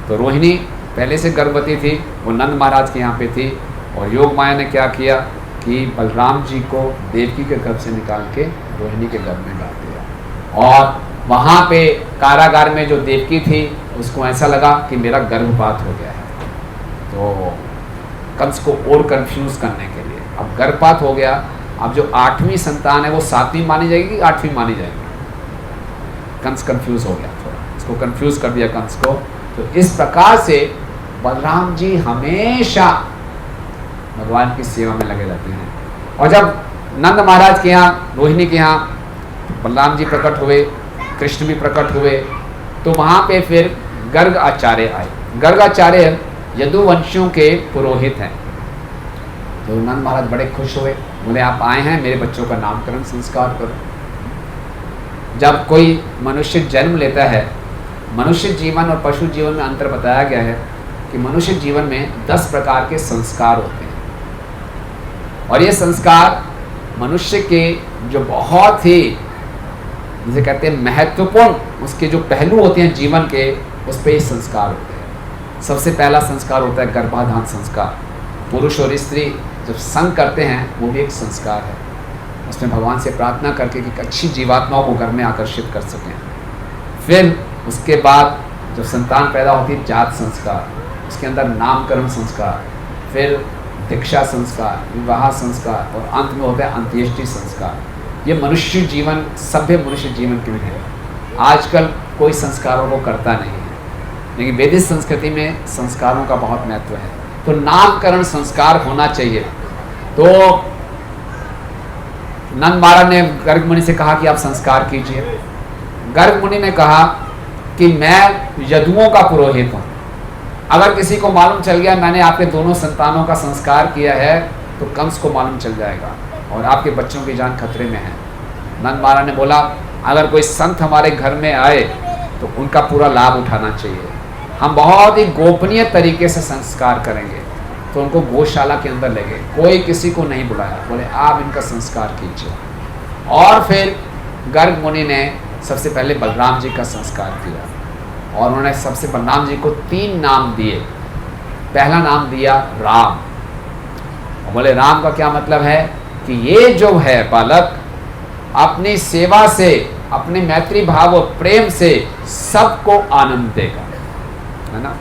तो रोहिणी पहले से गर्भवती थी, वो नंद महाराज के यहाँ पे थी, और योग माया ने क्या किया कि बलराम जी को देवकी के गर्भ से निकाल के रोहिणी के गर्भ में डाल दिया। और वहाँ पे कारागार में जो देवकी थी, उसको ऐसा लगा कि मेरा गर्भपात हो गया है। तो कंस को और कंफ्यूज करने के लिए, अब गर्भपात हो गया, अब जो 8वीं संतान है वो 7वीं मानी जाएगी कि 8वीं मानी जाएगी? कंस कंफ्यूज हो गया, थोड़ा इसको कंफ्यूज कर दिया कंस को। तो इस प्रकार से बलराम जी हमेशा भगवान की सेवा में लगे रहते हैं। और जब नंद महाराज के यहाँ, रोहिणी के यहाँ बलराम जी प्रकट हुए, कृष्ण भी प्रकट हुए, तो वहाँ पे फिर गर्ग आचार्य आए। गर्ग आचार्य यदुवंशियों के पुरोहित हैं। तो नंद महाराज बड़े खुश हुए, बोले आप आए हैं, मेरे बच्चों का नामकरण संस्कार करो। जब कोई मनुष्य जन्म लेता है, मनुष्य जीवन और पशु जीवन में अंतर बताया गया है कि मनुष्य जीवन में 10 प्रकार के संस्कार होते हैं, और ये संस्कार मनुष्य के जो बहुत ही, जिसे कहते हैं महत्वपूर्ण, उसके जो पहलू होते हैं जीवन के, उस पर ये संस्कार होते हैं। सबसे पहला संस्कार होता है गर्भाधान संस्कार। पुरुष और स्त्री जब संग करते हैं, वो भी एक संस्कार है। उसमें भगवान से प्रार्थना करके कि अच्छी जीवात्माओं को घर में आकर्षित कर सकें। फिर उसके बाद जब संतान पैदा होती है, जात संस्कार, उसके अंदर नामकरण संस्कार, फिर दीक्षा संस्कार, विवाह संस्कार, और अंत में होता है अंत्येष्टि संस्कार। ये मनुष्य जीवन, सभ्य मनुष्य जीवन के लिए है। आजकल कोई संस्कारों को करता नहीं है, लेकिन वैदिक संस्कृति में संस्कारों का बहुत महत्व है। तो नामकरण संस्कार होना चाहिए। तो नंद महाराज ने गर्ग मुनि से कहा कि आप संस्कार कीजिए। गर्ग मुनि ने कहा कि मैं यदुओं का पुरोहित हूँ, अगर किसी को मालूम चल गया मैंने आपके दोनों संतानों का संस्कार किया है, तो कंस को मालूम चल जाएगा और आपके बच्चों की जान खतरे में है। नंद महाराज ने बोला अगर कोई संत हमारे घर में आए तो उनका पूरा लाभ उठाना चाहिए, हम बहुत ही गोपनीय तरीके से संस्कार करेंगे। तो उनको गौशाला के अंदर ले गए, कोई किसी को नहीं बुलाया, बोले आप इनका संस्कार कीजिए। और फिर गर्ग मुनि ने सबसे पहले बलराम जी का संस्कार किया और उन्होंने सबसे बलराम जी को 3 नाम दिए। पहला नाम दिया राम। और बोले राम का क्या मतलब है कि ये जो है बालक अपनी सेवा से, अपने मैत्री भाव और प्रेम से सबको आनंद देगा, है ना।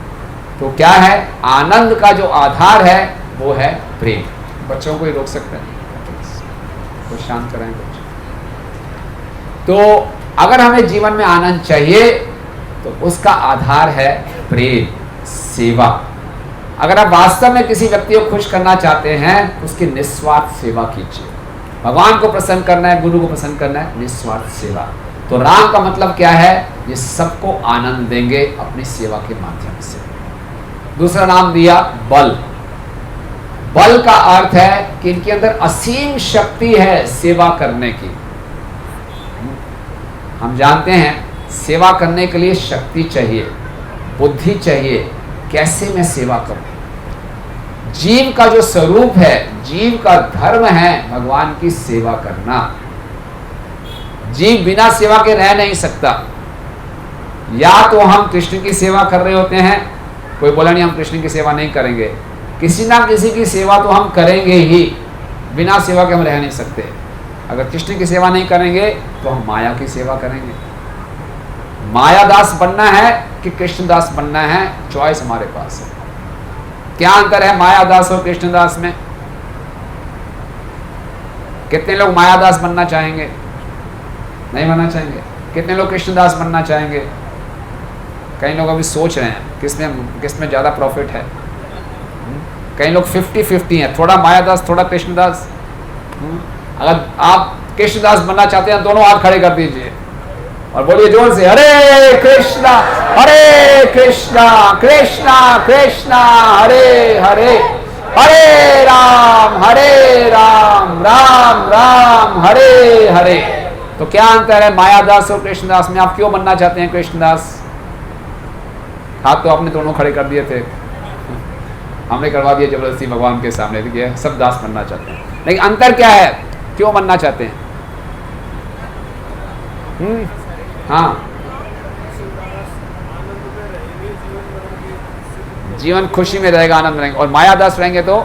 तो क्या है, आनंद का जो आधार है वो है प्रेम। बच्चों को ही रोक सकते हैं, तो शांत कराएं बच्चों। तो अगर हमें जीवन में आनंद चाहिए तो उसका आधार है प्रेम, सेवा। अगर आप वास्तव में किसी व्यक्ति को खुश करना चाहते हैं तो उसकी निस्वार्थ सेवा कीजिए। भगवान को प्रसन्न करना है, गुरु को प्रसन्न करना है, निस्वार्थ सेवा। तो राम का मतलब क्या है, ये सबको आनंद देंगे अपनी सेवा के माध्यम से। दूसरा नाम दिया बल। बल का अर्थ है कि इनके अंदर असीम शक्ति है सेवा करने की। हम जानते हैं सेवा करने के लिए शक्ति चाहिए, बुद्धि चाहिए, कैसे मैं सेवा करूं। जीव का जो स्वरूप है, जीव का धर्म है भगवान की सेवा करना। जीव बिना सेवा के रह नहीं सकता। या तो हम कृष्ण की सेवा कर रहे होते हैं, कोई बोला नहीं हम कृष्ण की सेवा नहीं करेंगे, किसी ना किसी की सेवा तो हम करेंगे ही, बिना सेवा के हम रह नहीं सकते। अगर कृष्ण की सेवा नहीं करेंगे तो हम माया की सेवा करेंगे। माया दास बनना है कि कृष्णदास बनना है, चॉइस हमारे पास है। क्या अंतर है माया दास और कृष्णदास में? कितने लोग माया दास बनना चाहेंगे? नहीं बनना चाहेंगे। कितने लोग कृष्णदास बनना चाहेंगे? कई लोग अभी सोच रहे हैं किसमें ज़्यादा प्रॉफिट है। कई लोग 50-50 हैं, थोड़ा माया दास थोड़ा कृष्णदास। अगर आप कृष्णदास बनना चाहते हैं दोनों हाथ खड़े कर दीजिए और बोलिए जोर से, हरे कृष्णा कृष्णा कृष्णा हरे हरे, हरे राम राम राम हरे हरे। तो क्या अंतर है मायादास और कृष्णदास में? आप क्यों बनना चाहते हैं कृष्णदास? हाथ तो आपने दोनों खड़े कर दिए थे, हमने करवा दिया जबरदस्ती भगवान के सामने। देखिए सब दास बनना चाहते हैं, लेकिन अंतर क्या है, क्यों बनना चाहते हैं? हाँ, जीवन खुशी में रहेगा, आनंद रहेंगे। और मायादास रहेंगे तो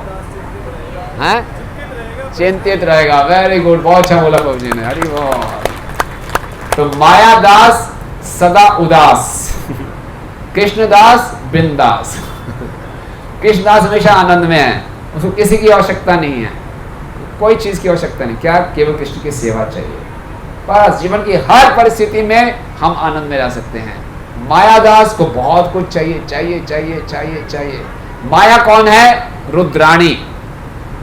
हैं, चिंतित रहेगा। वेरी गुड, बहुत अच्छा बोला प्रभु जी ने, हरि बोल। तो मायादास सदा उदास, कृष्णदास बिंदास। कृष्णदास हमेशा आनंद में है, उसको किसी की आवश्यकता नहीं है, कोई चीज की आवश्यकता नहीं। क्या? केवल कृष्ण की सेवा चाहिए बस। जीवन की हर परिस्थिति में हम आनंद में रह सकते हैं। मायादास को बहुत कुछ चाहिए चाहिए चाहिए चाहिए चाहिए। माया कौन है? रुद्राणी।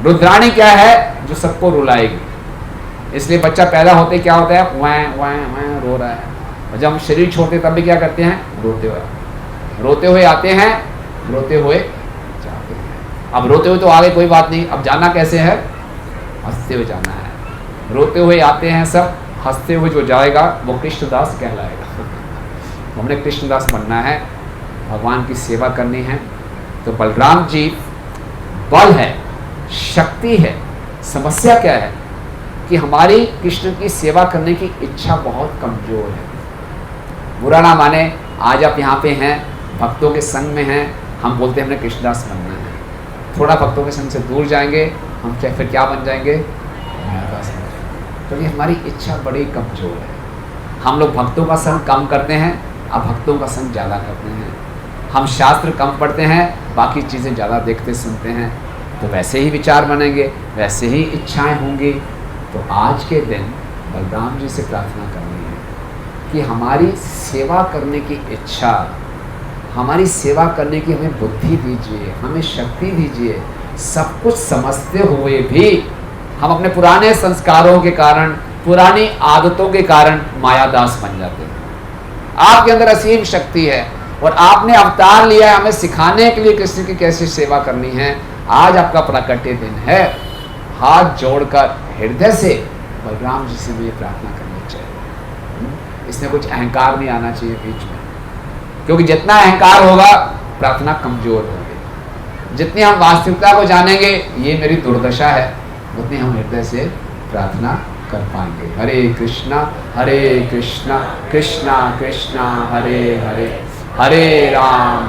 रुद्राणी क्या है? जो सबको रुलाएगी। इसलिए बच्चा पैदा होते क्या होता है? वैं वैं वैं रो रहा है। और जब हम शरीर छोड़ते तब भी क्या करते हैं? रोते हुए आते हैं, रोते हुए जाते हैं। अब रोते हुए तो आगे कोई बात नहीं, अब जाना कैसे है? हंसते हुए जाना है। रोते हुए आते हैं सब, हंसते हुए जो जाएगा वो कृष्णदास कहलाएगा। हमने कृष्णदास बनना है, भगवान की सेवा करनी है। तो बलराम जी बल है, शक्ति है। समस्या क्या है कि हमारी कृष्ण की सेवा करने की इच्छा बहुत कमजोर है। बुरा ना माने, आज आप यहाँ पे हैं, भक्तों के संग में हैं, हम बोलते हैं हमने कृष्णदास बनना है। थोड़ा भक्तों के संग से दूर जाएंगे, हम फिर क्या बन जाएंगे? मायादास बन जाएंगे। तो ये हमारी इच्छा बड़ी कमजोर है। हम लोग भक्तों का संग कम करते हैं, अब भक्तों का संग ज़्यादा करते हैं। हम शास्त्र कम पढ़ते हैं, बाकी चीज़ें ज़्यादा देखते सुनते हैं। तो वैसे ही विचार बनेंगे, वैसे ही इच्छाएं होंगी। तो आज के दिन बलराम जी से प्रार्थना करनी है कि हमारी सेवा करने की इच्छा, हमारी सेवा करने की हमें बुद्धि दीजिए, हमें शक्ति दीजिए। सब कुछ समझते हुए भी हम अपने पुराने संस्कारों के कारण, पुरानी आदतों के कारण मायादास बन जाते हैं। आपके अंदर असीम शक्ति है और आपने अवतार लिया है हमें सिखाने के लिए कृष्ण की कैसे सेवा करनी है। आज आपका प्राकट्य दिन है, हाथ जोड़कर हृदय से बलराम जी से भी ये प्रार्थना करनी चाहिए। इसमें कुछ अहंकार नहीं आना चाहिए बीच में, क्योंकि जितना अहंकार होगा प्रार्थना कमजोर होगी। जितनी हम वास्तविकता को जानेंगे ये मेरी दुर्दशा है, उतनी हम हृदय से प्रार्थना कर पाएंगे। हरे कृष्णा कृष्णा कृष्णा हरे हरे, हरे राम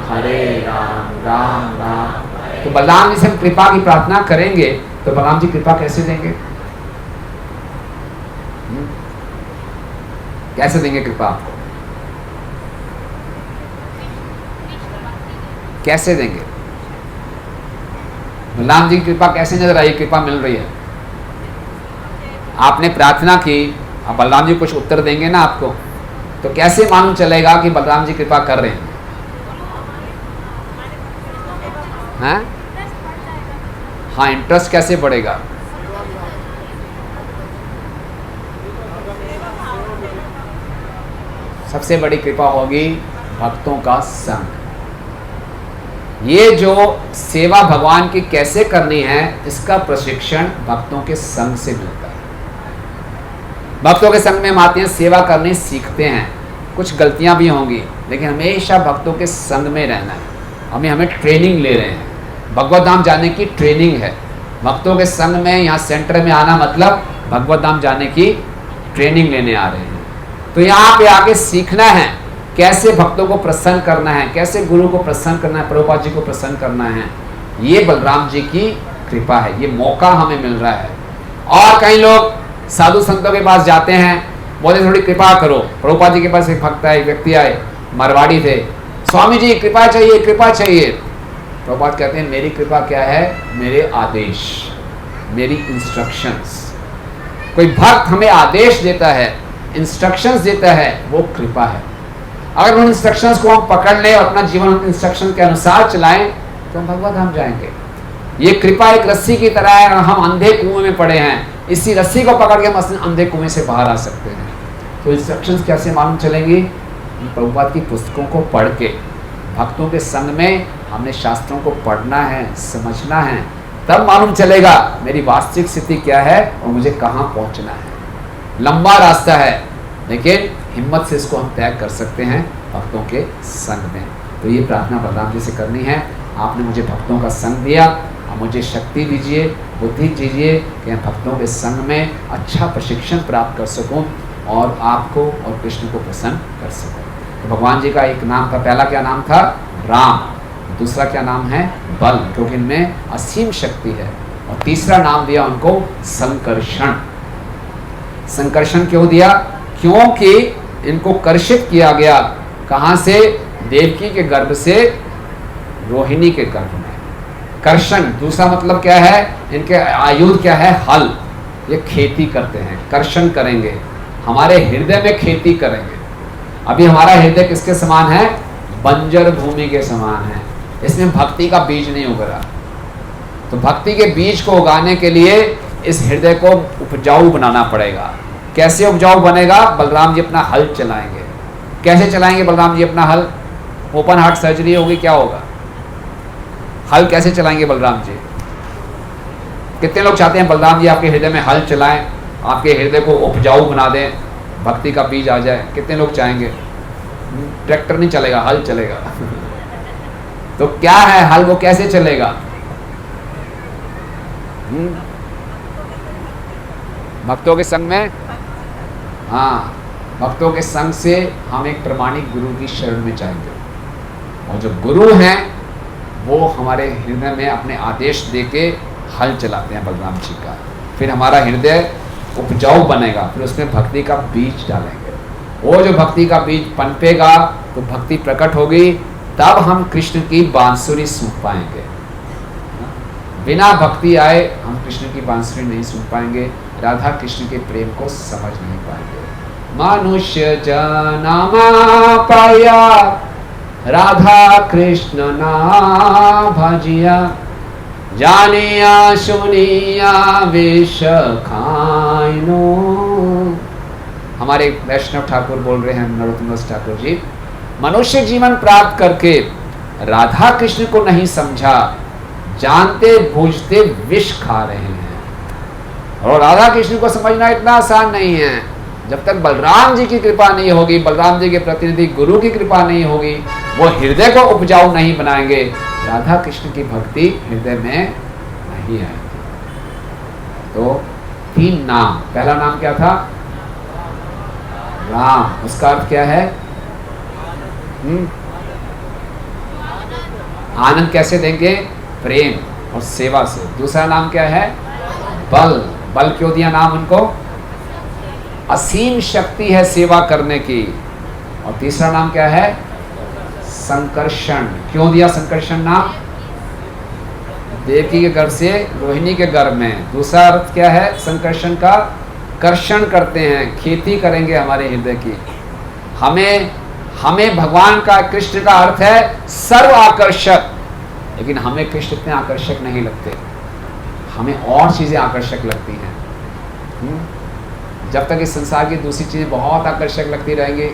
राम राम। तो बलराम जी से हम कृपा की प्रार्थना करेंगे तो बलराम जी कृपा कैसे देंगे? कैसे देंगे कृपा आपको? कैसे देंगे? बलराम जी की कृपा कैसे नजर आई? कृपा मिल रही है, आपने प्रार्थना की, अब बलराम जी कुछ उत्तर देंगे ना आपको, तो कैसे मालूम चलेगा कि बलराम जी कृपा कर रहे हैं? हाँ, इंटरेस्ट कैसे बढ़ेगा? सबसे बड़ी कृपा होगी भक्तों का संग। ये जो सेवा भगवान की कैसे करनी है, इसका प्रशिक्षण भक्तों के संग से मिलता है। भक्तों के संग में हम आते हैं, सेवा करनी सीखते हैं, कुछ गलतियां भी होंगी, लेकिन हमेशा भक्तों के संग में रहना है। हमें ट्रेनिंग ले रहे हैं, भगवत धाम जाने की ट्रेनिंग है। भक्तों के संग में यहाँ सेंटर में आना मतलब भगवत धाम जाने की ट्रेनिंग लेने आ रहे हैं। तो यहाँ पे आके सीखना है कैसे भक्तों को प्रसन्न करना है, कैसे गुरु को प्रसन्न करना है, प्रभुपाद जी को प्रसन्न करना है। ये बलराम जी की कृपा है, ये मौका हमें मिल रहा है। और कई लोग साधु संतों के पास जाते हैं, बोले थोड़ी कृपा करो। प्रभुपाद जी के पास एक भक्त आए, व्यक्ति आए, मारवाड़ी थे, स्वामी जी कृपा चाहिए, कृपा चाहिए। प्रभुपाद कहते हैं मेरी कृपा क्या है? मेरे आदेश, मेरी इंस्ट्रक्शंस। कोई भक्त हमें आदेश देता है, इंस्ट्रक्शंस देता है, वो कृपा है। अगर उन इंस्ट्रक्शंस को हम पकड़ लें और अपना जीवन उन इंस्ट्रक्शन के अनुसार चलाएं तो हम भगवत धाम जाएंगे। ये कृपा एक रस्सी की तरह है, हम अंधे कुएं में पड़े हैं, इसी रस्सी को पकड़ के हम अंधे कुएं से बाहर आ सकते हैं। तो इंस्ट्रक्शंस कैसे मालूम चलेंगी? प्रभुपाद की पुस्तकों को पढ़ के, भक्तों के संग में हमने शास्त्रों को पढ़ना है, समझना है, तब मालूम चलेगा मेरी वास्तविक स्थिति क्या है और मुझे कहाँ पहुँचना है। लंबा रास्ता है, लेकिन हिम्मत से इसको हम तय कर सकते हैं भक्तों के संग में। तो ये प्रार्थना बलराम जी से करनी है। आपने मुझे भक्तों का संग दिया, अब मुझे शक्ति दीजिए, बुद्धि दीजिए कि मैं भक्तों के संग में अच्छा प्रशिक्षण प्राप्त कर सकूं और आपको और कृष्ण को प्रसन्न कर सकूं। तो भगवान जी का एक नाम था, पहला क्या नाम था? राम। दूसरा क्या नाम है? बल, क्योंकि इनमें असीम शक्ति है। और तीसरा नाम दिया उनको संकर्षण। संकर्षण क्यों दिया? क्योंकि इनको कर्षित किया गया। कहां से? देवकी के गर्भ से रोहिणी के गर्भ में। कर्षण दूसरा मतलब क्या है? इनके आयुध क्या है? हल। ये खेती करते हैं, कर्षण करेंगे, हमारे हृदय में खेती करेंगे। अभी हमारा हृदय किसके समान है? बंजर भूमि के समान है, इसमें भक्ति का बीज नहीं उग रहा। तो भक्ति के बीज को उगाने के लिए इस हृदय को उपजाऊ बनाना पड़ेगा। कैसे उपजाऊ बनेगा? बलराम जी अपना हल चलाएंगे। कैसे चलाएंगे बलराम जी अपना हल? ओपन हार्ट सर्जरी होगी, क्या होगा? हल कैसे चलाएंगे बलराम जी? कितने लोग चाहते हैं बलराम जी आपके हृदय में हल चलाएं, आपके हृदय को उपजाऊ बना दें, भक्ति का बीज आ जाए? कितने लोग चाहेंगे? ट्रैक्टर नहीं चलेगा, हल चलेगा। तो क्या है हल, वो कैसे चलेगा? भक्तों के संग में। हाँ, भक्तों के संग से हम एक प्रमाणिक गुरु की शरण में जाएंगे, और जो गुरु हैं वो हमारे हृदय में अपने आदेश देके हल चलाते हैं बलराम जी का। फिर हमारा हृदय उपजाऊ बनेगा, फिर उसमें भक्ति का बीज डालेंगे। वो जो भक्ति का बीज पनपेगा तो भक्ति प्रकट होगी, तब हम कृष्ण की बांसुरी सुन पाएंगे। बिना भक्ति आए हम कृष्ण की बांसुरी नहीं सुन पाएंगे, राधा कृष्ण के प्रेम को समझ नहीं पाएंगे। मनुष्य जनमा पाया राधा कृष्ण ना भजिया, जानिया सुनिया विष खाइनो। हमारे वैष्णव ठाकुर बोल रहे हैं, नरोत्तम दास ठाकुर जी, मनुष्य जीवन प्राप्त करके राधा कृष्ण को नहीं समझा, जानते बूझते विष खा रहे हैं। और राधा कृष्ण को समझना इतना आसान नहीं है। जब तक बलराम जी की कृपा नहीं होगी, बलराम जी के प्रतिनिधि गुरु की कृपा नहीं होगी, वो हृदय को उपजाऊ नहीं बनाएंगे, राधा कृष्ण की भक्ति हृदय में नहीं आएगी। तो तीन नाम। पहला नाम क्या था? राम। उसका अर्थ क्या है? आनंद कैसे देंगे? प्रेम और सेवा से। दूसरा नाम क्या है? बल। बल क्यों दिया नाम उनको? असीम शक्ति है सेवा करने की। और तीसरा नाम क्या है? संकर्षण। क्यों दिया संकर्षण नाम? देवकी के गर्भ से रोहिणी के गर्भ में। दूसरा अर्थ क्या है संकर्षण का? कर्षण करते हैं, खेती करेंगे हमारे हृदय की। हमें भगवान का, कृष्ण का अर्थ है सर्व आकर्षक, लेकिन हमें कृष्ण इतने आकर्षक नहीं लगते, हमें और चीजें आकर्षक लगती हैं। जब तक इस संसार की दूसरी चीजें बहुत आकर्षक लगती रहेंगी,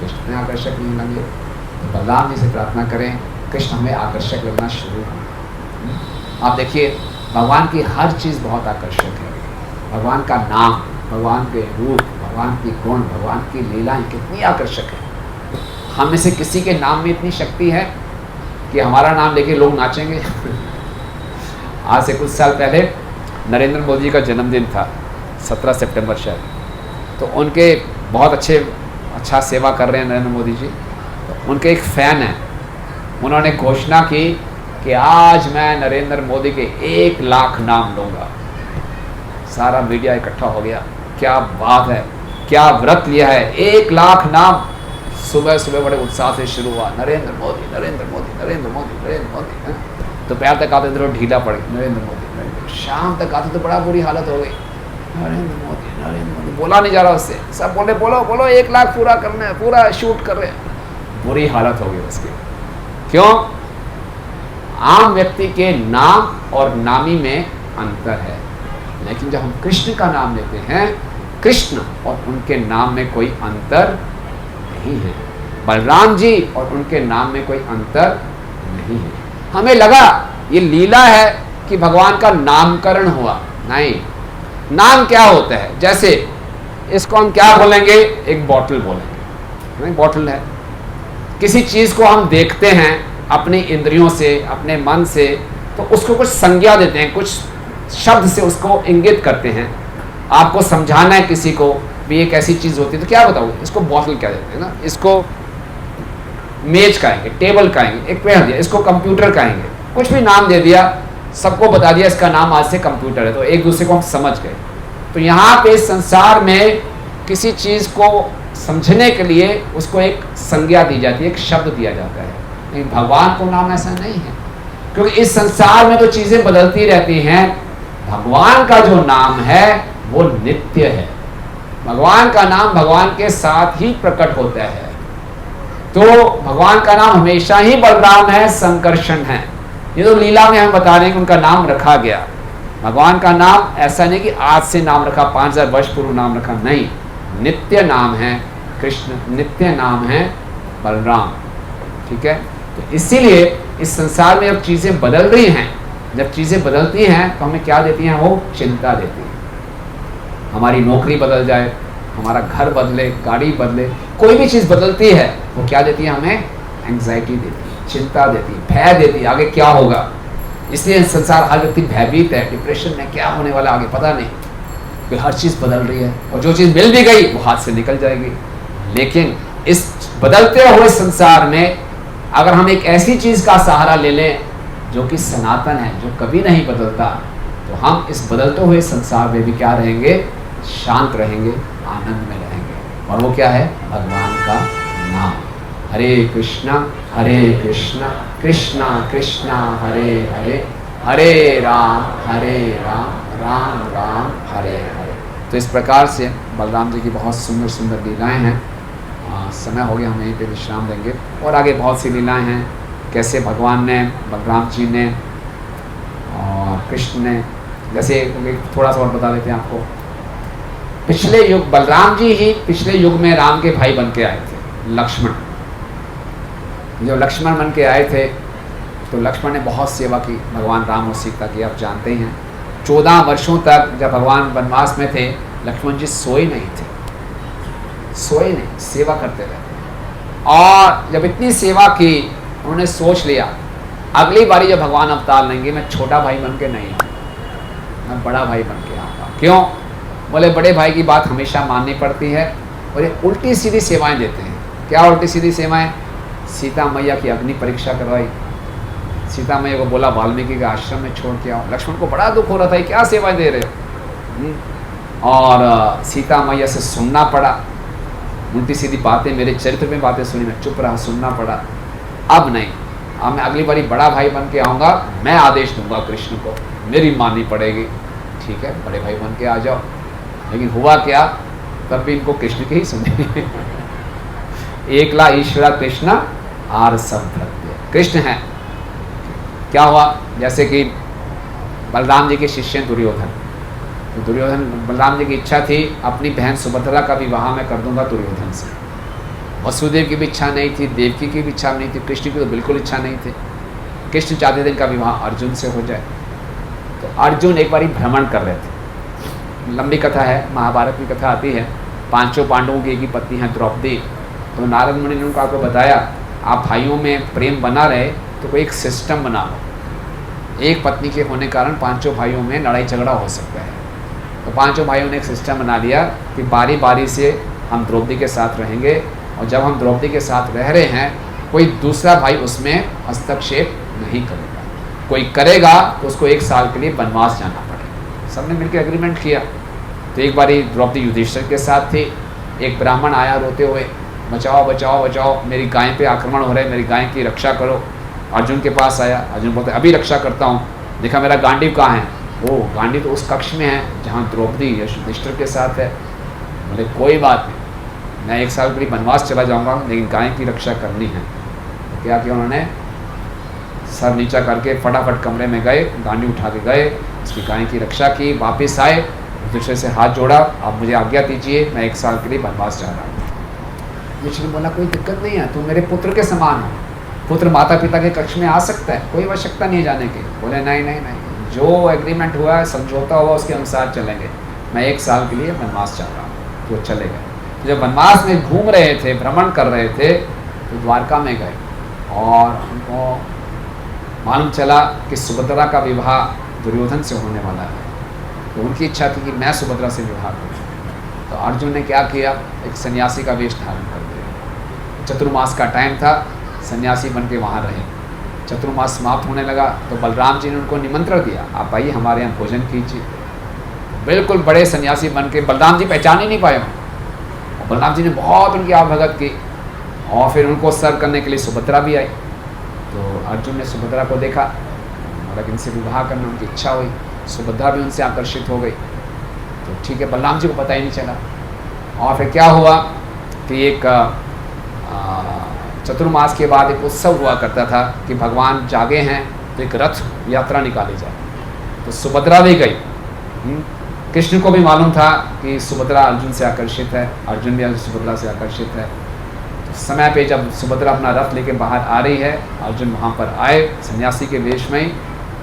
कृष्ण इतने आकर्षक नहीं लगेंगे। तो बलराम जी से प्रार्थना करें कृष्ण हमें आकर्षक लगना शुरू हो। आप देखिए भगवान की हर चीज बहुत आकर्षक है। भगवान का नाम, भगवान के रूप, भगवान की गुण, भगवान की लीलाएं कितनी आकर्षक है। हम में से किसी के नाम में इतनी शक्ति है कि हमारा नाम लेके लोग नाचेंगे। आज से कुछ साल पहले नरेंद्र मोदी का जन्मदिन था, 17 सितंबर शायद। तो उनके बहुत अच्छा सेवा कर रहे हैं नरेंद्र मोदी जी। तो उनके एक फ़ैन है, उन्होंने घोषणा की कि आज मैं नरेंद्र मोदी के 1 लाख नाम लूँगा। सारा मीडिया इकट्ठा हो गया, क्या बात है, क्या व्रत लिया है। 1 लाख नाम सुबह सुबह बड़े उत्साह से शुरू हुआ, नरेंद्र मोदी नरेंद्र मोदी नरेंद्र मोदी नरेंद्र मोदी। दोपहर तक आते थे ढीला पड़ गई, नरेंद्र मोदी नरेंद्र। शाम तक आते तो बड़ा बुरी हालत हो गई, नरेंद्र मोदी बोला नहीं जा रहा उससे। सब बोले बोलो बोलो 1 लाख पूरा करना है, पूरा शूट कर रहे हैं। बुरी हालत हो गई उसकी। क्यों? आम व्यक्ति के नाम और नामी में अंतर है, लेकिन जब हम कृष्ण का नाम लेते हैं, कृष्ण और उनके नाम में कोई अंतर नहीं है। बलराम जी और उनके नाम में कोई अंतर नहीं है। हमें लगा ये लीला है कि भगवान का नामकरण हुआ, नहीं। नाम क्या होता है? जैसे इसको हम क्या बोलेंगे? एक बॉटल बोलेंगे, नहीं? बॉटल है। किसी चीज को हम देखते हैं अपनी इंद्रियों से, अपने मन से, तो उसको कुछ संज्ञा देते हैं, कुछ शब्द से उसको इंगित करते हैं। आपको समझाना है किसी को भी एक ऐसी चीज होती है तो क्या बताओगे? इसको बॉटल क्या देते हैं ना, इसको मेज कहेंगे, टेबल कहेंगे, एक पेड़ दिया, इसको कंप्यूटर कहेंगे, कुछ भी नाम दे दिया, सबको बता दिया इसका नाम आज से कंप्यूटर है, तो एक दूसरे को हम समझ गए। तो यहाँ पे संसार में किसी चीज को समझने के लिए उसको एक संज्ञा दी जाती है, एक शब्द दिया जाता है। लेकिन भगवान को नाम ऐसा नहीं है, क्योंकि इस संसार में तो चीजें बदलती रहती हैं। भगवान का जो नाम है वो नित्य है। भगवान का नाम भगवान के साथ ही प्रकट होता है। तो भगवान का नाम हमेशा ही बलराम है, संकर्षण है। ये तो लीला में हम बता रहे हैं कि उनका नाम रखा गया। भगवान का नाम ऐसा नहीं कि आज से नाम रखा, 5000 वर्ष पूर्व नाम रखा, नहीं। नित्य नाम है कृष्ण, नित्य नाम है बलराम। ठीक है? तो इसीलिए इस संसार में अब चीज़ें बदल रही हैं। जब चीज़ें बदलती हैं तो हमें क्या देती हैं? वो चिंता देती हैं। हमारी नौकरी बदल जाए, हमारा घर बदले, गाड़ी बदले, कोई भी चीज़ बदलती है वो क्या देती है? हमें एंग्जाइटी देती है, चिंता देती है, भय देती है, आगे क्या होगा। इसलिए संसार हर व्यक्ति भयभीत है, डिप्रेशन में, क्या होने वाला आगे पता नहीं, क्योंकि हर चीज़ बदल रही है और जो चीज़ मिल भी गई वो हाथ से निकल जाएगी। लेकिन इस बदलते हुए संसार में अगर हम एक ऐसी चीज़ का सहारा ले लें जो कि सनातन है, जो कभी नहीं बदलता, तो हम इस बदलते हुए संसार में भी क्या रहेंगे? शांत रहेंगे, आनंद में रहेंगे। और वो क्या है? भगवान का नाम। हरे कृष्णा कृष्णा कृष्णा हरे हरे, हरे राम राम राम हरे हरे। तो इस प्रकार से बलराम जी की बहुत सुंदर सुंदर लीलाएं हैं। समय हो गया, हम यहीं पे विश्राम देंगे। और आगे बहुत सी लीलाएं हैं, कैसे भगवान ने, बलराम जी ने और कृष्ण ने, जैसे थोड़ा सा और बता देते हैं आपको। पिछले युग, बलराम जी ही पिछले युग में राम के भाई बन के आए थे, लक्ष्मण। जब लक्ष्मण बन के आए थे तो लक्ष्मण ने बहुत सेवा की भगवान राम और सीता की, आप जानते ही हैं। 14 वर्षों तक जब भगवान वनवास में थे, लक्ष्मण जी सोए नहीं थे, सोए नहीं, सेवा करते रहे। और जब इतनी सेवा की, उन्होंने सोच लिया अगली बारी जब भगवान अवतार लेंगे, मैं छोटा भाई बन के नहीं आऊँगा, मैं बड़ा भाई बन के आऊँगा। क्यों? बोले बड़े भाई की बात हमेशा माननी पड़ती है, और ये उल्टी सीधी सेवाएं देते हैं। क्या उल्टी सीधी सेवाएं? सीता मैया की अग्नि परीक्षा करवाई, सीता मैया को बोला वाल्मीकि के आश्रम में छोड़ के आओ। लक्ष्मण को बड़ा दुख हो रहा था, क्या सेवाएं दे रहे हो। और सीता मैया से सुनना पड़ा, उल्टी सीधी बातें, मेरे चरित्र में बातें सुनी, मैं चुप रहा, सुनना पड़ा। अब नहीं, अब मैं अगली बारी बड़ा भाई बन के आऊँगा, मैं आदेश दूंगा कृष्ण को, मेरी माननी पड़ेगी। ठीक है, बड़े भाई बन के आ जाओ। लेकिन हुआ क्या, तब भी इनको कृष्ण के ही सुने। एकला ईश्वरा कृष्ण आर सब भृत्य, कृष्ण है। क्या हुआ, जैसे कि बलराम जी के शिष्य दुर्योधन, तो दुर्योधन, बलराम जी की इच्छा थी अपनी बहन सुभद्रा का विवाह मैं कर दूंगा दुर्योधन से। वसुदेव की भी इच्छा नहीं थी, देवकी की भी इच्छा नहीं थी, कृष्ण की तो बिल्कुल इच्छा नहीं थी। कृष्ण चाहते थे इनका विवाह अर्जुन से हो जाए। तो अर्जुन एक बारी भ्रमण कर रहे थे, लंबी कथा है, महाभारत की कथा आती है। पांचों पांडवों की एक ही पत्नी है द्रौपदी। तो नारद मुनि ने उनको आपको बताया, आप भाइयों में प्रेम बना रहे तो कोई एक सिस्टम बना लो। एक पत्नी के होने कारण पांचों भाइयों में लड़ाई झगड़ा हो सकता है। तो पांचों भाइयों ने एक सिस्टम बना लिया कि बारी बारी से हम द्रौपदी के साथ रहेंगे, और जब हम द्रौपदी के साथ रह रहे हैं कोई दूसरा भाई उसमें हस्तक्षेप नहीं करेगा, कोई करेगा तो उसको 1 साल के लिए वनवास जाना पड़ेगा। सबने मिलकर एग्रीमेंट किया। तो एक बारी द्रौपदी युधिष्ठिर के साथ थी, एक ब्राह्मण आया रोते हुए, बचाओ बचाओ बचाओ, मेरी गाय पे आक्रमण हो रहा है, मेरी गाय की रक्षा करो। अर्जुन के पास आया, अर्जुन बोलते अभी रक्षा करता हूँ। देखा मेरा गांडीव कहाँ है, वो गांडीव तो उस कक्ष में है जहाँ द्रौपदी युधिष्ठिर के साथ है। बोले कोई बात नहीं, मैं 1 साल के लिए वनवास चला जाऊँगा, लेकिन गाय की रक्षा करनी है। तो क्या किया उन्होंने, सर नीचा करके फटाफट कमरे में गए, गांडी उठा के गए, उसकी गाय की रक्षा की, वापस आए, दूसरे से हाथ जोड़ा, आप मुझे आज्ञा दीजिए, मैं 1 साल के लिए वनवास जा रहा हूँ। विष्णु बोला कोई दिक्कत नहीं है, तुम मेरे पुत्र के समान हो, पुत्र माता पिता के कक्ष में आ सकता है, कोई आवश्यकता नहीं जाने की। बोले नहीं नहीं नहीं, जो एग्रीमेंट हुआ है, समझौता हुआ, उसके अनुसार चलेंगे, मैं 1 साल के लिए वनवास जा रहा हूँ। तो चले गए। जब वनवास में घूम रहे थे, भ्रमण कर रहे थे, तो द्वारका में गए और उनको मालूम चला कि सुभद्रा का विवाह दुर्योधन से होने वाला है। तो उनकी इच्छा थी कि मैं सुभद्रा से विवाह करूँ। तो अर्जुन ने क्या किया, एक सन्यासी का वेश धारण कर दिया। चतुर्मास का टाइम था, सन्यासी बन के वहाँ रहे। चतुर्मास समाप्त होने लगा तो बलराम जी ने उनको निमंत्रण दिया, आप आइए हमारे यहाँ भोजन कीजिए। बिल्कुल बड़े सन्यासी बन के बलराम जी पहचान ही नहीं पाए। और बलराम जी ने बहुत उनकी आवभगत की, और फिर उनको सर्व करने के लिए सुभद्रा भी आई। तो अर्जुन ने सुभद्रा को देखा, मतलब इनसे विवाह करने उनकी इच्छा हुई, सुभद्रा भी उनसे आकर्षित हो गई। तो ठीक है, बलराम जी को पता ही नहीं चला। और फिर क्या हुआ कि एक चतुर्मास के बाद एक उत्सव हुआ करता था कि भगवान जागे हैं तो एक रथ यात्रा निकाली जाए। तो सुभद्रा भी गई। कृष्ण को भी मालूम था कि सुभद्रा अर्जुन से आकर्षित है, अर्जुन भी सुभद्रा से आकर्षित है। तो समय पे जब सुभद्रा अपना रथ लेके बाहर आ रही है, अर्जुन वहाँ पर आए सन्यासी के वेश में,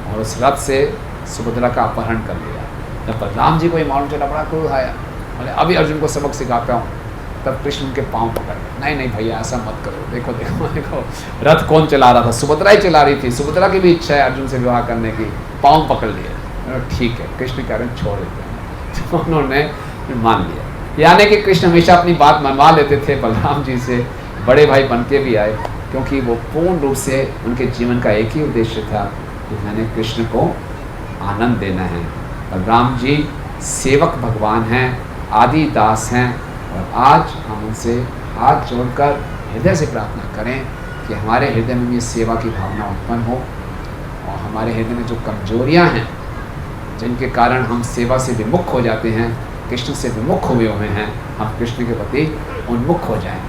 और उस रथ से सुभद्रा का अपहरण कर लिया। जब बलराम जी को ये मालूम चला, बड़ा क्रोध आया, बोले अभी अर्जुन को सबक सिखाता हूँ। तब कृष्ण उनके पाँव पकड़ गए, नहीं नहीं भैया ऐसा मत करो, देखो देखो देखो रथ कौन चला रहा था, सुभद्रा ही चला रही थी, सुभद्रा की भी इच्छा है अर्जुन से विवाह करने की, पाँव पकड़ लिए। ठीक है, कृष्ण कह रहे हैं छोड़ देते हैं। तो उन्होंने मान लिया। यानी कि कृष्ण हमेशा अपनी बात मनवा लेते थे बलराम जी से, बड़े भाई बन के भी आए, क्योंकि वो पूर्ण रूप से उनके जीवन का एक ही उद्देश्य था कि मैंने कृष्ण को आनंद देना है। बलराम जी सेवक भगवान हैं, आदि दास हैं, और आज हम उनसे हाथ जोड़कर हृदय से प्रार्थना करें कि हमारे हृदय में ये सेवा की भावना उत्पन्न हो, और हमारे हृदय में जो कमजोरियां हैं जिनके कारण हम सेवा से विमुख हो जाते हैं, कृष्ण से विमुख हुए हैं, हम कृष्ण के प्रति उन्मुख हो जाएं।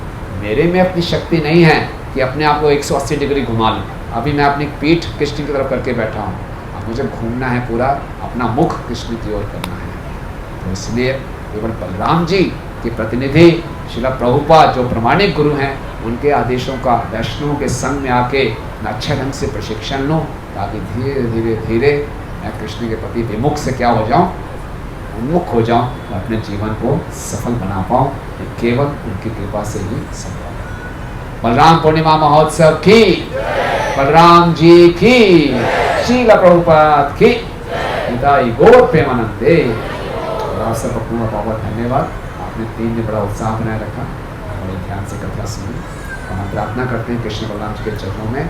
मेरे में अपनी शक्ति नहीं है कि अपने आप को 180 डिग्री घुमा लूँ। अभी मैं अपनी पीठ कृष्ण की तरफ करके बैठा हूँ, अब मुझे घूमना है, पूरा अपना मुख कृष्ण की ओर करना है। तो इसलिए केवल बलराम जी के प्रतिनिधि श्रील प्रभुपाद जो प्रमाणिक गुरु हैं, उनके आदेशों का वैष्णवों के संग में आके मैं अच्छे ढंग से प्रशिक्षण लूँ, ताकि धीरे धीरे धीरे मैं कृष्ण के प्रति विमुख से क्या हो जाऊँ, उन्मुख हो जाऊँ, और अपने जीवन को सफल बना पाऊँ। ये केवल उनकी कृपा से ही संभव है। बलराम पूर्णिमा महोत्सव की, बलराम जी की, श्रील प्रभुपाद की, गौर प्रेमानंदे। और आप सब भक्तों का बहुत बहुत धन्यवाद। आपने 3 दिन बड़ा उत्साह बनाए रखा और ध्यान से कथा सुनी। और हम प्रार्थना करते हैं कृष्ण बलराम जी के चरणों में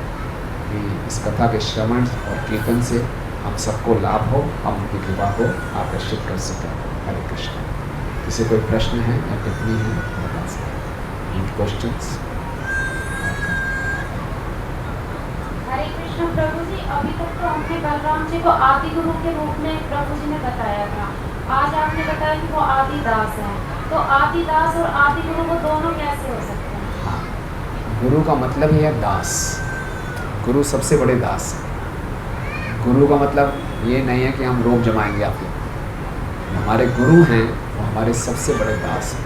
कि इस कथा के श्रवण और कीर्तन से हम सबको लाभ हो, हम उनकी कृपा को आकर्षित कर सकें। हरे कृष्ण। किसी कोई प्रश्न है या टिप्पणी है बता सकते हैं। क्वेश्चंस? हरे कृष्ण प्रभु जी, अभी तक तो हमने बलराम जी को आदि गुरु के रूप में प्रभु जी ने बताया था। आज आपने बताया कि वो आदि दास हैं, तो आदि दास और आदि गुरु वो दोनों कैसे हो सकते हैं? हाँ, गुरु का मतलब ही है दास। गुरु सबसे बड़े दास हैं। गुरु का मतलब ये नहीं है कि हम रोब जमाएंगे आपको। हमारे गुरु हैं वो हमारे सबसे बड़े दास हैं।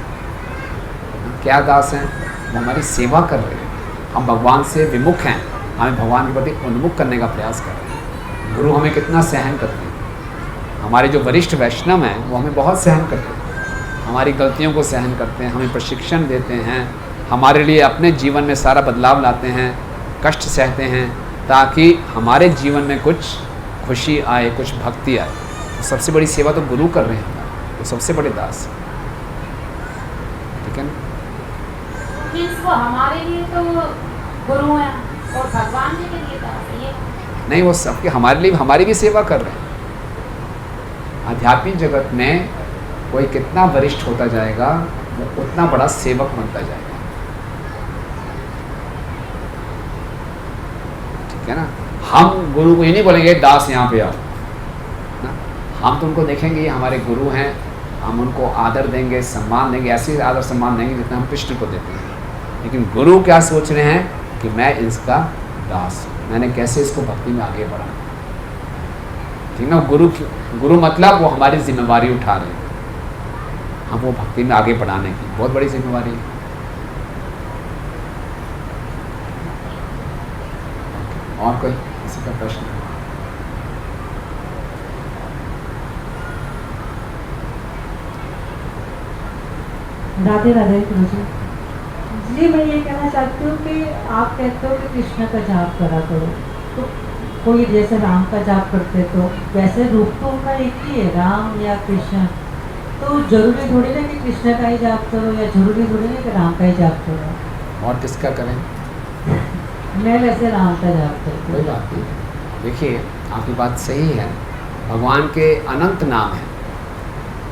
क्या दास हैं? वो हमारी सेवा कर रहे हैं। हम भगवान से विमुख हैं, हमें भगवान के प्रति उन्मुख करने का प्रयास कर रहे हैं। गुरु हमें कितना सहन करते हैं। हमारे जो वरिष्ठ वैष्णव हैं वो हमें बहुत सहन करते हैं, हमारी गलतियों को सहन करते हैं, हमें प्रशिक्षण देते हैं, हमारे लिए अपने जीवन में सारा बदलाव लाते हैं, कष्ट सहते हैं ताकि हमारे जीवन में कुछ खुशी आए, कुछ भक्ति आए। तो सबसे बड़ी सेवा तो गुरु कर रहे हैं, तो सबसे बड़े दास। ठीक है ना? मीन्स वो हमारे लिए तो गुरु हैं और भगवान जी के लिए दास है। ये नहीं, वो सबके हमारे लिए हमारी भी सेवा कर रहे हैं। आध्यात्मिक जगत में कोई कितना वरिष्ठ होता जाएगा वो उतना बड़ा सेवक बनता जाएगा। ठीक है ना? हम गुरु को ये नहीं बोलेंगे दास यहाँ पे आओ ना, हम तो उनको देखेंगे ये हमारे गुरु हैं, हम उनको आदर देंगे, सम्मान देंगे, ऐसे आदर सम्मान देंगे जितना हम कृष्ण को देते हैं। लेकिन गुरु क्या सोच रहे हैं कि मैं इसका दास हूँ, मैंने कैसे इसको भक्ति में आगे बढ़ाना। ठीक ना? गुरु मतलब वो हमारी जिम्मेवारी उठा रहे हैं, हम वो भक्ति में आगे बढ़ाने की बहुत बड़ी जिम्मेवारी है। और कोई किसी का प्रश्न? राधे राधे प्रभु जी, मैं ये कहना चाहती हूँ कि आप कहते हो कि कृष्ण का जाप करा करो, तो कोई जैसे राम का जाप करते तो वैसे रूप तो उनका एक ही है, राम या कृष्ण, तो जरूरी थोड़ी ना कि कृष्ण का ही जाप करो या जरूरी थोड़ी ना कि राम का ही जाप करो। और किसका करें? मैं वैसे राम का जाप करती कोई हूँ। बात नहीं। देखिए, आपकी बात सही है। भगवान के अनंत नाम हैं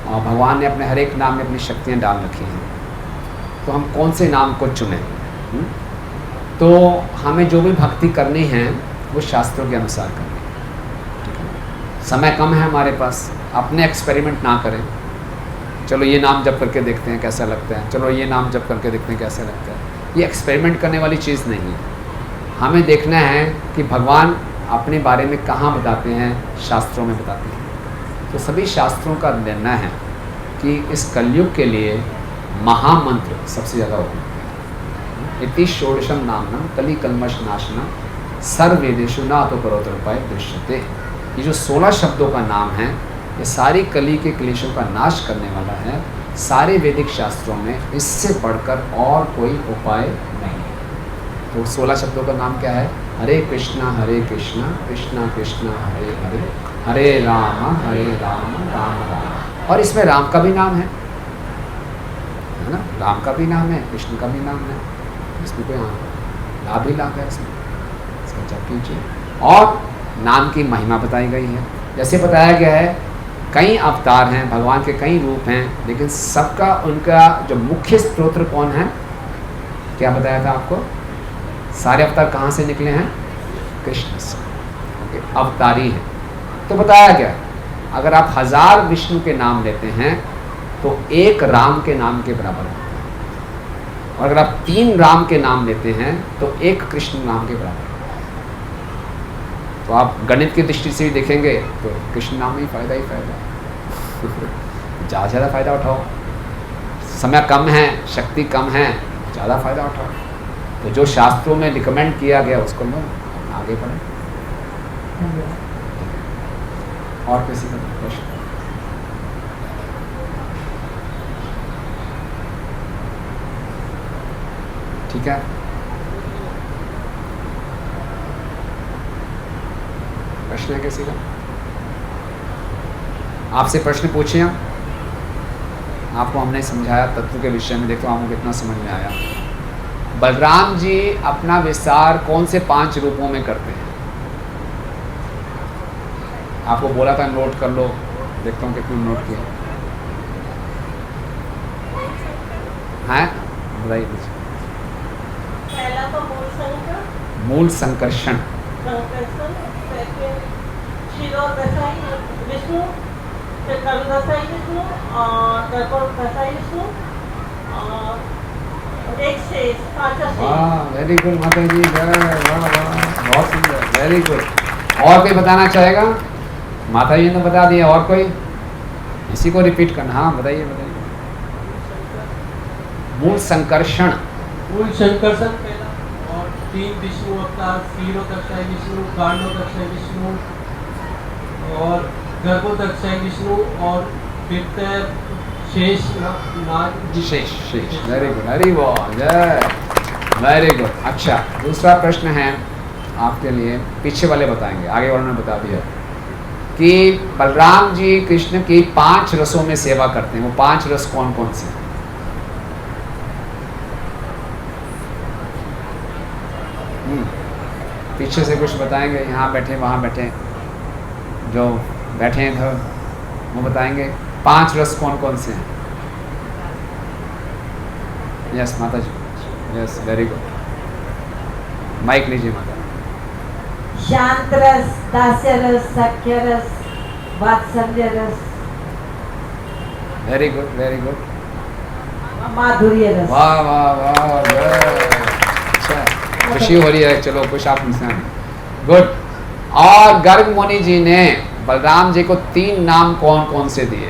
और भगवान ने अपने हर एक नाम में अपनी शक्तियाँ डाल रखी हैं, तो हम कौन से नाम को चुनें? तो हमें जो भी भक्ति करनी है वो शास्त्रों के अनुसार करनी है। ठीक है? समय कम है हमारे पास, अपने एक्सपेरिमेंट ना करें। चलो ये नाम जप करके देखते हैं कैसा लगता है, चलो ये नाम जप करके देखते हैं कैसा लगता है। ये एक्सपेरिमेंट करने वाली चीज़ नहीं है। हमें देखना है कि भगवान अपने बारे में कहाँ बताते हैं, शास्त्रों में बताते हैं। तो सभी शास्त्रों का निर्णय है कि इस कलयुग के लिए महामंत्र सबसे ज़्यादा उपयुक्त है। इति षोडशम नामनम कली कल्मष नाशनम सर्ववेदेषु नातो परोतरूपाय दृश्यते। ये जो 16 शब्दों का नाम है, ये सारी कली के क्लेशों का नाश करने वाला है। सारे वैदिक शास्त्रों में इससे बढ़कर और कोई उपाय नहीं है। तो 16 शब्दों का नाम क्या है? हरे कृष्णा कृष्णा कृष्णा हरे हरे, हरे राम राम राम। और इसमें राम का भी नाम है ना? राम का भी नाम है, कृष्ण का भी नाम है। इसमें कोई लाभ ही लाभ है इसमें, इसका जप कीजिए। और नाम की महिमा बताई गई है। जैसे बताया गया है कई अवतार हैं, भगवान के कई रूप हैं, लेकिन सबका उनका जो मुख्य स्तोत्र कौन है? क्या बताया था आपको? सारे अवतार कहाँ से निकले हैं? कृष्ण से। ओके, अवतारी हैं। तो बताया गया अगर आप 1000 विष्णु के नाम लेते हैं तो एक राम के नाम के बराबर होता है, और अगर आप 3 राम के नाम लेते हैं तो एक कृष्ण नाम के बराबर होता है। तो आप गणित की दृष्टि से भी देखेंगे तो कृष्ण नाम में ही फायदा ज़्यादा ज़्यादा फ़ायदा उठाओ। समय कम है, शक्ति कम है, ज़्यादा फ़ायदा उठाओ। तो जो शास्त्रों में रिकमेंड किया गया उसको लो, आगे बढ़े। और किसी का प्रश्न? ठीक है, प्रश्न है किसी का? आपसे प्रश्न पूछिए। आपको हमने समझाया तत्व के विषय में, देखो आपको कितना समझ में आया। बलराम जी अपना विस्तार कौन से 5 रूपों में करते हैं? आपको बोला था नोट कर लो, देखता हूँ कितने नोट किया है, बताइए कुछ। पहला तो मूल संकर्षण, शिरोदशाई विष्णु, फिर करुदशाई विष्णु, कर्कटदशाई विष्णु, एक शेष, 5 शेष। वाह वेरी गुड माता जी, वाह वाह बहुत सुंदर, वेरी गुड। और कोई बताना चाहेगा? माता जी ने बता दिया, और कोई इसी को रिपीट करना? हाँ बताइए बताइए। मूल संकर्षण, मूल संकर्षण पहला, और 3 विष्णु अवतार, क्षीरोदशाई विष्णु, कांडोदशाई विष्णु और गर्भोदशाई विष्णु, और फिर शेष नाग। शेष शेष, वेरी गुड, हरी बोल जय, वेरी गुड। अच्छा, दूसरा प्रश्न है आपके लिए, पीछे वाले बताएंगे, आगे वालों ने बता दिया कि बलराम जी कृष्ण की 5 रसों में सेवा करते हैं। वो 5 रस कौन कौन से हैं? पीछे से कुछ बताएंगे, यहाँ बैठे वहाँ बैठे, जो बैठे हैं इधर वो बताएंगे 5 रस कौन कौन से हैं। यस माता जी, यस वेरी गुड, माइक लीजिए माता। शांत रस, दास्य रस, सख्य रस, वात्सल्य रस, वेरी गुड वेरी गुड, माधुर्य रस। वाह वाह वाह, अच्छा खुशी हो रही है, चलो कुछ आप इंसान, गुड। और गर्ग मुनि जी ने बलराम जी को 3 नाम कौन कौन से दिए?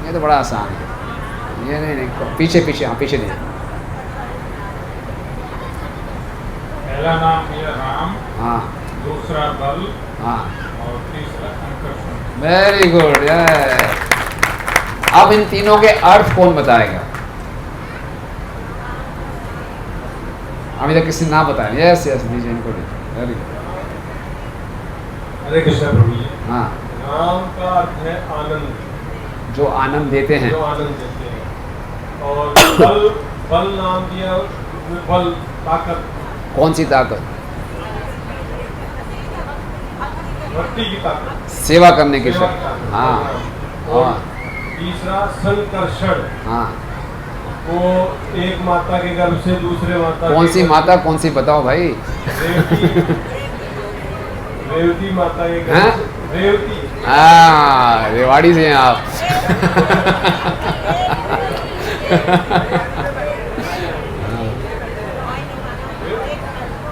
ये तो बड़ा आसान है, ये नहीं पीछे पीछे, हाँ पीछे दिए। पहला नाम दिया राम, हाँ दूसरा बल, हाँ और तीसरा संकर्षण। वेरी गुड, अब इन तीनों के अर्थ कौन बताएगा? अभी तक किसी ना बताया। यस यस दीजिए इनको, वेरी गुड। हरे कृष्ण प्रभु जी। हाँ, नाम का अर्थ है आनंद, जो आनंद देते हैं। जो आनंद देते हैं। और बल, बल नाम दिया, बल ताकत, कौन सी ताकत? भक्ति की ताकत, सेवा करने की सेवा की शक्ति। ताकत। हाँ और हाँ तीसरा संकर्षण, हाँ, वो एक माता के गर्भ से दूसरे माता, कौन के सी गर्भ- माता, कौन सी बताओ भाई? रेवती माता के हैं? गर्भ से, रेवती। हाँ, रेवाड़ी से हैं आप।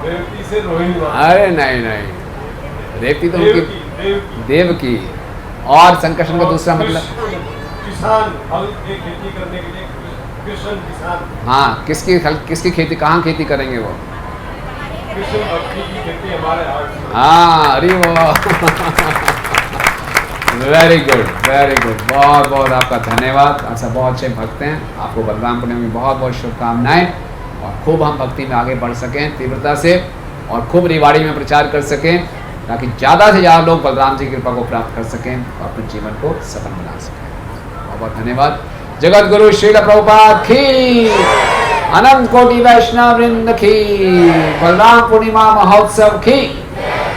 रेवती से रोहिणी माता। अरे नहीं नहीं, रेवती तो उनकी देवकी। देव की। और संकर्षण का दूसरा मतलब? किसान, हल की खेती करने के लिए कृष्ण किसान, हाँ, किसकी खेती, कहाँ खेती करेंगे वो? कृष्ण भक्ति की खेती हमारे हाथ में। हाँ, अरे वाह, वेरी गुड वेरी गुड, बहुत बहुत आपका धन्यवाद। ऐसा बहुत अच्छे भक्त हैं, आपको बलराम पूर्णिमा की बहुत बहुत शुभकामनाएं, और खूब हम भक्ति में आगे बढ़ सकें तीव्रता से, और खूब रिवाड़ी में प्रचार कर सकें, ताकि ज़्यादा से ज़्यादा लोग बलराम जी की कृपा को प्राप्त कर सकें और अपने जीवन को सफल बना सकें। बहुत बहुत धन्यवाद। जगत गुरु श्रील प्रभुपाद की, अनंत कोटि वैष्णव वृंद की, बलराम पूर्णिमा महोत्सव की,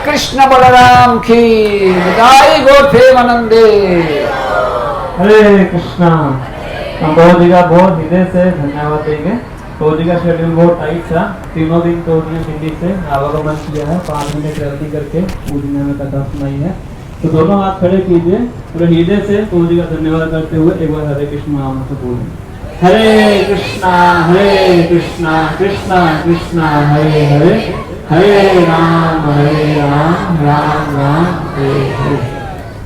कृष्ण बलराम की, विदाई गौर प्रेमानंदे। हरे कृष्णा। हम प्रभु जी का बहुत हृदय से धन्यवाद देंगे। प्रभु जी का शेड्यूल बहुत टाइट था, तीनों दिन तो उन्होंने दिल्ली से आवागमन किया है, 5 मिनट ट्रैवलिंग करके पूर्णिमा में कथा सुनाई है। तो दोनों हाथ खड़े कीजिए, पूरे हृदय से प्रभु जी का धन्यवाद करते हुए एक बार हरे कृष्ण नाम से बोलें। हरे कृष्णा कृष्णा कृष्णा हरे हरे, हरे राम राम राम हरे हरे।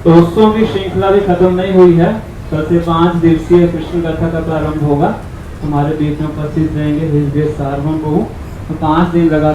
तो उत्सव की श्रृंखला भी खत्म नहीं हुई है, कल से 5 दिवसीय कृष्ण कथा का प्रारंभ होगा। हमारे बीच में उपस्थित रहेंगे हृदय सार्वभौम प्रभु। तो 5 दिन लगा